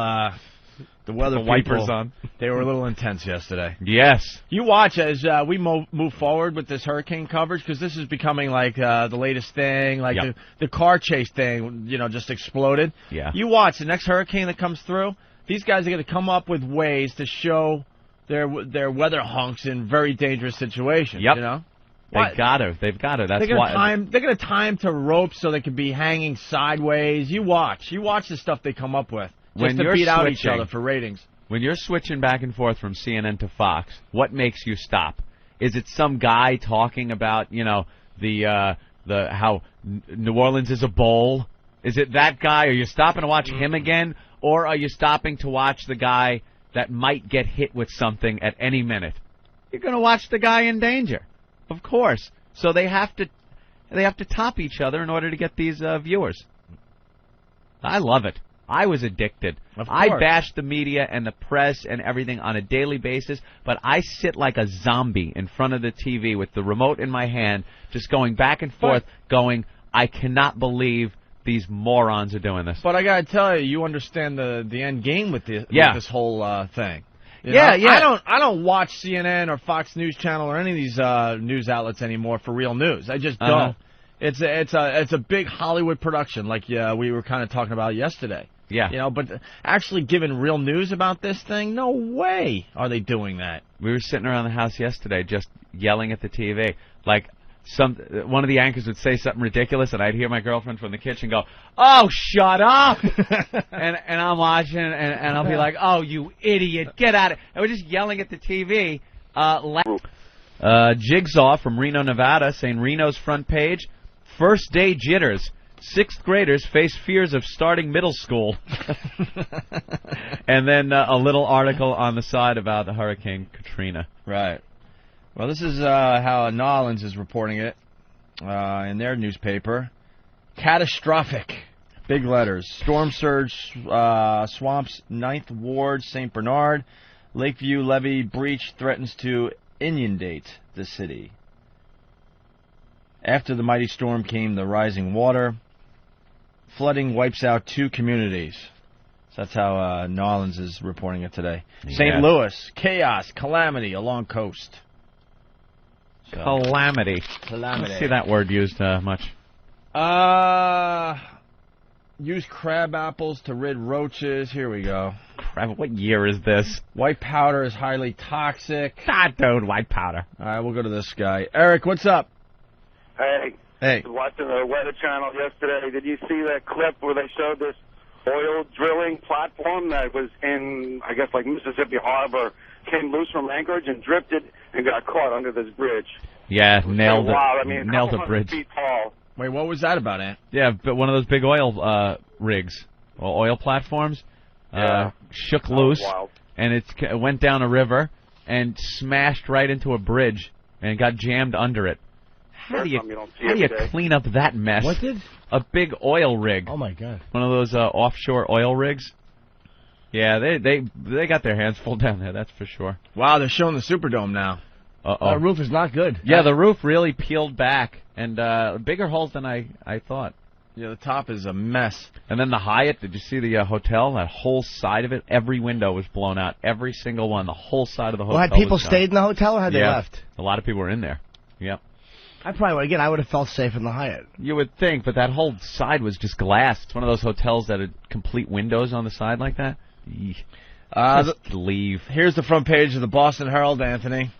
B: the weather
A: the wipers on.
B: They were a little intense yesterday.
A: Yes.
B: You watch as we move forward with this hurricane coverage, because this is becoming like the latest thing, like the car chase thing, just exploded.
A: Yeah.
B: You watch the next hurricane that comes through. These guys are going to come up with ways to show their weather hunks in very dangerous situations.
A: Yep. They've got to. That's why.
B: They're going to time to rope so they can be hanging sideways. You watch the stuff they come up with just to beat out each other for ratings.
A: When you're switching back and forth from CNN to Fox, what makes you stop? Is it some guy talking about, the how New Orleans is a bowl? Is it that guy? Are you stopping to watch him again, or are you stopping to watch the guy that might get hit with something at any minute? You're going to watch the guy in danger, of course. So they have to top each other in order to get these viewers. I love it. I was addicted. I bash the media and the press and everything on a daily basis, but I sit like a zombie in front of the TV with the remote in my hand, just going back and forth, going, I cannot believe these morons are doing this.
B: But I got to tell you, you understand the end game with this whole thing. You
A: know?
B: I don't watch CNN or Fox News Channel or any of these news outlets anymore for real news. I just don't. It's a big Hollywood production, like we were kind of talking about yesterday.
A: Yeah.
B: But actually giving real news about this thing, no way are they doing that.
A: We were sitting around the house yesterday just yelling at the TV. Like, one of the anchors would say something ridiculous, and I'd hear my girlfriend from the kitchen go, "Oh, shut up!" and I'm watching, and I'll be like, "Oh, you idiot, get out of it!" And we're just yelling at the TV. Jigsaw from Reno, Nevada, saying Reno's front page, first day jitters. 6th graders face fears of starting middle school. And then a little article on the side about the Hurricane Katrina.
B: Right. Well, this is how New Orleans is reporting it in their newspaper. Catastrophic. Big letters. Storm surge swamps 9th Ward, St. Bernard. Lakeview levee breach threatens to inundate the city. After the mighty storm came the rising water. Flooding wipes out 2 communities. So that's how New Orleans is reporting it today.
A: Yeah.
B: St. Louis, chaos, calamity along coast. So,
A: Calamity. I don't see that word used much.
B: Use crab apples to rid roaches. Here we go.
A: Crap, what year is this?
B: White powder is highly toxic.
A: Dude, white powder.
B: All right, we'll go to this guy. Eric, what's up?
D: Hey.
B: Hey.
D: Watching the Weather Channel yesterday, did you see that clip where they showed this oil drilling platform that was in, I guess, like Mississippi Harbor, came loose from Anchorage and drifted and got caught under this bridge?
A: Yeah, nailed it.
D: Wow, I mean,
A: nailed a bridge.
D: Feet tall.
B: Wait, what was that about, Ant?
A: Yeah, but one of those big oil rigs, or oil platforms, shook loose, and it went down a river and smashed right into a bridge and got jammed under it. How do you clean up that mess?
F: What did?
A: A big oil rig.
F: Oh, my God.
A: One of those offshore oil rigs. Yeah, they got their hands full down there, that's for sure.
B: Wow, they're showing the Superdome now.
F: The roof is not good.
A: Yeah, the roof really peeled back, and bigger holes than I thought.
B: Yeah, the top is a mess.
A: And then the Hyatt, did you see the hotel? That whole side of it, every window was blown out. Every single one, the whole side of the hotel.
F: Well, had people stayed in the hotel, or had they left?
A: A lot of people were in there. Yep.
F: I probably would. Again, I would have felt safe in the Hyatt.
A: You would think, but that whole side was just glass. It's one of those hotels that had complete windows on the side like that. Just leave.
B: Here's the front page of the Boston Herald, Anthony.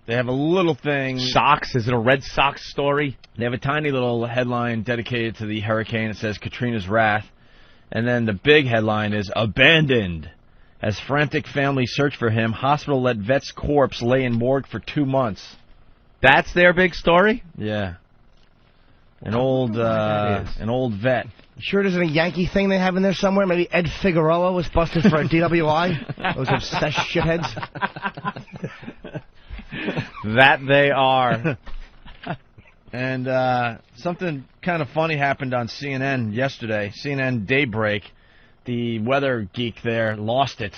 B: They have a little thing.
A: Socks? Is it a Red Sox story?
B: They have a tiny little headline dedicated to the hurricane. It says Katrina's wrath. And then the big headline is abandoned. As frantic families search for him, hospital let vet's corpse lay in morgue for 2 months.
A: That's their big story?
B: Yeah. An old vet.
F: You sure it isn't a Yankee thing they have in there somewhere? Maybe Ed Figueroa was busted for a DWI? Those obsessed shitheads.
A: That they are.
B: And something kind of funny happened on CNN yesterday. CNN Daybreak. The weather geek there lost it.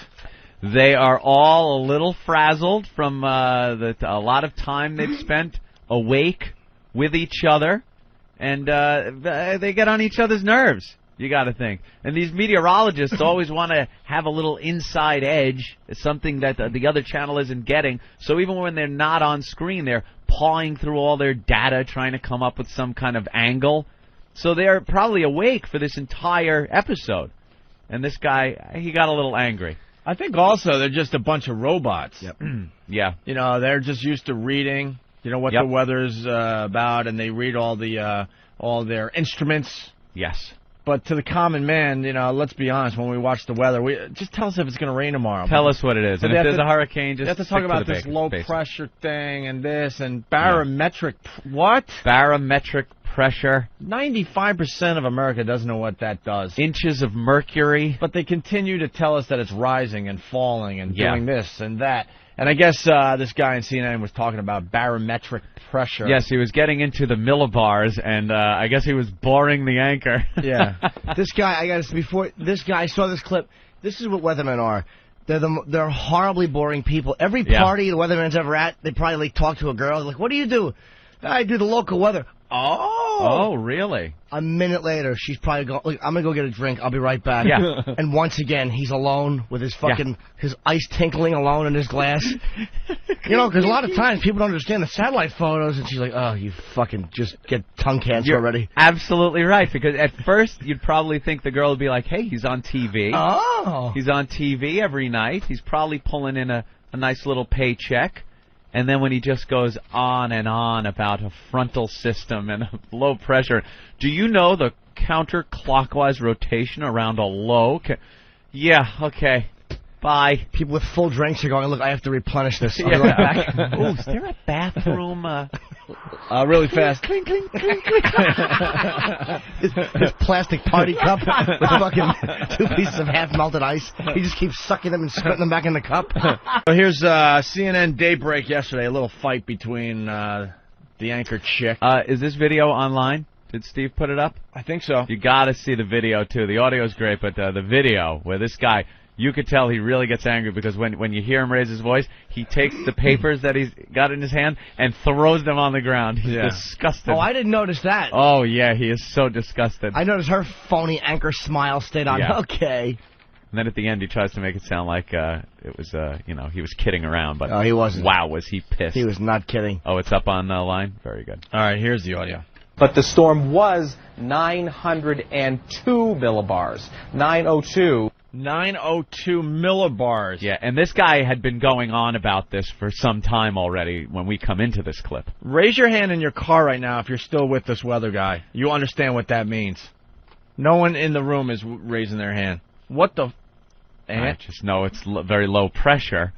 A: They are all a little frazzled from a lot of time they've spent awake with each other, and they get on each other's nerves, you got to think. And these meteorologists always want to have a little inside edge, something that the other channel isn't getting. So even when they're not on screen, they're pawing through all their data, trying to come up with some kind of angle. So they're probably awake for this entire episode. And this guy, he got a little angry.
B: I think also they're just a bunch of robots.
F: Yep.
A: Yeah.
B: You know, they're just used to reading, You know what the weather's about, and they read all their instruments.
A: Yes.
B: But to the common man, let's be honest, when we watch the weather, just tell us if it's going to rain tomorrow.
A: Tell us what it is. And if there's a hurricane, just
B: you have to talk about this low-pressure thing and this and barometric... What?
A: Barometric pressure.
B: 95% of America doesn't know what that does.
A: Inches of mercury.
B: But they continue to tell us that it's rising and falling and doing this and that. And I guess this guy in CNN was talking about barometric pressure.
A: Yes, he was getting into the millibars, and I guess he was boring the anchor.
B: Yeah.
F: This guy, I saw this clip. This is what weathermen are. They're horribly boring people. Every party the weatherman's ever at, they probably talk to a girl. Like, what do you do? I do the local weather.
A: Oh, really?
F: A minute later, she's probably going, look, I'm going to go get a drink. I'll be right back.
A: Yeah.
F: And once again, he's alone with his his ice tinkling alone in his glass. Because a lot of times people don't understand the satellite photos, and she's like, oh, you fucking just get tongue cancer already.
A: Absolutely right, because at first you'd probably think the girl would be like, hey, he's on TV.
F: Oh.
A: He's on TV every night. He's probably pulling in a nice little paycheck. And then when he just goes on and on about a frontal system and low pressure, do you know the counterclockwise rotation around a low? Yeah, okay. Bye.
F: People with full drinks are going, look, I have to replenish this. I'll be right back.
A: Ooh, is there a bathroom?
B: Really fast.
A: Clink, clink, clink, clink.
F: His plastic party cup with fucking 2 pieces of half-melted ice. He just keeps sucking them and spitting them back in the cup.
B: So here's CNN Daybreak yesterday, a little fight between the anchor chick.
A: Is this video online? Did Steve put it up?
B: I think so.
A: You got to see the video, too. The audio's great, but the video where this guy... You could tell he really gets angry because when you hear him raise his voice, he takes the papers that he's got in his hand and throws them on the ground. He's disgusted.
F: Oh, I didn't notice that.
A: Oh, yeah, he is so disgusted.
F: I noticed her phony anchor smile stayed on.
A: Yeah.
F: Okay.
A: And then at the end, he tries to make it sound like it was, he was kidding around. But
F: he wasn't.
A: Wow, was he pissed.
F: He was not kidding.
A: Oh, it's up on the line? Very good.
B: All right, here's the audio.
J: But the storm was 902 millibars. 902.
B: 902 millibars.
A: Yeah, and this guy had been going on about this for some time already when we come into this clip.
B: Raise your hand in your car right now if you're still with this weather guy. You understand what that means. No one in the room is raising their hand. What the...
A: I just know it's very low pressure.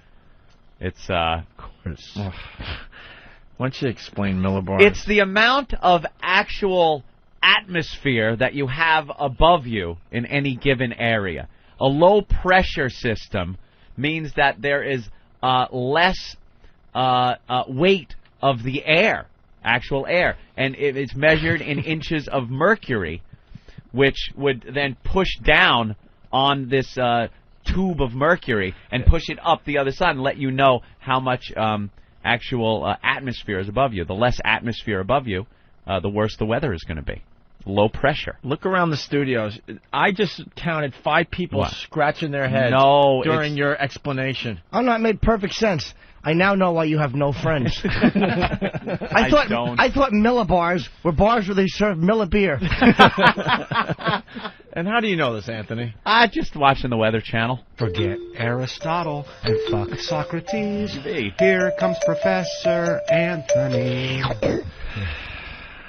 A: It's,
B: Of course. Why don't you explain millibars?
A: It's the amount of actual atmosphere that you have above you in any given area. A low-pressure system means that there is less weight of the air, actual air, and it's measured in inches of mercury, which would then push down on this tube of mercury and push it up the other side and let you know how much actual atmosphere is above you. The less atmosphere above you, the worse the weather is going to be. Low pressure.
B: Look around the studios. I just counted 5 people scratching their heads during your explanation.
F: Oh, no, it made perfect sense. I now know why you have no friends. I thought millibars were bars where they serve beer.
B: And how do you know this, Anthony?
A: Just watching the Weather Channel.
N: Forget Aristotle and fuck Socrates. Here comes Professor Anthony.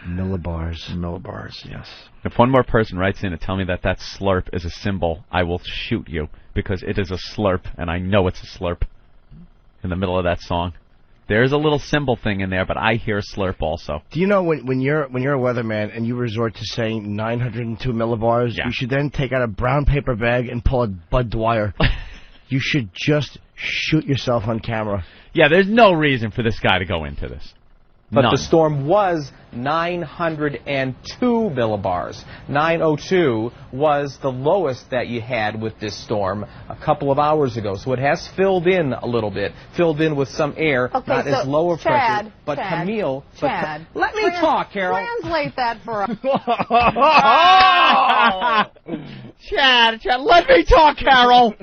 F: Millibars, yes.
A: If one more person writes in and tell me that slurp is a symbol, I will shoot you because it is a slurp, and I know it's a slurp in the middle of that song. There's a little symbol thing in there, but I hear slurp also.
F: Do you know when you're a weatherman and you resort to saying 902 millibars, you should then take out a brown paper bag and pull a Bud Dwyer. You should just shoot yourself on camera.
A: Yeah, there's no reason for this guy to go into this.
J: But the storm was 902 millibars. 902 was the lowest that you had with this storm a couple of hours ago. So it has filled in a little bit, filled in with some air, not as low of pressure. But Camille...
M: Chad,
J: let me talk, Carol.
M: Translate that for us.
A: Chad, let me talk, Carol.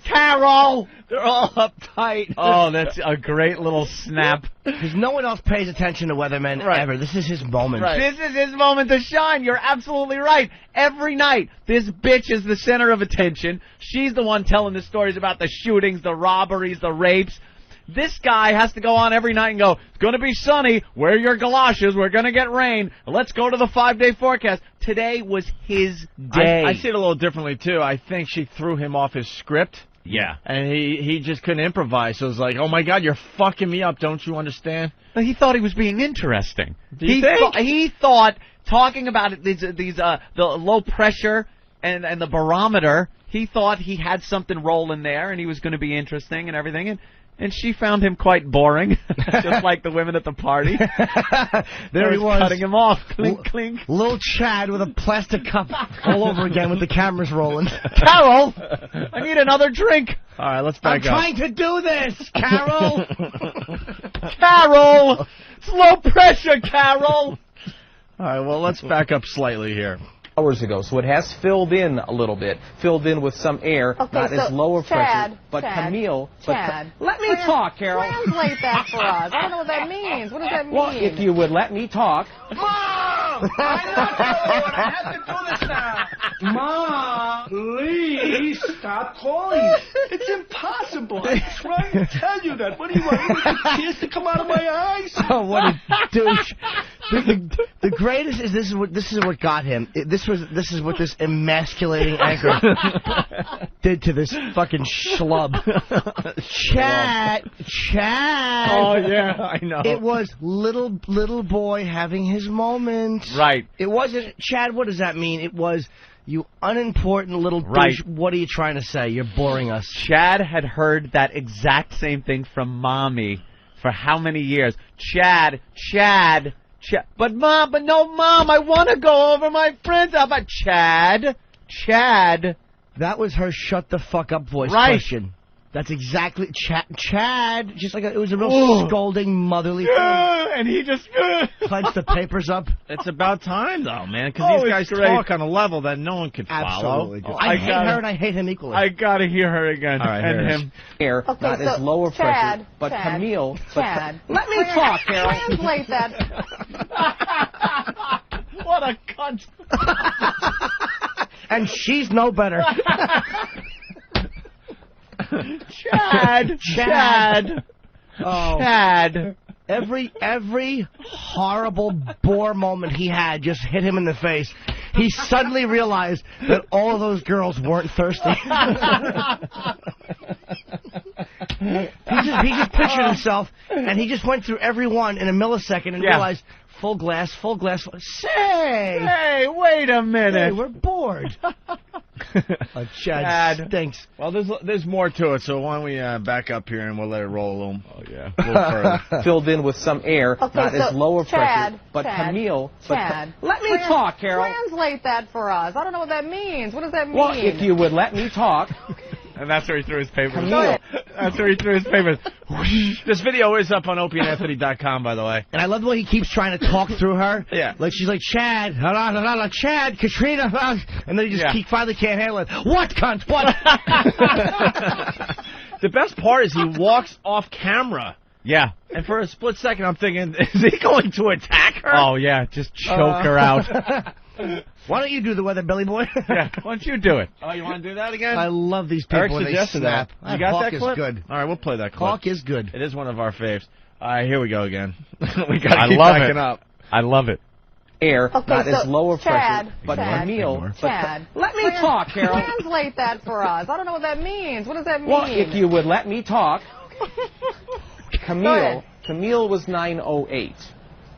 A: Carol.
B: They're all uptight.
A: Oh, that's a great little snap.
F: Because no one else pays attention to weathermen ever. This is his moment.
A: This is his moment to shine. You're absolutely right. Every night, this bitch is the center of attention. She's the one telling the stories about the shootings, the robberies, the rapes. This guy has to go on every night and go, it's going to be sunny, wear your galoshes, we're going to get rain, let's go to the 5-day forecast. Today was his day.
B: I see it a little differently, too. I think she threw him off his script.
A: Yeah.
B: And he just couldn't improvise. So it was like, oh, my God, you're fucking me up. Don't you understand?
A: He thought he was being interesting.
B: He
A: thought talking about it, the low pressure and the barometer, he thought he had something rolling there and he was going to be interesting and everything. And she found him quite boring, just like the women at the party.
F: There he was.
A: Cutting him off. Clink, clink.
F: Little Chad with a plastic cup all over again with the cameras rolling.
A: Carol, I need another drink.
B: All right, let's back up.
F: I'm trying to do this, Carol.
A: Carol, it's low pressure, Carol.
B: All right, well, let's back up slightly here.
J: Hours ago, so it has filled in a little bit, filled in with some air, not as lower pressure, but Camille.
K: Chad,
J: let me talk, Carol.
K: Translate that for us. I don't know what that means. What does that mean?
J: Well, if you would let me talk.
P: Mom! I have to do this now.
F: Mom,
P: please stop calling. It's impossible. I'm trying to tell you that. What do you want? The tears to come out of my eyes?
F: Oh, what a douche! The greatest is this is what got him. This is what this emasculating anchor did to this fucking schlub. Chad.
B: Oh yeah, I know.
F: It was little boy having his moment.
A: Right.
F: It wasn't Chad. What does that mean? It was you unimportant little douche. What are you trying to say? You're boring us.
A: Chad had heard that exact same thing from Mommy for how many years? Chad. But Mom, I want to go over my friends. How about Chad?
F: That was her shut the fuck up voice question. That's exactly Chad. Just like it was a real scolding, motherly thing.
A: And he just
F: clenched the papers up.
B: It's about time, though, man, because these guys talk on a level that no one could follow.
F: Absolutely. I hate her and I hate him equally.
A: I gotta hear her again.
B: All right,
A: and him.
J: Air, not as lower pressure, but Camille.
K: Chad.
J: Let me talk, Carol.
K: Translate that.
A: What a cunt.
F: And she's no better.
A: Chad. Oh. Chad.
F: Every horrible bore moment he had just hit him in the face. He suddenly realized that all of those girls weren't thirsty. He just pictured himself, and he just went through every one in a millisecond and realized, full glass.
A: Hey, wait a minute.
F: Hey, we're bored. Chad stinks.
B: Well, there's more to it, so why don't we back up here and we'll let it roll a little.
A: Oh, yeah.
B: A little further.
J: Filled in with some air, not as lower pressure, but Camille.
K: Let me
J: talk, Carol.
K: Translate that for us. I don't know what that means. What does that mean?
J: Well, if you would let me talk.
A: And that's where he threw his papers.
J: Camille.
A: That's where he threw his papers.
B: This video is up on opieandanthony.com, by the way.
F: And I love the way he keeps trying to talk through her.
B: Yeah.
F: Like she's like, Chad, Chad, Katrina, and then he just finally can't handle it. What, cunt? What?
B: The best part is he walks off camera.
A: Yeah.
B: And for a split second, I'm thinking, is he going to attack her?
A: Oh, yeah. Just choke her out.
F: Why don't you do the weather, Billy Boy?
A: Yeah, why don't you do it?
B: Oh, you want to do that again?
F: I love these people when they snap.
B: You got that clip?
F: Is good.
B: All right, we'll play that clip.
F: Hawk is good.
B: It is one of our faves. All right, here we go again. We got to keep
A: love
B: backing
A: it.
B: up.
A: I love it.
J: Air, not as lower pressure, but Camille.
K: Chad.
J: Let me talk, Carol.
K: Translate that for us. I don't know what that means. What does that mean?
J: Well, if you would let me talk. Camille was 908.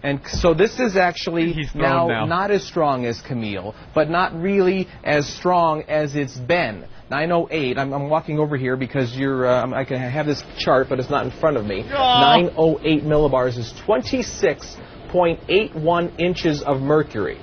J: And so this is actually now not as strong as Camille, but not really as strong as it's been. 908, I'm walking over here because I can have this chart, but it's not in front of me. 908 millibars is 26.81 inches of mercury.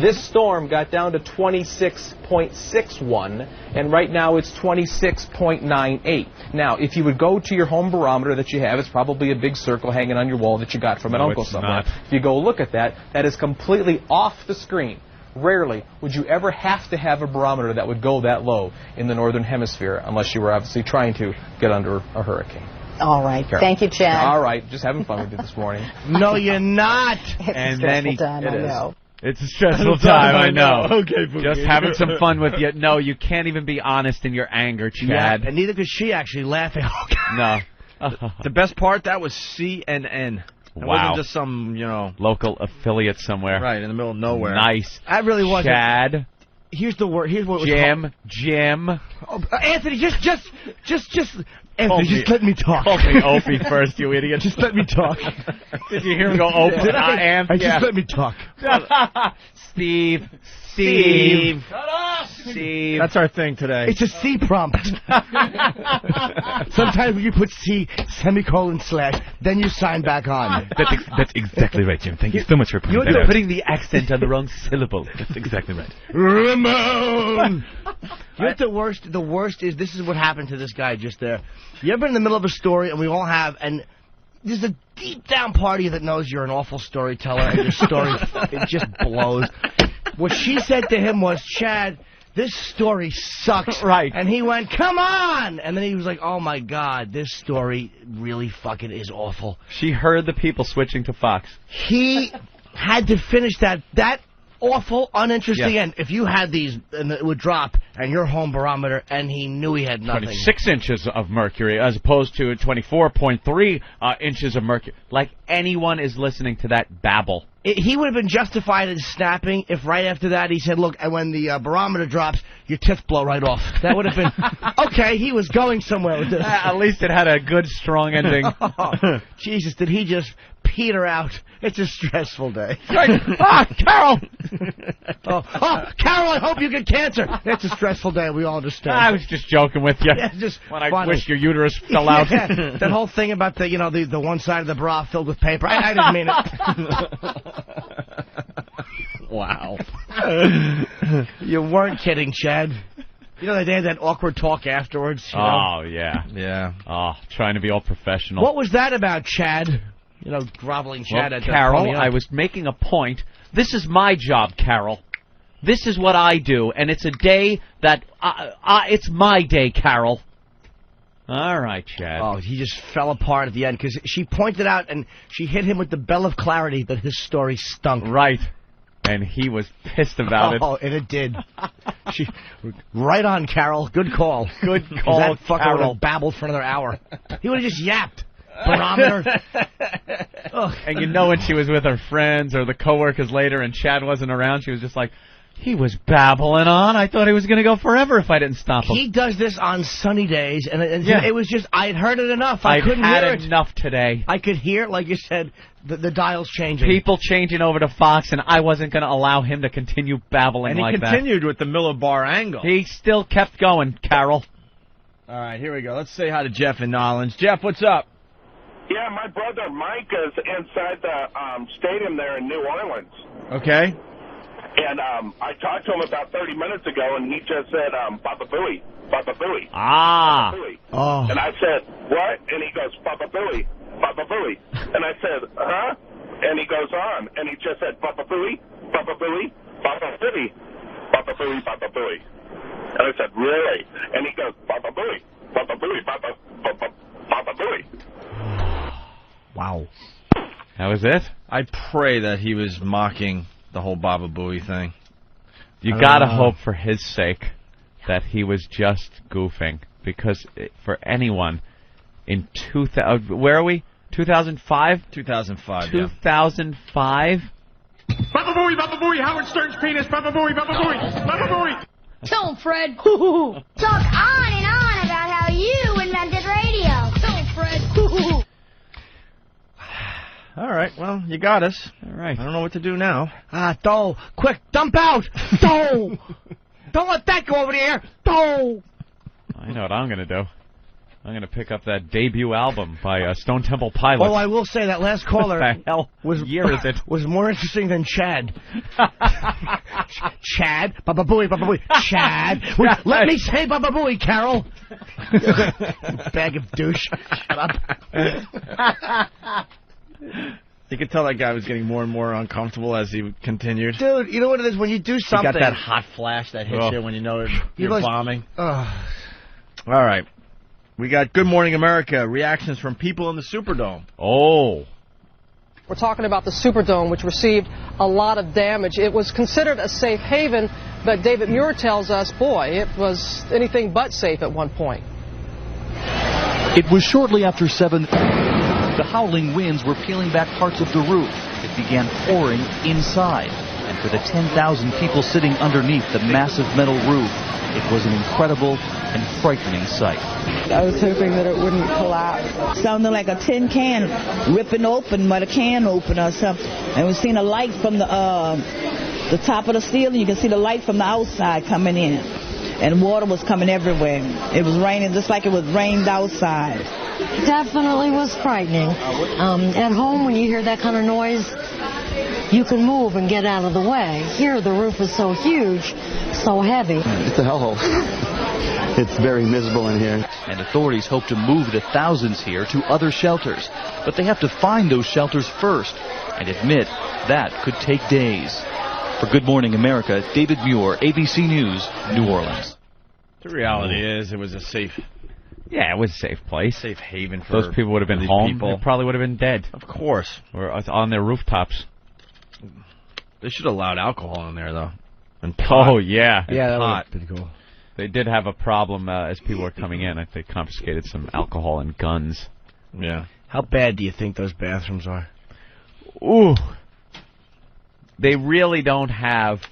J: This storm got down to 26.61, and right now it's 26.98. Now, if you would go to your home barometer that you have, it's probably a big circle hanging on your wall that you got from an uncle somewhere. If you go look at that, that is completely off the screen. Rarely would you ever have to have a barometer that would go that low in the northern hemisphere, unless you were obviously trying to get under a hurricane.
K: All right. Thank you, Chad.
J: All right. Just having fun with you this morning.
F: No, you're not.
K: It's a stressful time, I know.
A: It's a stressful time, I know.
B: Okay,
A: just having some fun with you. No, you can't even be honest in your anger, Chad.
F: Yeah, and neither could she actually laughing.
A: No.
B: The best part, that was CNN. It wasn't just some,
A: local affiliate somewhere.
B: Right, in the middle of nowhere.
A: Nice.
F: That really wasn't.
A: Chad.
F: Here's the word. Here's what was
A: Jim.
F: Oh, Anthony, just Anthony, just let me talk.
A: Call me Opie first, you idiot.
F: Just let me talk.
A: Did you hear him go Opie?
F: Did I? Just let me talk.
A: Steve. Steve.
B: That's our thing today.
F: It's a C prompt. Sometimes when you put C, semicolon / then you sign back on.
N: That's exactly right, Jim. Thank you so much for putting that
A: You're
N: out.
A: putting the accent on the wrong syllable.
N: That's exactly right.
F: Ramon! You know what the worst is, this is what happened to this guy just there. You ever been in the middle of a story, and we all have, and there's a deep down part of you that knows you're an awful storyteller, and your story, it just blows. What she said to him was, Chad, this story sucks.
A: Right.
F: And he went, come on! And then he was like, oh my God, this story really fucking is awful.
A: She heard the people switching to Fox.
F: He had to finish that awful, uninteresting end. If you had these, and it would drop, and your home barometer, and he knew he had nothing.
A: 26 inches of mercury, as opposed to 24.3 inches of mercury. Like anyone is listening to that babble.
F: He would have been justified in snapping if right after that he said, look, and when the barometer drops, your tits blow right off. That would have been, okay, he was going somewhere with this.
A: At least it had a good, strong ending.
F: Oh, Jesus, did he just peter out? It's a stressful day.
A: Carol!
F: Carol, I hope you get cancer. It's a stressful day, we all understand.
A: I was just joking with you.
F: Yeah, just
A: when I
F: funny.
A: wished your uterus fell out.
F: Yeah, that whole thing about the one side of the bra filled with paper. I didn't mean it.
B: Wow.
F: You weren't kidding, Chad. You know, they had that awkward talk afterwards. You know?
A: Oh, yeah.
B: Yeah.
A: Oh, trying to be all professional.
F: What was that about, Chad? You know, groveling Chad.
A: Well, Carol, I was making a point. This is my job, Carol. This is what I do, and it's a day that... it's my day, Carol. All right, Chad.
F: Oh, he just fell apart at the end, because she pointed out, and she hit him with the bell of clarity that his story stunk.
A: Right. And he was pissed about it.
F: Oh, and it did. Right on, Carol. Good call.
A: Good call,
F: that fucker
A: Carol.
F: would have babbled for another hour. He would have just yapped. Barometer.
A: And you know when she was with her friends or the coworkers later and Chad wasn't around, she was just like, he was babbling on. I thought he was going to go forever if I didn't stop him.
F: He does this on sunny days, and it was just, I had heard it enough. I couldn't hear it.
A: I've had enough today.
F: I could hear, like you said, the dial's changing.
A: People changing over to Fox, and I wasn't going to allow him to continue babbling like that.
B: And he continued with the Miller Bar angle.
A: He still kept going, Carol.
B: All right, here we go. Let's say hi to Jeff in Nolens. Jeff, what's up?
D: Yeah, my brother Mike is inside the stadium there in New Orleans.
B: Okay.
D: And I talked to him about 30 minutes ago, and he just said, Papa Booey, Papa Booey.
A: Ah.
D: Papa Booey.
F: Oh.
D: And I said, what? And he goes, Papa Booey, Papa Booey. And I said, huh? And he goes on, and he just said, Papa Booey, Papa Booey, Papa Booey, Papa Booey, Papa Booey. And I said, really? And he goes, Papa Booey, Papa Booey, Papa Booey.
F: Wow.
A: That was it?
B: I pray that he was mocking the whole Baba Booey thing.
A: You gotta hope for his sake that he was just goofing, because for anyone in 2000, where are we? 2005?
B: 2005.
A: 2005.
R: Baba Booey, Howard Stern's penis, Baba Booey, Baba Booey, Baba Booey.
I: Tell him, Fred. Talk on and on about how you invented radio. Tell him, Fred.
B: All right, well, you got us.
A: All right.
B: I don't know what to do now.
F: Doe, quick, dump out. Doe. Don't let that go over the air. Doe.
A: I know what I'm going to do. I'm going to pick up that debut album by Stone Temple Pilots.
F: Oh, I will say that last caller
A: What the hell year is it?
F: Was more interesting than Chad. Chad? Baba Booey. Chad? Let me say Baba Booey, Carol. Bag of douche. Shut up.
B: You could tell that guy was getting more and more uncomfortable as he continued.
F: Dude, you know what it is? When you do something...
B: You got that hot flash that hits you when you know you're bombing. All right. We got Good Morning America, reactions from people in the Superdome.
A: Oh.
T: We're talking about the Superdome, which received a lot of damage. It was considered a safe haven, but David Muir tells us, boy, it was anything but safe at one point.
O: It was shortly after 7. The howling winds were peeling back parts of the roof. It began pouring inside. And for the 10,000 people sitting underneath the massive metal roof, it was an incredible and frightening sight.
U: I was hoping that it wouldn't collapse. Sounded like a tin can ripping open, but a can open or something. And we've seen a light from the top of the ceiling. You can see the light from the outside coming in. And water was coming everywhere. It was raining just like it was rained outside.
V: Definitely was frightening. At home, when you hear that kind of noise, you can move and get out of the way. Here, the roof is so huge, so heavy.
O: It's a hellhole. It's very miserable in here. And authorities hope to move the thousands here to other shelters. But they have to find those shelters first and admit that could take days. For Good Morning America, David Muir, ABC News, New Orleans.
B: The reality is it was a safe...
A: Yeah, it was a safe place.
B: Safe haven for
A: those people would have been home. They probably would have been dead.
B: Of course.
A: Or on their rooftops.
B: They should have allowed alcohol in there, though. And pot.
A: Oh, yeah.
F: Yeah, that
B: pot.
F: was pretty cool.
A: They did have a problem as people were coming in. They confiscated some alcohol and guns.
B: Yeah.
F: How bad do you think those bathrooms are?
A: Ooh. They really don't have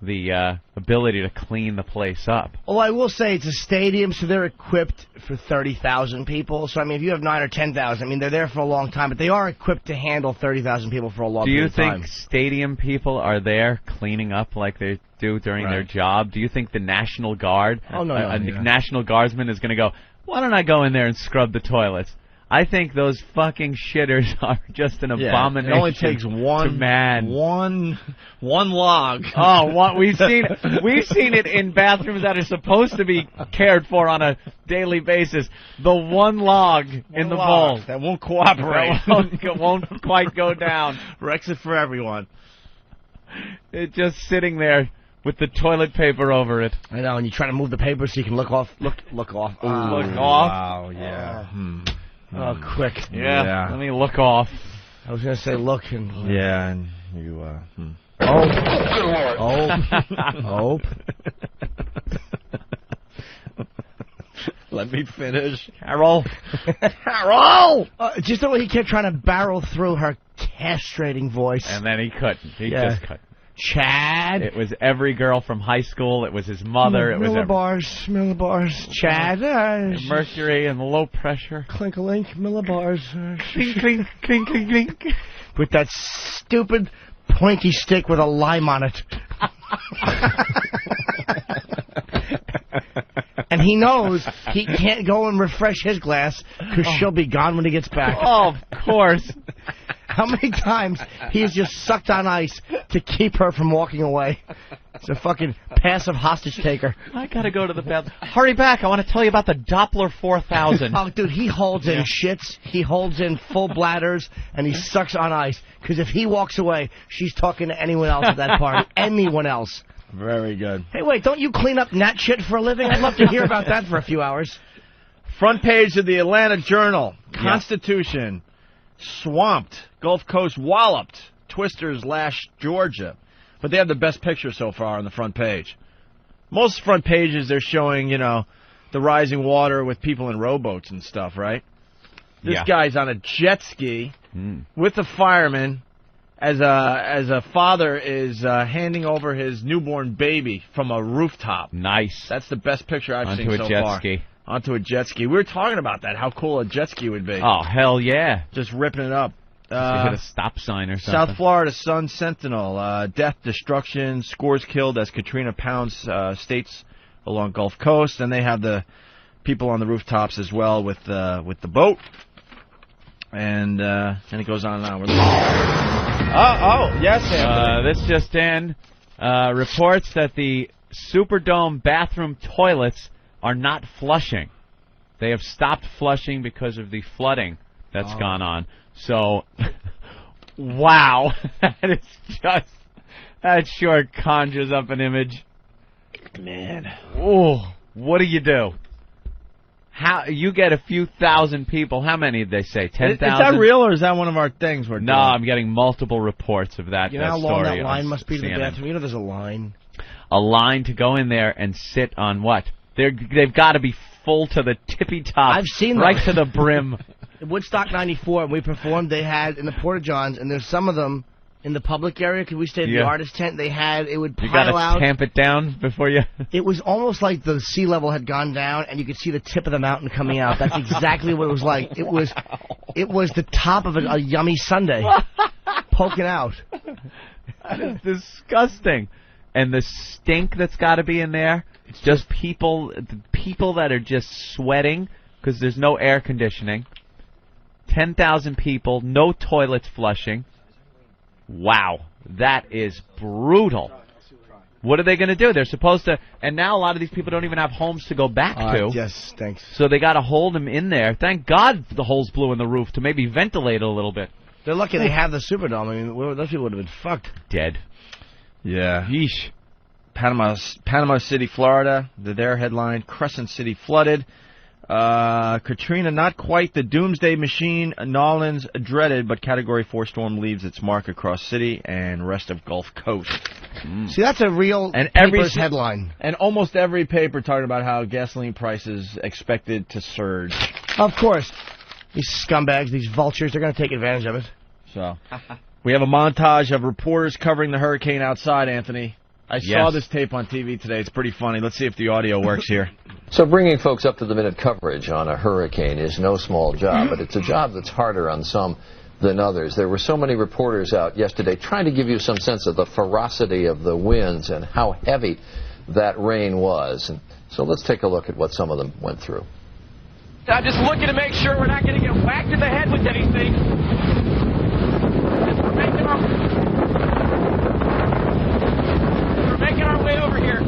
A: the ability to clean the place up.
F: Well, I will say it's a stadium, so they're equipped for 30,000 people. So, I mean, if you have 9 or 10,000, I mean, they're there for a long time, but they are equipped to handle 30,000 people for a long period of time.
A: Do you think stadium people are there cleaning up like they do during their job? Do you think the National Guard, National Guardsman is going to go, why don't I go in there and scrub the toilets? I think those fucking shitters are just an abomination.
B: It only takes one log.
A: Oh, we've seen it in bathrooms that are supposed to be cared for on a daily basis. The one log in the bowl
B: that won't cooperate,
A: that won't quite go down.
B: Wrecks it for everyone.
A: It's just sitting there with the toilet paper over it.
F: I know, and you try to move the paper so you can look off. Look off.
A: Look off.
B: Wow, yeah.
F: Oh, quick.
A: Yeah. Let me look off.
F: I was going to say look. And
B: yeah, and you,
F: Oh.
B: Let me finish.
A: Carol.
F: Carol! Just the way he kept trying to barrel through her castrating voice.
A: And then he couldn't. He just couldn't.
F: Chad.
A: It was every girl from high school. It was his mother. It was
F: millibars. Chad.
A: Mercury and low pressure.
F: Clink-a-link, millibars.
A: Clink, clink, clink, clink, clink.
F: With that stupid pointy stick with a lime on it. And he knows he can't go and refresh his glass because she'll be gone when he gets back.
A: Oh, of course.
F: How many times he has just sucked on ice to keep her from walking away? It's a fucking passive hostage taker.
A: I gotta go to the bathroom. Hurry back, I want to tell you about the Doppler 4000.
F: Oh, dude, he holds in shits, he holds in full bladders, and he sucks on ice. Because if he walks away, she's talking to anyone else at that party. Anyone else.
B: Very good.
F: Hey, wait, don't you clean up gnat shit for a living? I'd love to hear about that for a few hours.
B: Front page of the Atlanta Journal. Constitution. Swamped. Gulf Coast walloped. Twisters lash Georgia. But they have the best picture so far on the front page. Most front pages, they're showing, the rising water with people in rowboats and stuff, right? This guy's on a jet ski with a fireman as a father is handing over his newborn baby from a rooftop.
A: Nice.
B: That's the best picture I've seen so far.
A: Onto a jet ski.
B: Onto a jet ski. We were talking about that, how cool a jet ski would be.
A: Oh, hell yeah.
B: Just ripping it up.
A: You hit a stop sign or something.
B: South Florida Sun Sentinel. Death, destruction, scores killed as Katrina pounds states along Gulf Coast. And they have the people on the rooftops as well with the boat. And it goes on and on. Yes, Anthony.
A: This just in. Reports that the Superdome bathroom toilets are not flushing. They have stopped flushing because of the flooding that's gone on. So, wow. That sure conjures up an image.
B: Man.
A: Oh, what do you do? How you get a few thousand people? How many did they say? 10,000?
B: Is that real, or is that one of our things we're doing?
A: No, I'm getting multiple reports of that.
F: You know how long that line must be to the bathroom? You know there's a line.
A: A line to go in there and sit on what? They've got to be full to the tippy top.
F: I've seen
A: right
F: those.
A: to the brim.
F: Woodstock 94, we performed, they had in the Porta-Johns, and there's some of them in the public area. Could we stay at the artist tent? They had, it would pile out.
A: You got to tamp it down before you...
F: It was almost like the sea level had gone down, and you could see the tip of the mountain coming out. That's exactly what it was like. It was the top of a yummy sundae poking out.
A: That is disgusting. And the stink that's got to be in there. It's just people that are just sweating because there's no air conditioning. 10,000 people, no toilets flushing. Wow, that is brutal. What are they going to do? They're supposed to, and now a lot of these people don't even have homes to go back to.
F: Yes, thanks.
A: So they got to hold them in there. Thank God the holes blew in the roof to maybe ventilate a little bit.
F: They're lucky they have the Superdome. I mean, those people would have been fucked.
A: Dead.
B: Yeah. Yeesh. Panama City, Florida. Their headline, Crescent City flooded. Katrina, not quite the doomsday machine Nolans dreaded, but Category 4 storm leaves its mark across city and rest of Gulf Coast.
F: See, that's a real paper's headline.
B: And almost every paper talking about how gasoline prices expected to surge.
F: Of course. These scumbags, these vultures, they're going to take advantage of it.
B: So, we have a montage of reporters covering the hurricane outside, Anthony. I saw this tape on TV today. It's pretty funny. Let's see if the audio works here.
E: So bringing folks up to the minute coverage on a hurricane is no small job, but it's a job that's harder on some than others. There were so many reporters out yesterday trying to give you some sense of the ferocity of the winds and how heavy that rain was. And so let's take a look at what some of them went through.
R: I'm just looking to make sure we're not going to get whacked in the head with anything. We're making our way over here.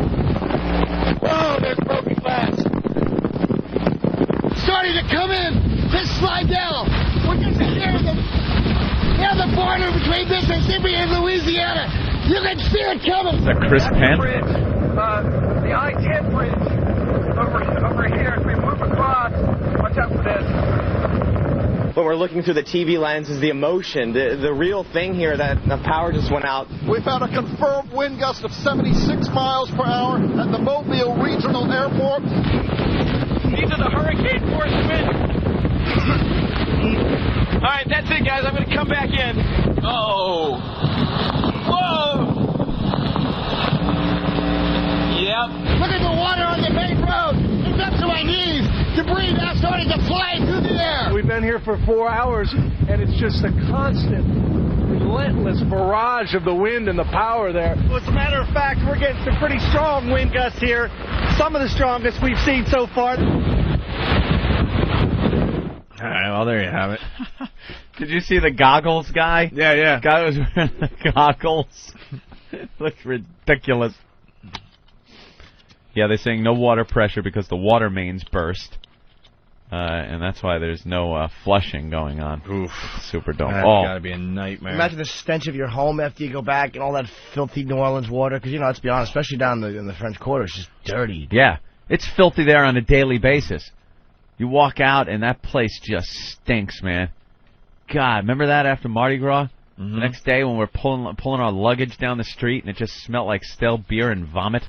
R: Whoa, there's broken glass.
Q: Starting to come in. Just slide down. We're just near the border between Mississippi and Louisiana. You can see it coming.
A: Is that Chris Penn?
R: The I-10 bridge over here. As we move across, watch out for this.
W: When we're looking through the TV lens is the emotion, the real thing here that the power just went out.
Q: We've had a confirmed wind gust of 76 miles per hour at the Mobile Regional Airport.
R: These are the hurricane force winds. All right, that's it, guys. I'm going to come back in. Oh. Whoa. Yep.
Q: Look at the water on the main road. It's up to my knees. Debris now starting to fly through the air.
X: We've been here for 4 hours, and it's just a constant, relentless barrage of the wind and the power there.
Q: Well, as a matter of fact, we're getting some pretty strong wind gusts here. Some of the strongest we've seen so far.
B: All right, well, there you have it.
A: Did you see the goggles guy?
B: Yeah.
A: Guy was wearing the goggles. It looked ridiculous. Yeah, they're saying no water pressure because the water mains burst. And that's why there's no flushing going on.
B: Oof.
A: Superdome.
B: That's gotta be a nightmare.
F: Imagine the stench of your home after you go back and all that filthy New Orleans water. Because, let's be honest, especially down in the French Quarter, it's just dirty.
A: Yeah, it's filthy there on a daily basis. You walk out and that place just stinks, man. God, remember that after Mardi Gras? The next day when we're pulling our luggage down the street and it just smelled like stale beer and vomit?